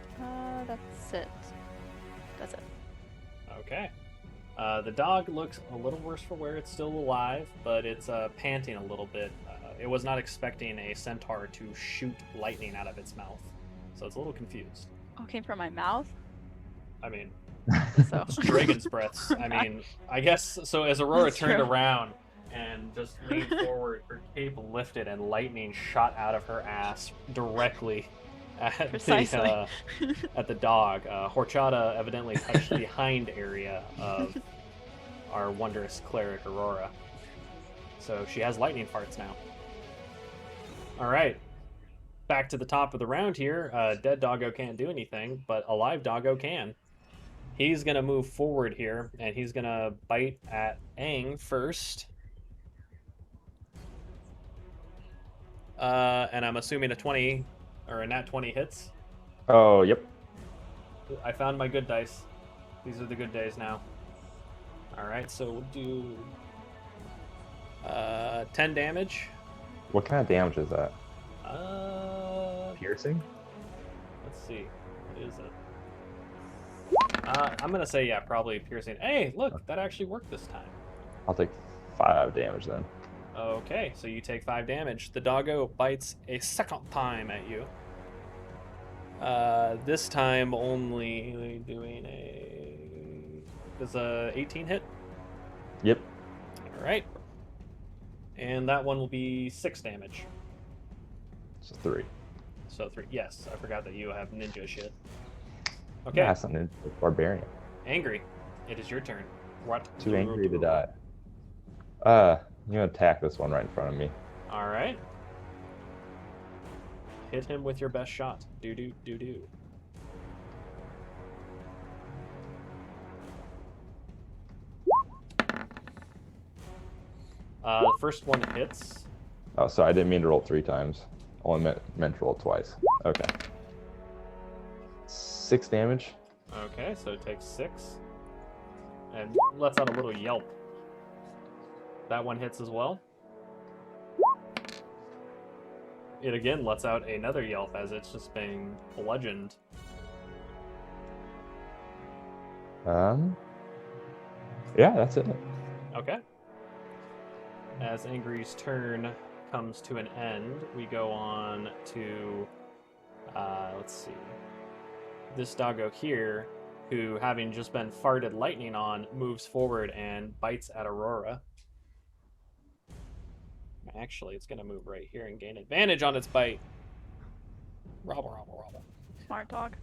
That's it. That's it. Okay. The dog looks a little worse for wear. It's still alive, but it's panting a little bit. It was not expecting a centaur to shoot lightning out of its mouth, so it's a little confused. Oh, it came from my mouth? I mean, So. it's dragon's breaths. I mean, I guess so. As Aurora That's turned true. around and just leaned forward, her cape lifted, and lightning shot out of her ass directly at Precisely. at the dog. Horchata evidently touched the hind area of our wondrous cleric Aurora, so she has lightning farts now. All right, back to the top of the round here. Dead doggo can't do anything, but a live doggo can. He's gonna move forward here, and he's gonna bite at Aang first. And I'm assuming a 20 or a nat 20 hits. Oh, yep. I found my good dice. These are the good days now. All right, so we'll do 10 damage. What kind of damage is that? Piercing. Piercing? Let's see. What is it? I'm gonna say yeah, probably piercing. Hey, look, that actually worked this time. I'll take 5 damage then. Okay, so you take 5 damage. The doggo bites a second time at you. This time only doing does a 18 hit? Yep. All right. And that one will be 6 damage. So 3. So 3. Yes, I forgot that you have ninja shit. Okay. Yeah, that's not a barbarian. Angry. It is your turn. What? Too angry to die. I'm gonna attack this one right in front of me. All right. Hit him with your best shot. Do do do do. The first one hits. Oh, so I didn't mean to roll 3 times. Only meant to roll twice. Okay. 6 damage. Okay, so it takes 6. And lets out a little yelp. That one hits as well. It again lets out another yelp as it's just being bludgeoned. Yeah, that's it. Okay. As Angry's turn comes to an end, we go on to, let's see, this doggo here, who, having just been farted lightning on, moves forward and bites at Aurora. Actually, it's going to move right here and gain advantage on its bite. Robble, robble, robble. Smart dog.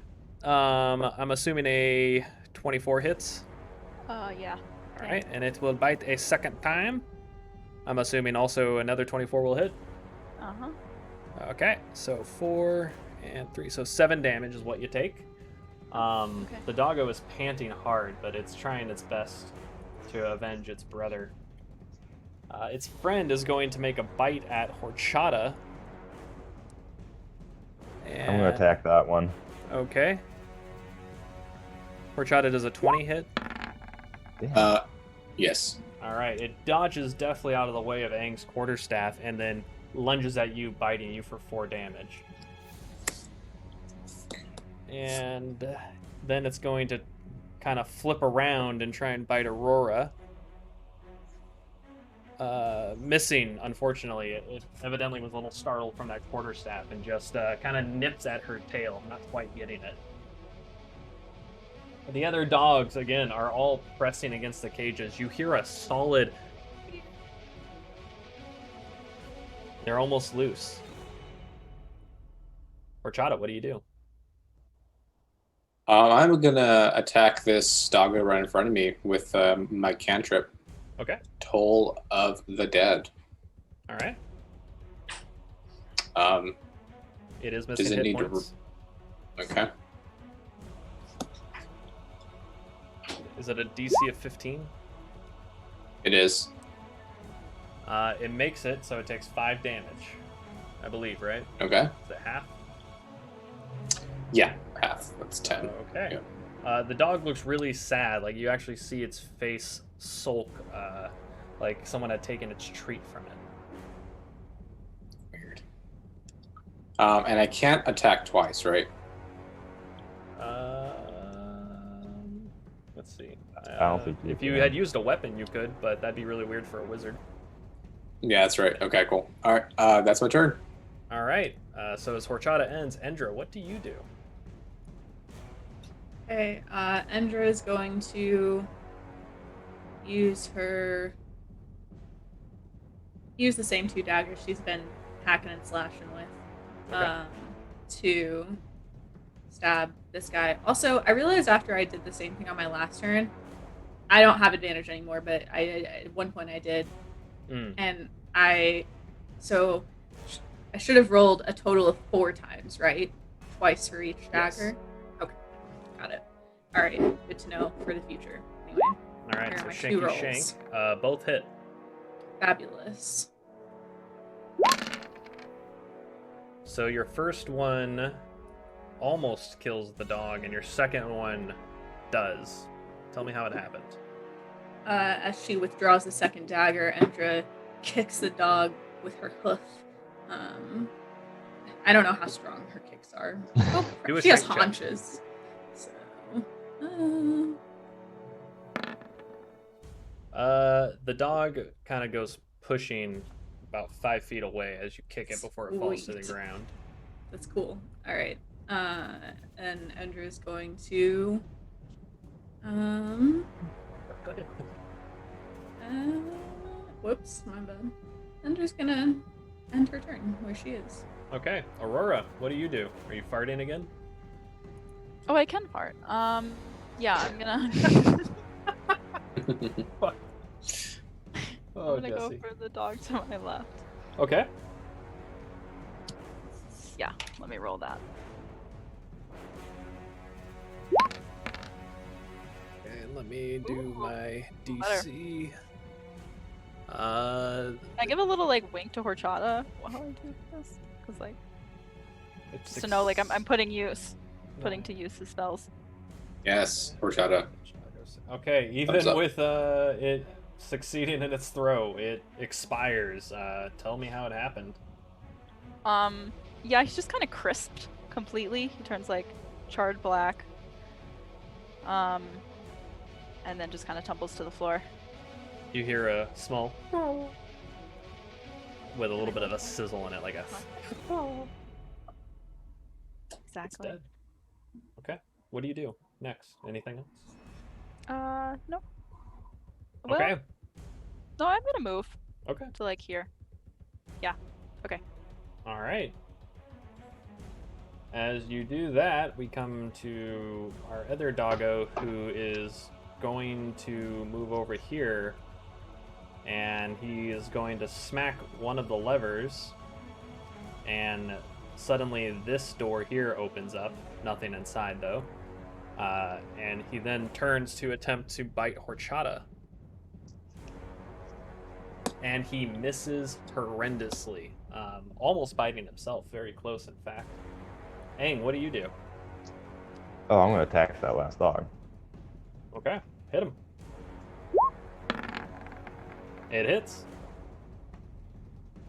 I'm assuming a 24 hits. Yeah. All right, and it will bite a second time. I'm assuming also another 24 will hit. Uh-huh. Okay, so 4 and 3, so 7 damage is what you take. Okay. The doggo is panting hard, but it's trying its best to avenge its brother. Its friend is going to make a bite at Horchata. And... I'm going to attack that one. Okay. Horchata does a 20 hit. Damn. Yes. All right, it dodges definitely out of the way of Aang's quarterstaff and then lunges at you, biting you for 4 damage. And then it's going to kind of flip around and try and bite Aurora. Missing, unfortunately. It evidently was a little startled from that quarterstaff and just kind of nips at her tail, not quite getting it. The other dogs, again, are all pressing against the cages. You hear a solid... They're almost loose. Horchata, what do you do? I'm gonna attack this doggo right in front of me with my cantrip. Okay. Toll of the Dead. All right. It is Does missing it hit need to points. Okay. Is it a DC of 15? It is. It makes it, so it takes 5 damage. I believe, right? Okay. Is it half? Yeah, half. That's 10. Okay. Yeah. The dog looks really sad. Like, you actually see its face sulk, like someone had taken its treat from it. Weird. And I can't attack twice, right? Let's see. I don't think you if you can. had used a weapon, you could, but that'd be really weird for a wizard. Yeah, that's right. Okay, cool. All right, that's my turn. All right. So as Horchata ends, Endra, what do you do? Okay, Endra is going to use the same 2 daggers she's been hacking and slashing with, Okay. to stab this guy. Also, I realized after I did the same thing on my last turn, I don't have advantage anymore, but at one point I did, and I should have rolled a total of 4 times, right? Twice for each dagger. Yes. Okay, got it. All right, good to know for the future. Anyway, All right, here so are my 2 Shanky rolls. Shank. Both hit. Fabulous. So your first one almost kills the dog, and your second one does. Tell me how it happened. As she withdraws the second dagger, Endra kicks the dog with her hoof. I don't know how strong her kicks are. Oh, Do a she has strength check. haunches. So, The dog kind of goes pushing about 5 feet away as you kick it before it falls to the Sweet. ground. that's cool. All right. And Endra is going to. Whoops, my bad. Endra's gonna end her turn where she is. Okay, Aurora, what do you do? Are you farting again? Oh, I can fart. Yeah, I'm gonna. What? Oh, I'm gonna go Jesse. for the dog to my left. Okay. Yeah, let me roll that. And let me do Ooh, my better. DC. I give a little like wink to Horchata while I do this, because like It's to know like I'm putting to use his spells. Yes, horchata. Okay, Thumbs even up. with it succeeding in its throw, it expires. Tell me how it happened. Yeah, he's just kind of crisped completely. He turns like charred black. And then just kind of tumbles to the floor. You hear a small with a little bit of a sizzle in it, like a. It's Exactly. dead. Okay. What do you do next? Anything else? No. Well, Okay. no, I'm gonna move Okay. to like here. Yeah. Okay. All right. As you do that, we come to our other doggo who is going to move over here, and he is going to smack one of the levers, and suddenly this door here opens up. Nothing inside though. And he then turns to attempt to bite Horchata. And he misses horrendously, almost biting himself. Very close, in fact. Aang, what do you do? Oh, I'm gonna attack that last dog. Okay, hit him. It hits.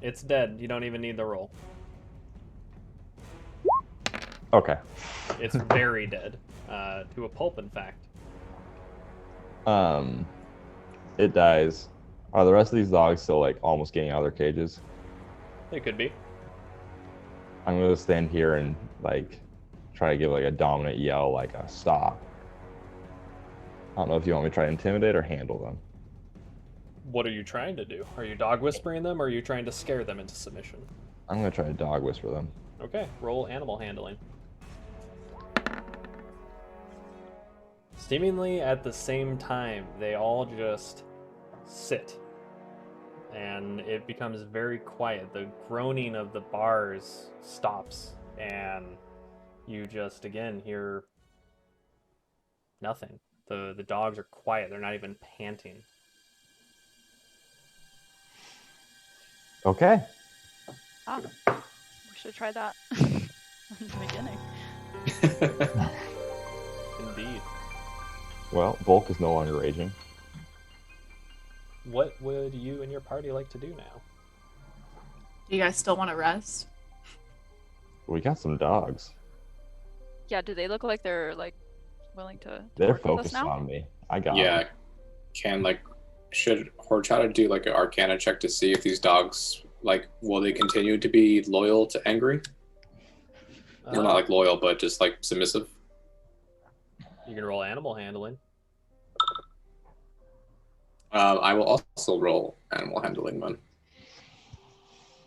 It's dead. You don't even need the roll. Okay. It's very dead. To a pulp, in fact. It dies. Are the rest of these dogs still like almost getting out of their cages? It could be. I'm gonna stand here and like try to give like a dominant yell, like a stop. I don't know if you want me to try to intimidate or handle them. What are you trying to do? Are you dog whispering them, or are you trying to scare them into submission? I'm gonna try to dog whisper them. Okay, roll animal handling. Seemingly at the same time, they all just sit. And it becomes very quiet. The groaning of the bars stops, and you just again hear nothing. The dogs are quiet. They're not even panting. Okay. Ah, we should try that in the beginning. Indeed. Well, Volk is no longer raging. What would you and your party like to do now? Do you guys still want to rest? We got some dogs. Yeah, do they look like they're like willing to They're work with us focused now? on me. I got Yeah. them. Should Horchata do like an Arcana check to see if these dogs will they continue to be loyal to Angry? Well, not like loyal, but just like submissive. You can roll animal handling. I will also roll animal handling then.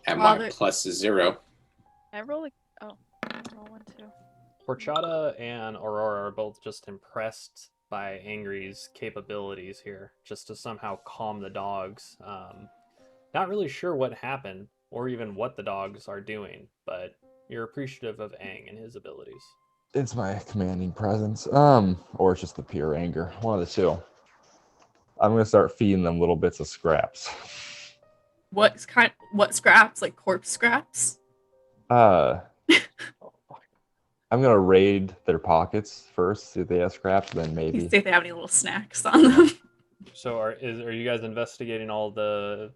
At Well, my +0. I roll like I roll 1 too. Horchata and Aurora are both just impressed by Angry's capabilities here, just to somehow calm the dogs. Not really sure what happened, or even what the dogs are doing, but you're appreciative of Aang and his abilities. It's my commanding presence. Or it's just the pure anger. One of the two. I'm gonna start feeding them little bits of scraps. What scraps? Like corpse scraps? I'm gonna raid their pockets first, see if they have scraps, then maybe. See if they have any little snacks on them. So are you guys investigating all the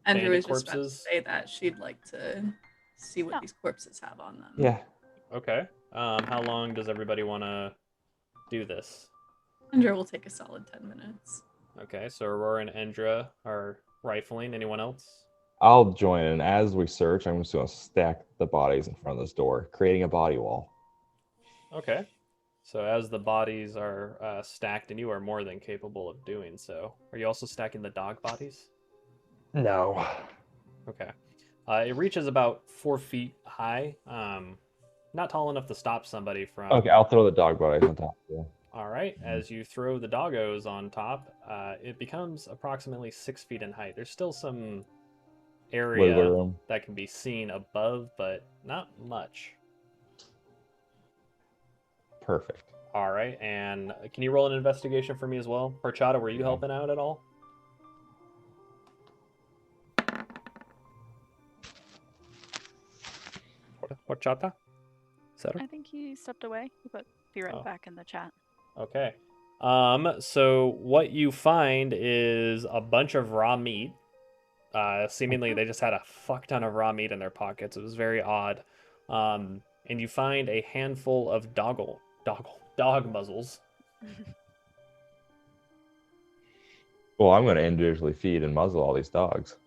Andrew bandit was just about to corpses? say that she'd like to see what No. these corpses have on them. Yeah. Okay. How long does everybody want to do this? Andrew will take a solid 10 minutes. Okay, so Aurora and Endra are rifling. Anyone else? I'll join in. As we search, I'm just gonna stack the bodies in front of this door, creating a body wall. Okay. So as the bodies are stacked, and you are more than capable of doing so, are you also stacking the dog bodies? No. Okay. It reaches about 4 feet high. Not tall enough to stop somebody from. Okay, I'll throw the dog bodies on top. Yeah. All right. As you throw the doggos on top, it becomes approximately 6 feet in height. There's still some area Wiggle room. that can be seen above, but not much. Perfect. All right. And can you roll an investigation for me as well? Horchata, were you helping out at all? Horchata? Cetera? I think he stepped away, but be right Oh. back in the chat. Okay. So what you find is a bunch of raw meat. Seemingly they just had a fuck ton of raw meat in their pockets. It was very odd. And you find a handful of dog muzzles. Well, I'm going to individually feed and muzzle all these dogs.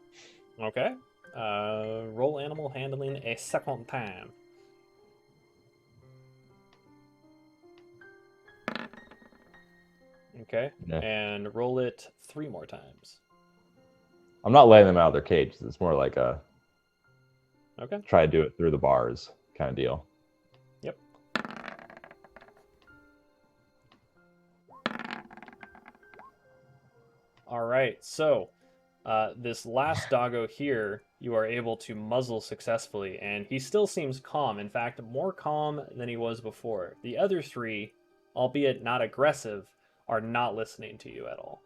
Okay. Roll animal handling a second time. Okay. Yeah. And roll it 3 more times. I'm not letting them out of their cages. It's more like a Okay. try to do it through the bars kind of deal. Yep. All right. So this last doggo here, you are able to muzzle successfully, and he still seems calm. In fact, more calm than he was before. The other 3, albeit not aggressive, are not listening to you at all.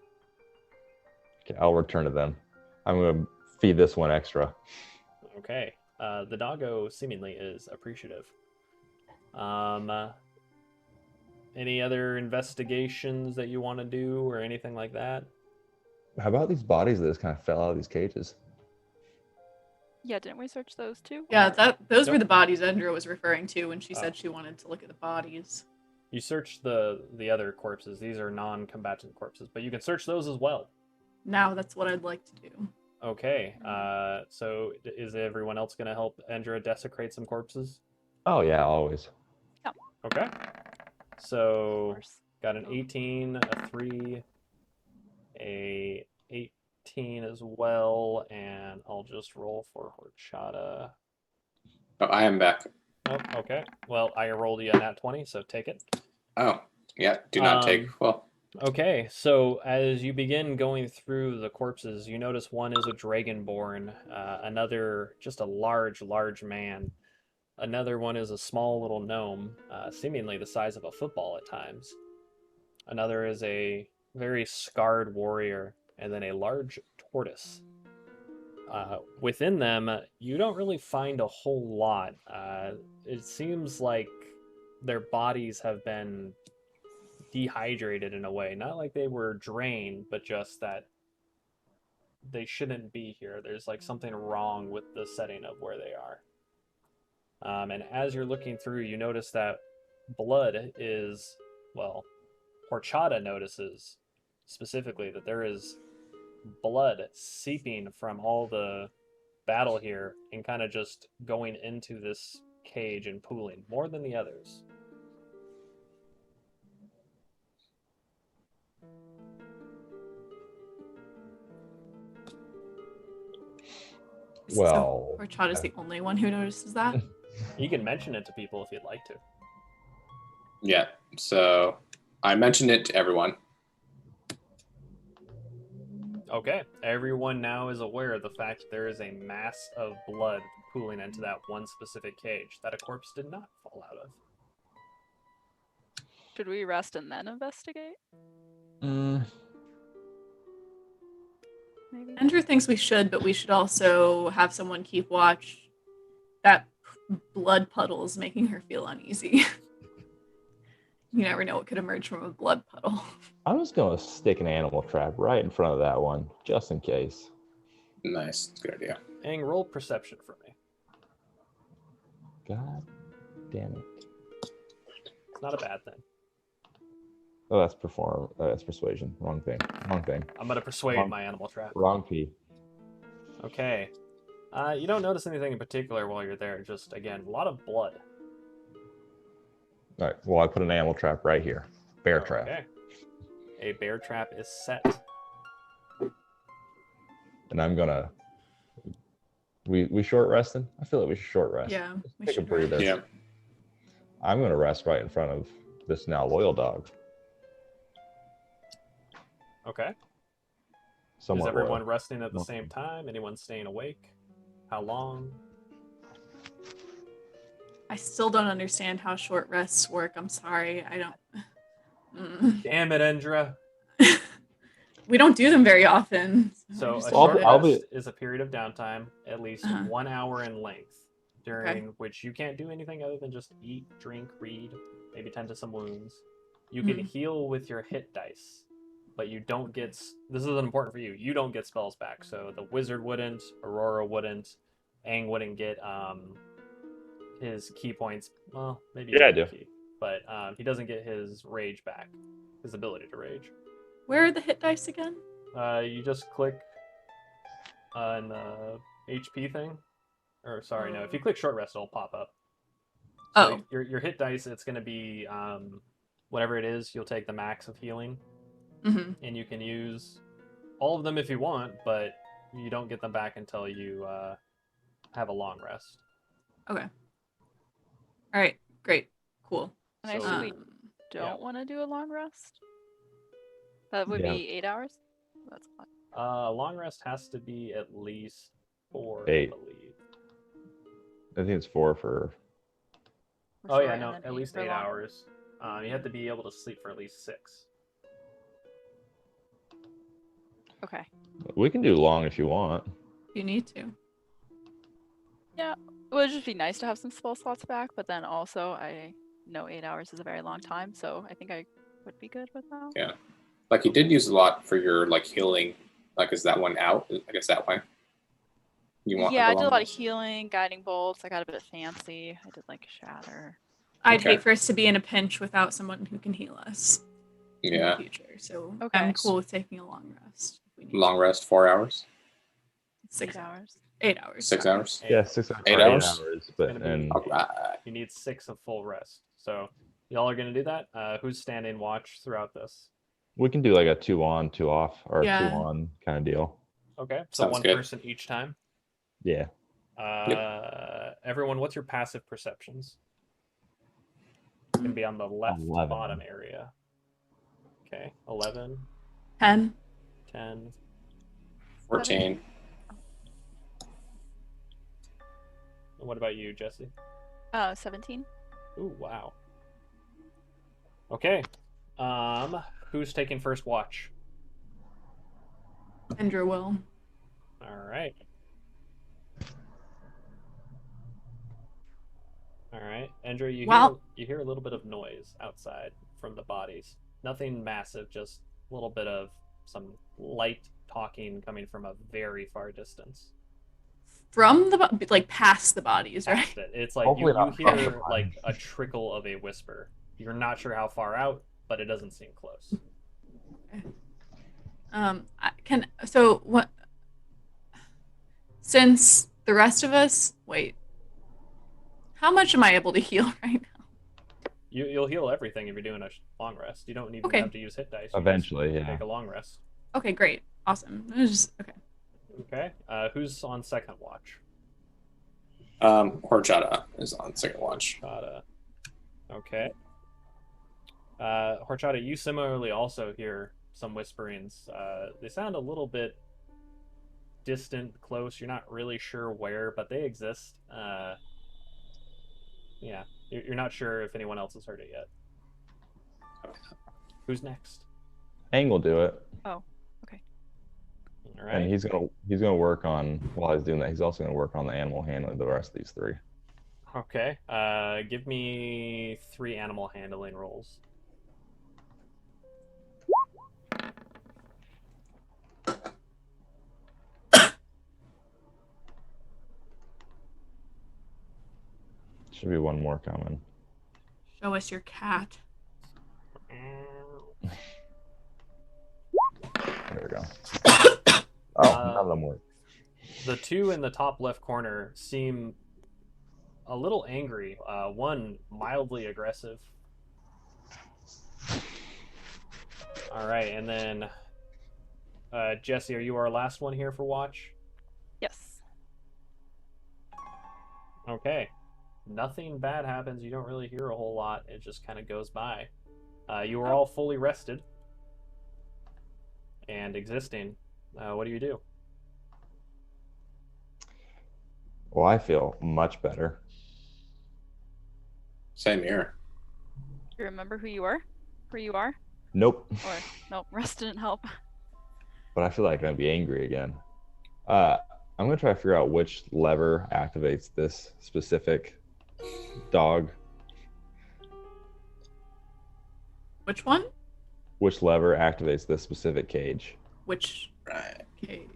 Okay, I'll return to them. I'm going to feed this one extra. Okay. The doggo seemingly is appreciative. Any other investigations that you want to do or anything like that? How about these bodies that just kind of fell out of these cages? Yeah, didn't we search those too? Yeah, those were Nope. the bodies Endra was referring to when she Oh. said she wanted to look at the bodies. You searched the other corpses. These are non-combatant corpses, but you can search those as well. Now that's what I'd like to do. Okay. So is everyone else going to help Endra desecrate some corpses? Oh, yeah, always. Okay. Of So course. got an 18, a 3, a 18 as well, and I'll just roll for Horchata. Oh, I am back. Oh, okay. Well, I rolled you a nat 20, so take it. Oh, yeah. Do not take. Well, Okay, so as you begin going through the corpses, you notice one is a dragonborn, another just a large man. Another one is a small little gnome, seemingly the size of a football at times. Another is a very scarred warrior, and then a large tortoise. Within them, you don't really find a whole lot. It seems like their bodies have been dehydrated in a way. Not like they were drained, but just that they shouldn't be here. There's like something wrong with the setting of where they are. And as you're looking through, you notice that blood is, well, Horchata notices specifically that there is blood seeping from all the battle here and kind of just going into this cage and pooling more than the others. Well, Horchata's the only one who notices that. You can mention it to people if you'd like to. yeah. So I mentioned it to everyone. Okay, everyone now is aware of the fact that there is a mass of blood pooling into that one specific cage that a corpse did not fall out of. Should we rest and then investigate? mm, Maybe. Andrew thinks we should, but we should also have someone keep watch. That blood puddle is making her feel uneasy. You never know what could emerge from a blood puddle. I'm just going to stick an animal trap right in front of that one, just in case. Nice. Good idea. And roll perception for me. God damn it. It's not a bad thing. Oh, that's that's persuasion. Wrong thing. I'm going to persuade Wrong. my animal trap. Wrong P. Okay. You don't notice anything in particular while you're there. Just, again, a lot of blood. All right. Well, I put an animal trap right here. Bear trap. Okay. A bear trap is set. And I'm gonna. We short resting? I feel like we should short rest. Yeah, we Take a should. breather. Yeah. I'm gonna rest right in front of this now loyal dog. Okay. Somewhat Is everyone loyal. resting at the same time? Anyone staying awake? How long? I still don't understand how short rests work. I'm sorry. I don't. Damn it, Endra. We don't do them very often. So a Just short I'll rest be- is a period of downtime, at least Uh-huh. 1 hour in length. during which you can't do anything other than just eat, drink, read, maybe tend to some wounds. You can heal with your hit dice, but you don't get. This is important for you. You don't get spells back. So the wizard wouldn't, Aurora wouldn't, Aang wouldn't get his key points. Well, maybe Yeah, I he do. key, but he doesn't get his rage back, his ability to rage. Where are the hit dice again? You just click on the HP thing, or sorry, no. If you click short rest, it'll pop up. So your hit dice, it's going to be whatever it is. You'll take the max of healing, and you can use all of them if you want, but you don't get them back until you have a long rest. Okay. All right. Great. Cool. And I So- assume we don't want to do a long rest. That would Yeah. be 8 hours. That's fine. Long rest has to be at least 4, 8. I believe. I think it's 4 for. Oh yeah, short, no, and then at least for 8 long. hours. You have to be able to sleep for at least 6. Okay. We can do long if you want. You need to. It would just be nice to have some spell slots back, but then also I know 8 hours is a very long time, so I think I would be good with that. Yeah. Like you did use a lot for your like healing. Like, is that one out? I guess that way. You want? Yeah, like, I did a long- lot of healing, guiding bolts. I got a bit fancy. I did like shatter. I'd Okay. hate for us to be in a pinch without someone who can heal us in Yeah. the future. So Okay. I'm cool with taking a long rest. If we need Long rest, 4 hours, 6 8 hours. 8 hours. 6 sorry. hours. Yeah, 6 hours. 8 or hours? But Gonna be- and All right. You need 6 of full rest. So y'all are gonna do that. Who's standing watch throughout this? we can do like a 2 on, 2 off, or Yeah. 2 on kind of deal. Okay, so Sounds one good. person each time. Yeah. Everyone, what's your passive perceptions? It's gonna be on the left 11. bottom area. Okay, 11, 10. 10. 14. And what about you, Jesse? 17. Ooh, wow. Okay. Who's taking first watch? Andrew will. All right. All right, Andrew, Wow. you hear a little bit of noise outside from the bodies. Nothing massive, just a little bit of some light talking coming from a very far distance. From the like past the bodies, right? Past it. It's like Hopefully you not from the hear bodies. like a trickle of a whisper. You're not sure how far out, but it doesn't seem close. So what? Since the rest of us, wait. How much am I able to heal right now? You'll heal everything if you're doing a long rest. You don't even Okay. have to use hit dice. You just Eventually, yeah. take a long rest. Okay, great, awesome. It was just okay. Okay. Who's on second watch? Horchata is on second watch. Horchata. Okay. Horchata, you similarly also hear some whisperings. They sound a little bit distant, close. You're not really sure where, but they exist. Yeah, you're not sure if anyone else has heard it yet. Who's next? Aang will do it. All And right. he's gonna work on, while he's doing that, he's also gonna work on the animal handling of the rest of these 3. Okay. Give me 3 animal handling rolls. Should be 1 more coming. Show us your cat. There we go. Oh, none of them work. The 2 in the top left corner seem a little angry. One mildly aggressive. All right, and then Jesse, are you our last one here for watch? Yes. Okay. Nothing bad happens. You don't really hear a whole lot. It just kind of goes by. You are all fully rested and existing. What do you do? Well, I feel much better. Same here. Do you remember who you are? Where you are? Nope. Or no, rest didn't help. But I feel like I'm gonna be angry again. I'm gonna try to figure out which lever activates this specific dog. Which one? Which lever activates this specific cage? Which Right. cage?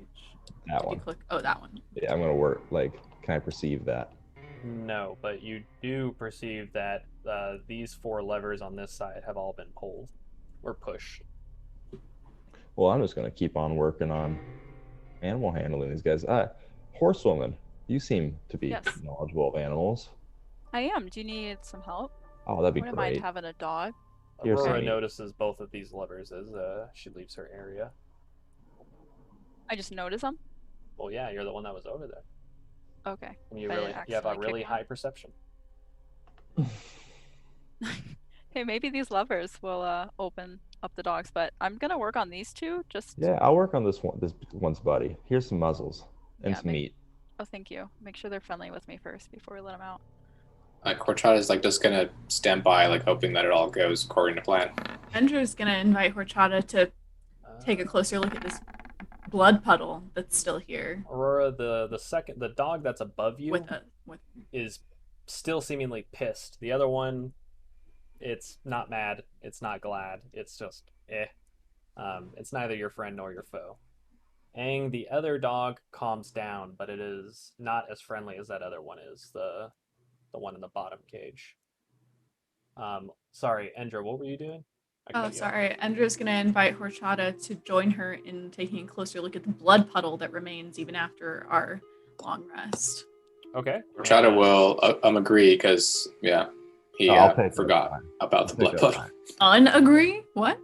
That Did you one. click? Oh, that one. Yeah, I'm gonna work. Like, can I perceive that? No, but you do perceive that these 4 levers on this side have all been pulled or pushed. Well, I'm just gonna keep on working on animal handling these guys. Horsewoman, you seem to be Yes. knowledgeable of animals. I am. Do you need some help? Oh, that'd be Wouldn't mind great. having a dog. Here's Aurora some meat. notices both of these levers as she leaves her area. I just notice them. Well, yeah, you're the one that was over there. Okay. And you But I really didn't you have a accidentally really kick one. high perception. Hey, maybe these levers will open up the dogs, but I'm gonna work on these two. Just Yeah, I'll work on this one. This one's buddy. Here's some muzzles and Yeah, some meat. oh, thank you. Make sure they're friendly with me first before we let them out. Horchata's like just gonna stand by, like hoping that it all goes according to plan. Endra's gonna invite Horchata to take a closer look at this blood puddle that's still here. Aurora, the dog that's above you With is still seemingly pissed. The other one, it's not mad, it's not glad, it's just it's neither your friend nor your foe. Aang, the other dog, calms down, but it is not as friendly as that other one is, the one in the bottom cage. Sorry, Endra, what were you doing? I cut Oh, you off. sorry. Endra's gonna invite Horchata to join her in taking a closer look at the blood puddle that remains even after our long rest. Okay. Horchata will agree because he I'll take forgot about the blood puddle. Unagree? What?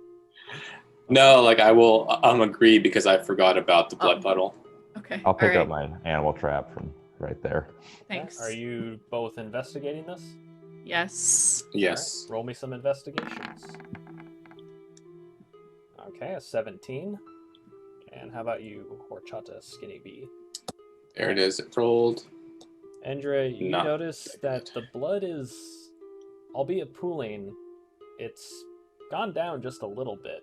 No, like I will agree because I forgot about the blood Oh. puddle. Okay. I'll pick all right. up my animal trap from right there. Thanks. Are you both investigating this? Yes. Yes. All right, roll me some investigations. Okay, a 17. And how about you, Horchata Skinny Bee? There it is. It rolled. Endra, you Not notice that the blood is, albeit pooling, it's gone down just a little bit.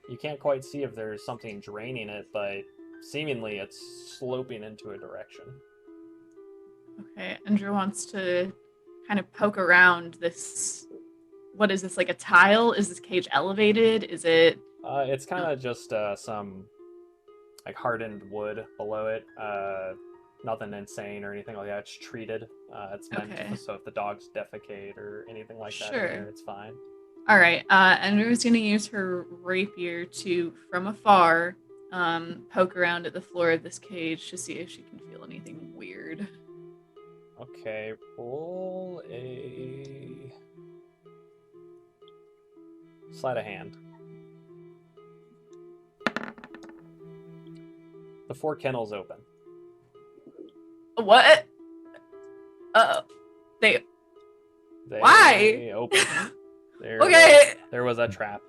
You can't quite see if there's something draining it, but seemingly it's sloping into a direction. Okay. Endra wants to kind of poke around this. What is this? Like a tile? Is this cage elevated? Is it? It's kind of just some like hardened wood below it. Nothing insane or anything like that. It's treated. It's meant Okay. so if the dogs defecate or anything like that Sure. in there, it's fine. All right. Endra's gonna use her rapier to, from afar, poke around at the floor of this cage to see if she can feel anything weird. Okay, roll a sleight of hand. The 4 kennels open. What? They. They Why? open. There Okay. there was a trap.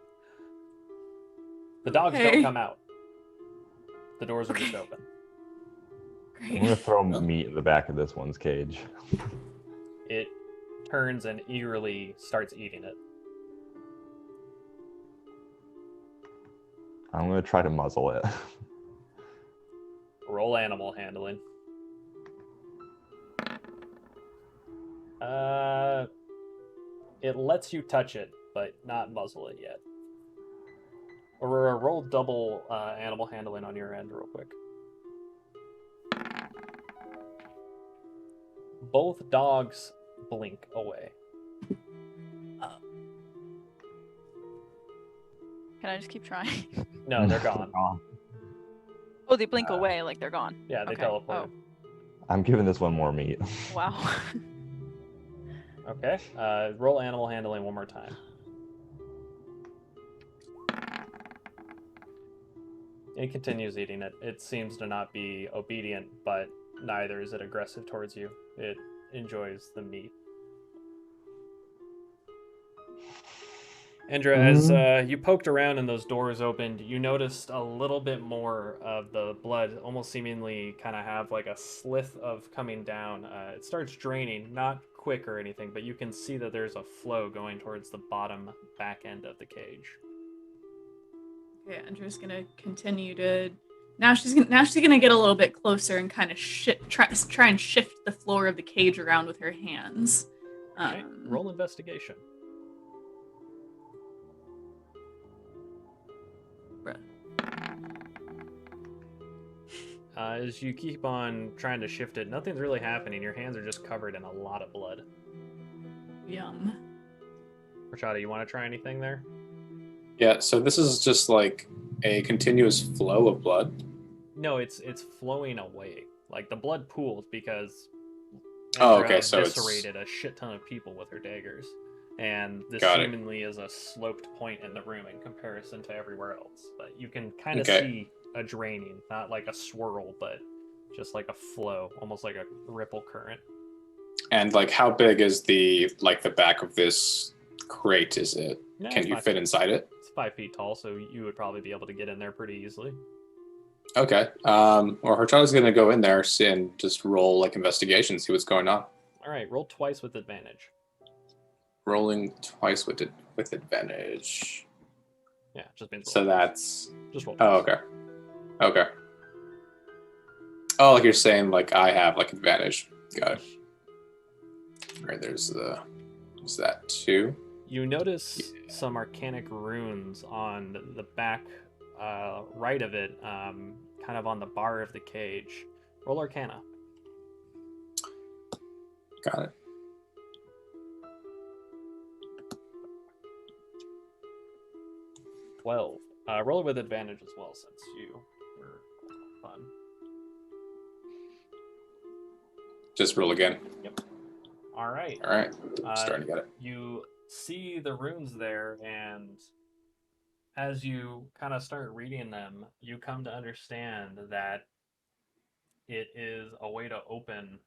The dogs Okay. don't come out. The doors are just Okay. open. I'm gonna Great. throw meat in the back of this one's cage. It turns and eagerly starts eating it. I'm gonna try to muzzle it. Roll animal handling. It lets you touch it, but not muzzle it yet. Aurora, roll double animal handling on your end real quick. Both dogs blink away. Can I just keep trying? No, they're gone. Oh, they blink away like they're gone. Yeah, they Okay. teleported. I'm giving this one more meat. Oh, wow. Okay, roll animal handling one more time. It continues eating it. It seems to not be obedient, but neither is it aggressive towards you. It enjoys the meat. Endra, as you poked around and those doors opened, you noticed a little bit more of the blood almost seemingly kind of have like a slith of coming down. It starts draining, not quick or anything, but you can see that there's a flow going towards the bottom back end of the cage. Okay, Endra's gonna continue to Now she's gonna get a little bit closer and kind of try and shift the floor of the cage around with her hands. Okay, roll investigation. As you keep on trying to shift it, nothing's really happening. Your hands are just covered in a lot of blood. Yum. Rashada, you want to try anything there? Yeah, so this is just like a continuous flow of blood. No, it's flowing away. Like the blood pools because Oh, Ezra okay, so it's- eviscerated a shit ton of people with her daggers, and this Got it. seemingly is a sloped point in the room in comparison to everywhere else. But you can kind of Okay. see a draining, not like a swirl, but just like a flow, almost like a ripple current. And like, how big is the back of this crate? Is it? Yeah, Can it's you 5 fit feet. inside it? It's 5 feet tall, so you would probably be able to get in there pretty easily. Okay. Well, Horchata's gonna go in there and just roll like investigation, see what's going on. All right, roll twice with advantage. Rolling twice with advantage. Yeah, just means roll So twice. that's. Just roll. Oh, twice. okay. Okay. Oh, like you're saying, like I have like advantage. Got it. All right. There's that too. You notice some arcanic runes on the back right of it, kind of on the bar of the cage. Roll Arcana. Got it. 12. Roll it with advantage as well, since you were fun. Just roll again. All right. All right. Starting to get it. You see the runes there, and as you kind of start reading them, you come to understand that it is a way to open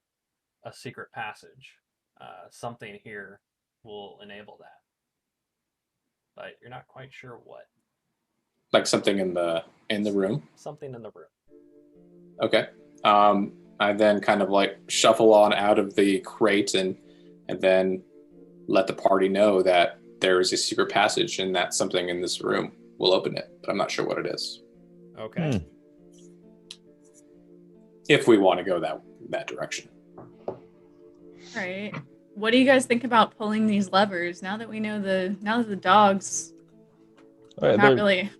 a secret passage. Something here will enable that, but you're not quite sure what. Like something in the room. Something in the room. Okay. I then kind of like shuffle on out of the crate and then let the party know that there is a secret passage and that something in this room will open it, but I'm not sure what it is. Okay. If we want to go that direction. All right. What do you guys think about pulling these levers now that we know now that the dogs Alright, not really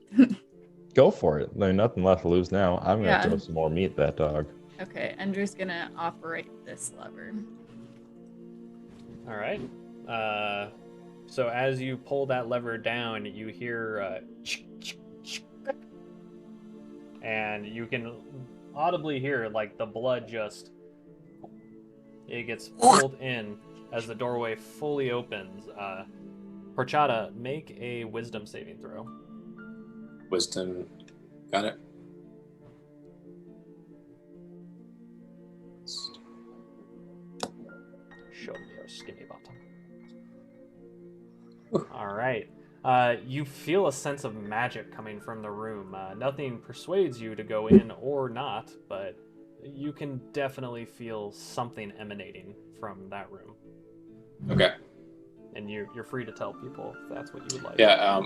go for it. There's nothing left to lose now. I'm gonna Yeah. throw some more meat at that dog. Okay, Endra's gonna operate this lever. All right. So as you pull that lever down, you hear and you can audibly hear like the blood it gets pulled in as the doorway fully opens. Horchata, make a wisdom saving throw. Wisdom. Got it. Show me your skinny bottom. All right. You feel a sense of magic coming from the room. Nothing persuades you to go in or not, but you can definitely feel something emanating from that room. Okay. And you're free to tell people if that's what you would like. Yeah.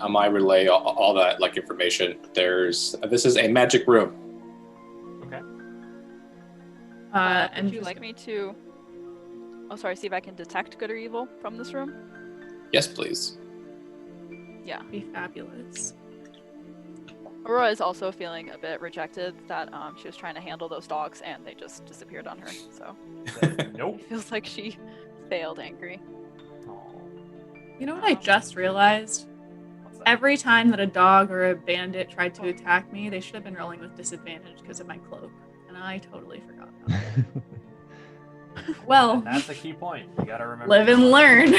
I relay all that like information. This is a magic room. Okay. And Would you like me to? Oh, sorry. See if I can detect good or evil from this room. Yes, please. Yeah. be fabulous. Aurora is also feeling a bit rejected that she was trying to handle those dogs and they just disappeared on her. So Nope. it feels like she failed angry. You know what I just realized? What's that? Every time that a dog or a bandit tried to attack me, they should have been rolling with disadvantage because of my cloak. And I totally forgot about that. Well, That's the key point. You gotta remember. live and learn.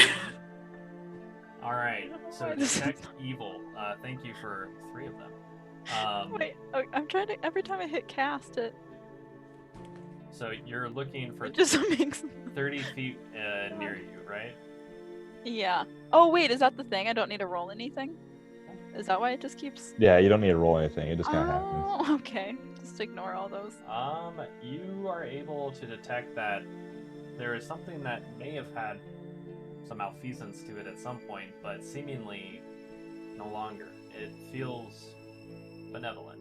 All right. So Why does it- detect evil. Thank you for 3 of them. Wait, I'm trying to. Every time I hit cast, it So you're looking for just makes. 30 feet near you, right? Yeah. Oh wait, is that the thing? I don't need to roll anything. Is that why it just keeps? Yeah, you don't need to roll anything. It just kind of happens. Oh, okay. Just ignore all those. You are able to detect that there is something that may have had some malfeasance to it at some point, but seemingly no longer. It feels benevolent.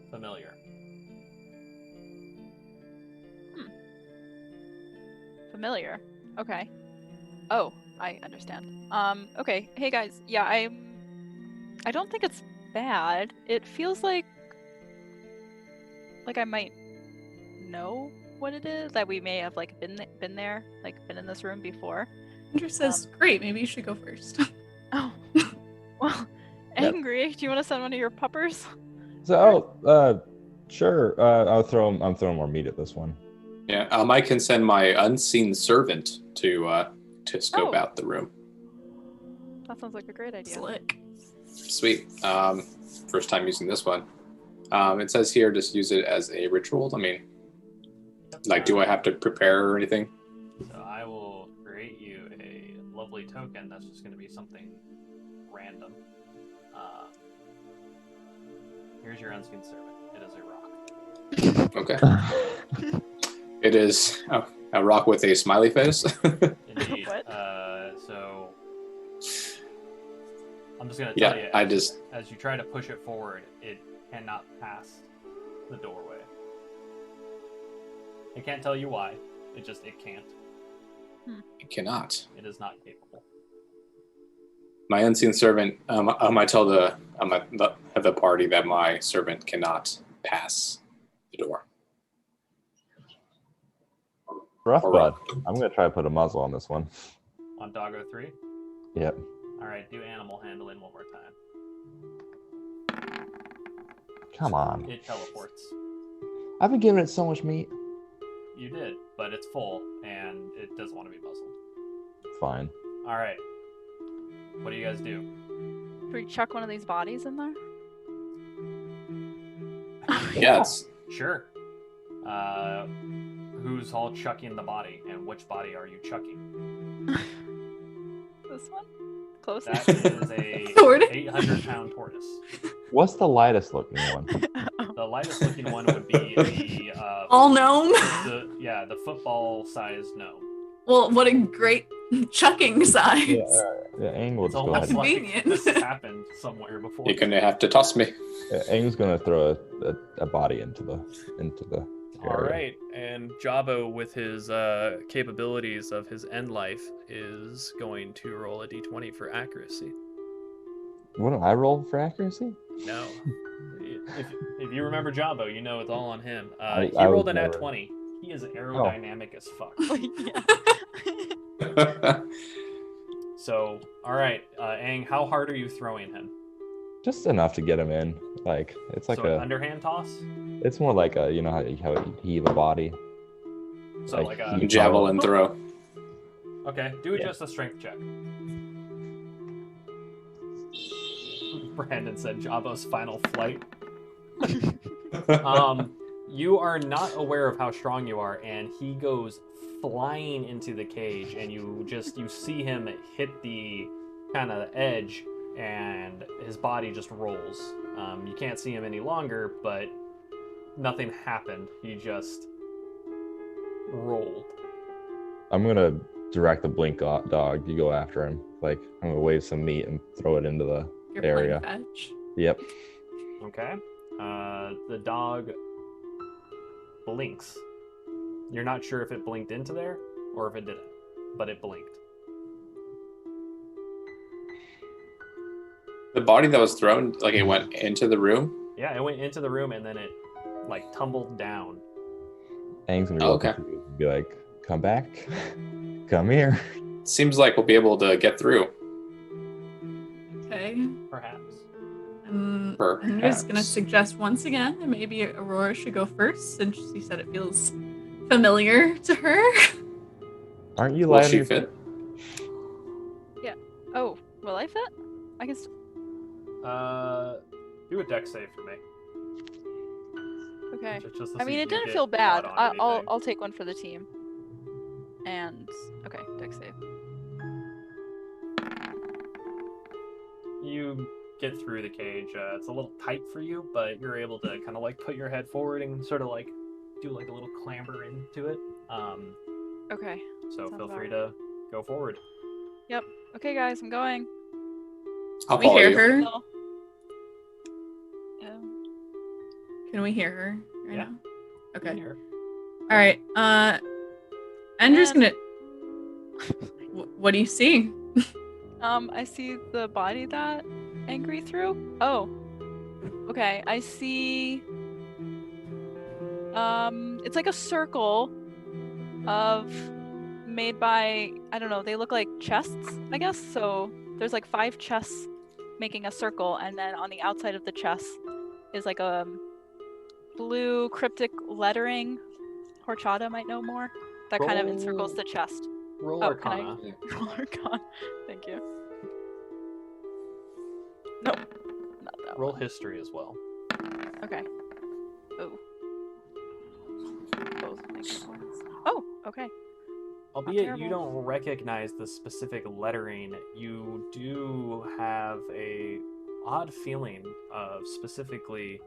familiar. Familiar. Okay. Oh, I understand. Okay. Hey guys. Yeah, I don't think it's bad. It feels like I might know what it is. That we may have like been there, like been in this room before. Andrew says, "Great, maybe you should go first." Oh. Well, Yep. Angry, do you want to send one of your puppers? So, sure. I'm throwing more meat at this one. Yeah, I can send my unseen servant to scope Oh. out the room. That sounds like a great idea. Slick. Sweet. First time using this one. It says here just use it as a ritual. I mean, like, do I have to prepare or anything? So I will create you a lovely token that's just going to be something random. Here's your unseen servant. It is a rock. Okay. It is a rock with a smiley face. Indeed. What? So I'm just going to tell Yeah, you, as as you try to push it forward, it cannot pass the doorway. I can't tell you why. It can't. it cannot. It is not capable. My unseen servant. I might tell the party that my servant cannot pass the door. Rough All bud. right. I'm gonna try to put a muzzle on this one. On Doggo 3? Yep. Alright, do animal handling one more time. Come on. It teleports. I've been giving it so much meat. You did, but it's full, and it doesn't want to be muzzled. Fine. Alright. What do you guys do? Should we chuck one of these bodies in there? Yeah, it's Sure. Who's all chucking the body, and which body are you chucking? This one? Close. That is a Tortoise. 800-pound tortoise. What's the lightest looking one? The lightest looking one would be the All gnome. the football-sized gnome. Well, what a great chucking size. Yeah, Aang will It's just go almost ahead. like Convenient. this has happened somewhere before. you're gonna have to toss me. Aang's gonna throw a body into the All area. right, and Jabbo, with his capabilities of his end life, is going to roll a d20 for accuracy. What do I roll for accuracy? No. If you remember Jabbo, you know it's all on him. I He was rolled a nat never- 20. He is aerodynamic as fuck. Yeah. So, all right, Aang, how hard are you throwing him? Just enough to get him in. Like it's like So a. an underhand toss? It's more like a how you heave a body. So like a... heave Javelin throw. Okay, do Yeah. just a strength check. Brandon said Jabbo's final flight. You are not aware of how strong you are, and he goes flying into the cage, and you see him hit the kind of edge, and his body just rolls. You can't see him any longer, but nothing happened. He just rolled. I'm gonna direct the blink dog. You go after him. Like I'm gonna wave some meat and throw it into the You're area. playing fetch. Yep. Okay. The dog blinks. You're not sure if it blinked into there or if it didn't, but it blinked. The body that was thrown, like it went into the room. Yeah, it went into the room and then it like tumbled down. Aang's gonna be Oh, looking okay. for you and be like, "Come back, come here." Seems like we'll be able to get through. Okay. Perhaps. I'm just gonna Perhaps. suggest once again that maybe Aurora should go first, since she said it feels familiar to her. Aren't you Will lighting she your fit? Oh, will I fit? I can. Do a dex save for me. Okay. Just to I see mean, if it you didn't get feel bad. caught on anything. I'll take one for the team. And okay, dex save. You get through the cage. It's a little tight for you, but you're able to kind of like put your head forward and sort of like do like a little clamber into it. Okay. So Sounds feel about free right. to go forward. Okay, guys, I'm going. I'll We follow hear you. her. No. Yeah. Can we hear her right Yeah. now? Okay. Here. All right. Endra's And- gonna. What do you see? I see the body that Angry threw. Oh. Okay, I see it's like a circle of made by, I don't know, they look like chests, I guess. So there's like 5 chests making a circle, and then on the outside of the chest is like a blue cryptic lettering. Horchata might know more. That kind of encircles the chest. Roll Oh, can I- Arcana. Roll Arcana. Thank you. Nope. Not that Roll one. history as well. Okay. Oh. Both negative ones. Oh, okay. Albeit you terrible. don't recognize the specific lettering, you do have a odd feeling of specifically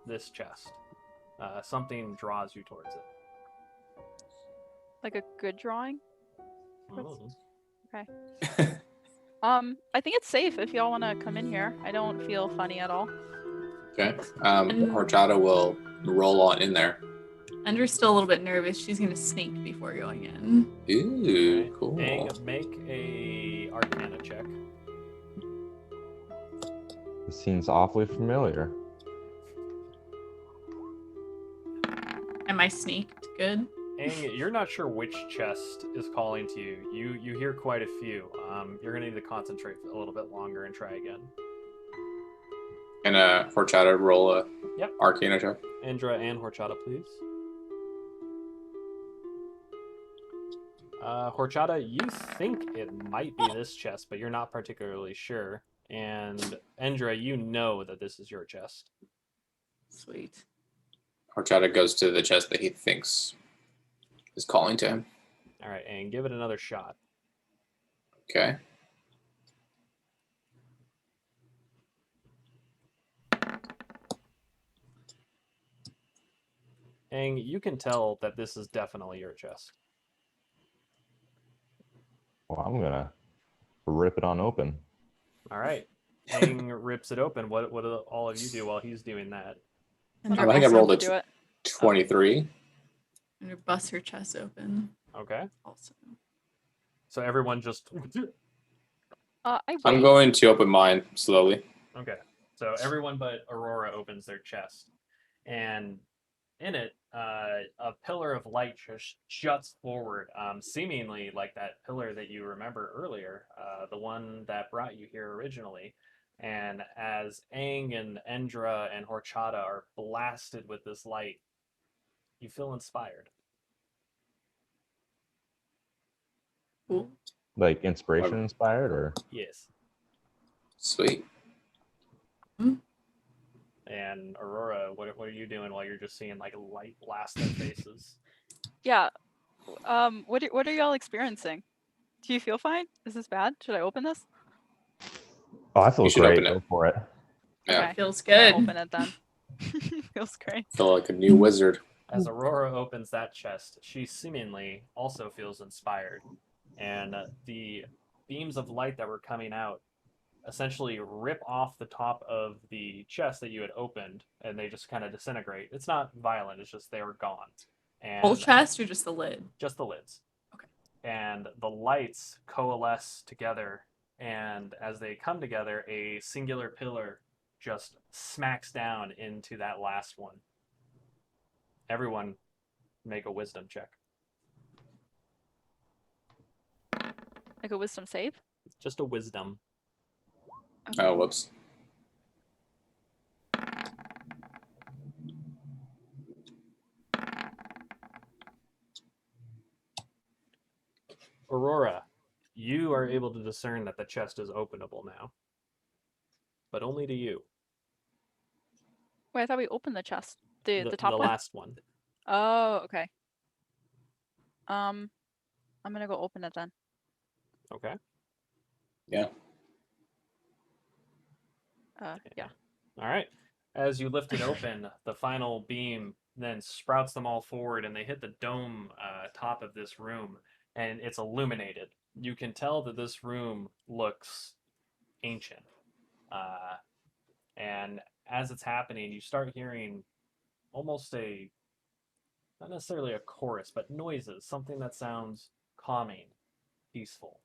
this chest. Something draws you towards it. Like a good drawing? Mm. I think it's safe if y'all want to come in here. I don't feel funny at all. Okay. Horchata will roll on in there. Endra's still a little bit nervous. She's gonna sneak before going in. Ooh, Okay. cool. Aang, make a Arcana check. This seems awfully familiar. Am I sneaked? Good. Aang, you're not sure which chest is calling to you. You hear quite a few. You're gonna need to concentrate a little bit longer and try again. And Horchata roll a Yep. Arcana check. Indra and Horchata, please. Horchata, you think it might be this chest, but you're not particularly sure. And Indra, you know that this is your chest. Sweet. Horchata goes to the chest that he thinks is calling to him. All right, and give it another shot. Okay. Aang, you can tell that this is definitely your chest. Well, I'm gonna rip it on open. All right. Aang rips it open. What do all of you do while he's doing that? Endra I think I also- rolled a do it. 23. Endra busts her chest open. Okay. Also. So everyone just I I'm wait. going to open mine slowly. Okay. So everyone but Aurora opens their chest, and in it, a pillar of light just juts forward, seemingly like that pillar that you remember earlier, the one that brought you here originally. And as Aang and Endra and Horchata are blasted with this light, you feel inspired. Cool. Like inspiration inspired, or Yes. Sweet. And Aurora, what are you doing while you're just seeing like light blast their faces? Yeah. What are y'all experiencing? Do you feel fine? Is this bad? Should I open this? oh, I feel You should great. open it. Go for it. Yeah. Okay. Feels I'll good. open it then. Feels great. Feel like a new wizard. As Aurora opens that chest, she seemingly also feels inspired. And the beams of light that were coming out essentially rip off the top of the chest that you had opened, and they just kind of disintegrate. It's not violent, it's just they were gone. And Whole chest or just the lid? just the lids. Okay. And the lights coalesce together, and as they come together, a singular pillar just smacks down into that last one. Everyone make a wisdom check. Like a wisdom save? Just a wisdom. Oh, whoops. Aurora, you are able to discern that the chest is openable now. But only to you. Wait, I thought we opened the chest. The top the one? last one. Oh, okay. I'm gonna go open it then. Okay. Yeah. Yeah. All right. As you lift it open, the final beam then sprouts them all forward, and they hit the dome top of this room, and it's illuminated. You can tell that this room looks ancient. And as it's happening, you start hearing almost not necessarily a chorus, but noises, something that sounds calming, peaceful,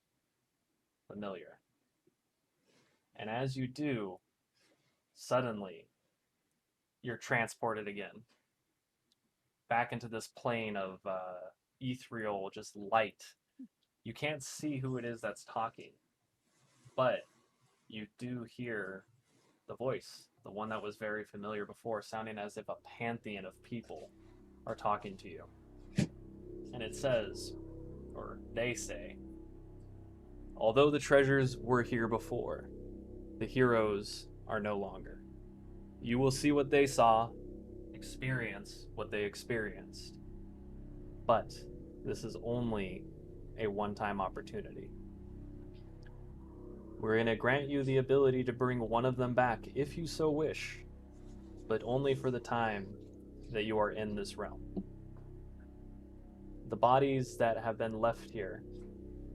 familiar. And as you do, suddenly, you're transported again back into this plane of ethereal, just light. You can't see who it is that's talking, but you do hear the voice, the one that was very familiar before, sounding as if a pantheon of people are talking to you. And it says, or they say, although the treasures were here before, the heroes are no longer. You will see what they saw, experience what they experienced. But this is only a one-time opportunity. We're going to grant you the ability to bring one of them back if you so wish, but only for the time that you are in this realm. The bodies that have been left here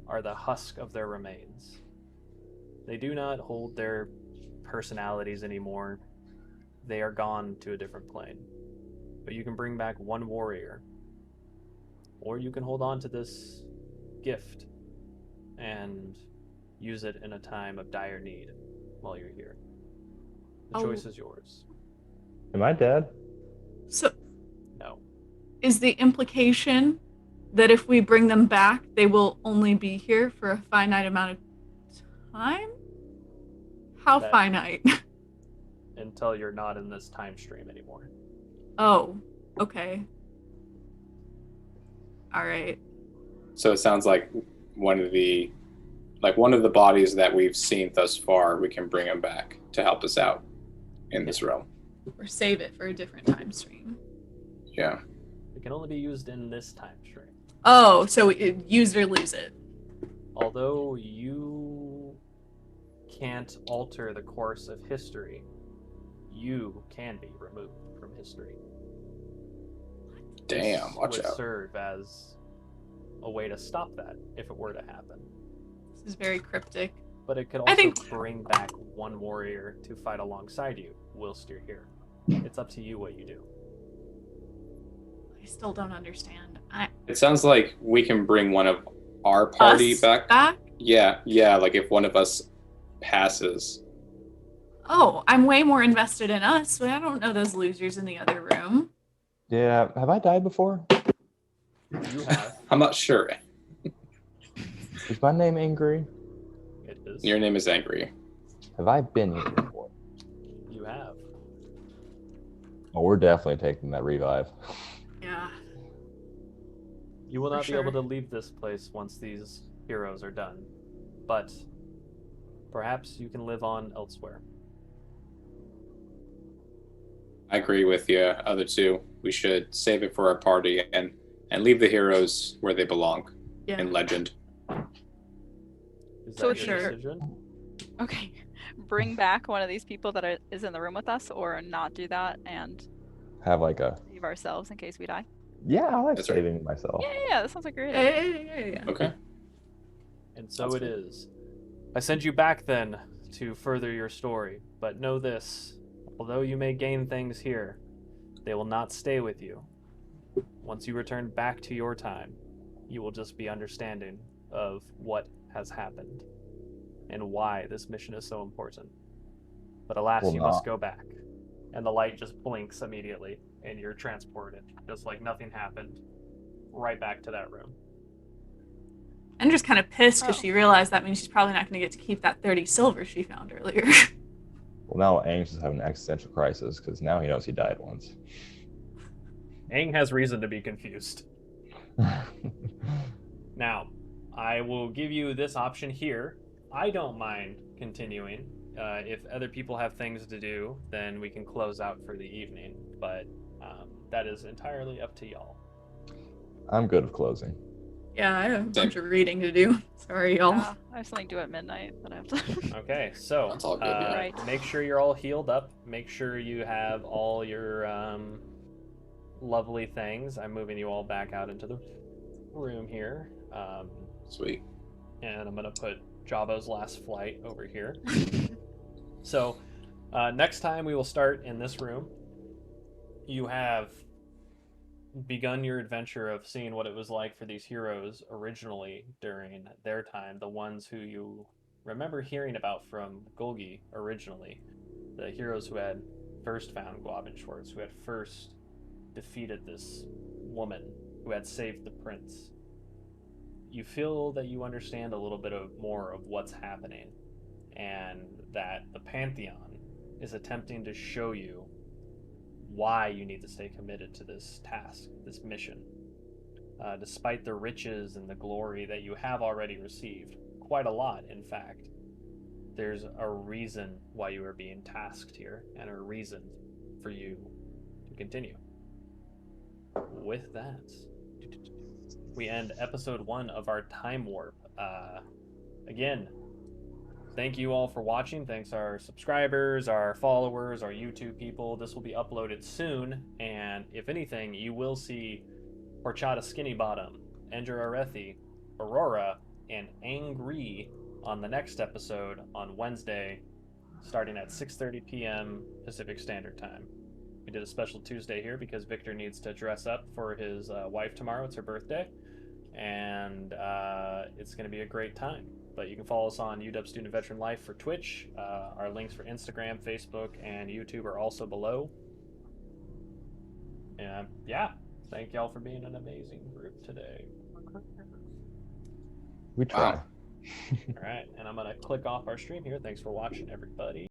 are the husk of their remains. They do not hold their personalities anymore. They are gone to a different plane. But you can bring back one warrior, or you can hold on to this gift and use it in a time of dire need while you're here. The choice is yours. Am I dead? So, No. is the implication that if we bring them back, they will only be here for a finite amount of time? How That- finite? Until you're not in this time stream anymore. Oh, okay. All right. So it sounds like one of the bodies that we've seen thus far, we can bring him back to help us out in this realm. Or save it for a different time stream. Yeah. It can only be used in this time stream. Oh, so use it or lose it. Although you can't alter the course of history, you can be removed from history. Damn, This watch would out. serve as a way to stop that if it were to happen. This is very cryptic. But it could I also think- bring back one warrior to fight alongside you whilst you're here. It's up to you what you do. I still don't understand. It sounds like we can bring one of our party Us back. Yeah, like if one of us passes. Oh, I'm way more invested in us, but I don't know those losers in the other room. Yeah. Have I died before? You have. I'm not sure. Is my name Angry? It is. Your name is Angry. Have I been here before? You have. Oh, we're definitely taking that revive. Yeah. You will For not be sure. able to leave this place once these heroes are done. But perhaps you can live on elsewhere. I agree with you, other two. We should save it for our party and leave the heroes where they belong Yeah. in legend. Is So that it's your sure. decision? Okay. Bring back one of these people that is in the room with us, or not do that and Have like a save ourselves in case we die. yeah. I like That's right. saving myself. Yeah, that sounds like a great idea. Yeah. Okay. And so Sounds it good. is. I send you back then to further your story, but know this. Although you may gain things here, they will not stay with you. Once you return back to your time, you will just be understanding of what has happened and why this mission is so important. But alas, Well, you no. must go back. And the light just blinks immediately, and you're transported, just like nothing happened, right back to that room. Endra's kind of pissed because Oh. she realized that means she's probably not going to get to keep that 30 silver she found earlier. Well, now Aang's is having an existential crisis because now he knows he died once. Aang has reason to be confused. Now, I will give you this option here. I don't mind continuing. If other people have things to do, then we can close out for the evening. But that is entirely up to y'all. I'm good with closing. Yeah, I have a bunch of reading to do. Sorry, y'all. Yeah, I have something to do at midnight that I have to. Okay, so That's all good, yeah. Right. make sure you're all healed up. Make sure you have all your lovely things. I'm moving you all back out into the room here. Sweet. And I'm going to put Jabba's last flight over here. So, next time we will start in this room. you have begun your adventure of seeing what it was like for these heroes originally during their time, the ones who you remember hearing about from Golgi originally, the heroes who had first found Guavin Schwartz, who had first defeated this woman, who had saved the prince. You feel that you understand a little bit more of what's happening, and that the Pantheon is attempting to show you why you need to stay committed to this task, this mission. Despite the riches and the glory that you have already received, quite a lot, in fact, there's a reason why you are being tasked here, and a reason for you to continue. With that, we end episode 1 of our time warp. Again, thank you all for watching. Thanks our subscribers, our followers, our YouTube people. This will be uploaded soon, and if anything, you will see Horchata Skinnybottom, Endra Arethi, Aurora, and Angry on the next episode on Wednesday, starting at 6:30 p.m. Pacific Standard Time. We did a special Tuesday here because Victor needs to dress up for his wife tomorrow. It's her birthday, and it's going to be a great time. But you can follow us on UW Student Veteran Life for Twitch. Our links for Instagram, Facebook, and YouTube are also below. And yeah, thank y'all for being an amazing group today. We try. Wow. All right, and I'm going to click off our stream here. Thanks for watching, everybody.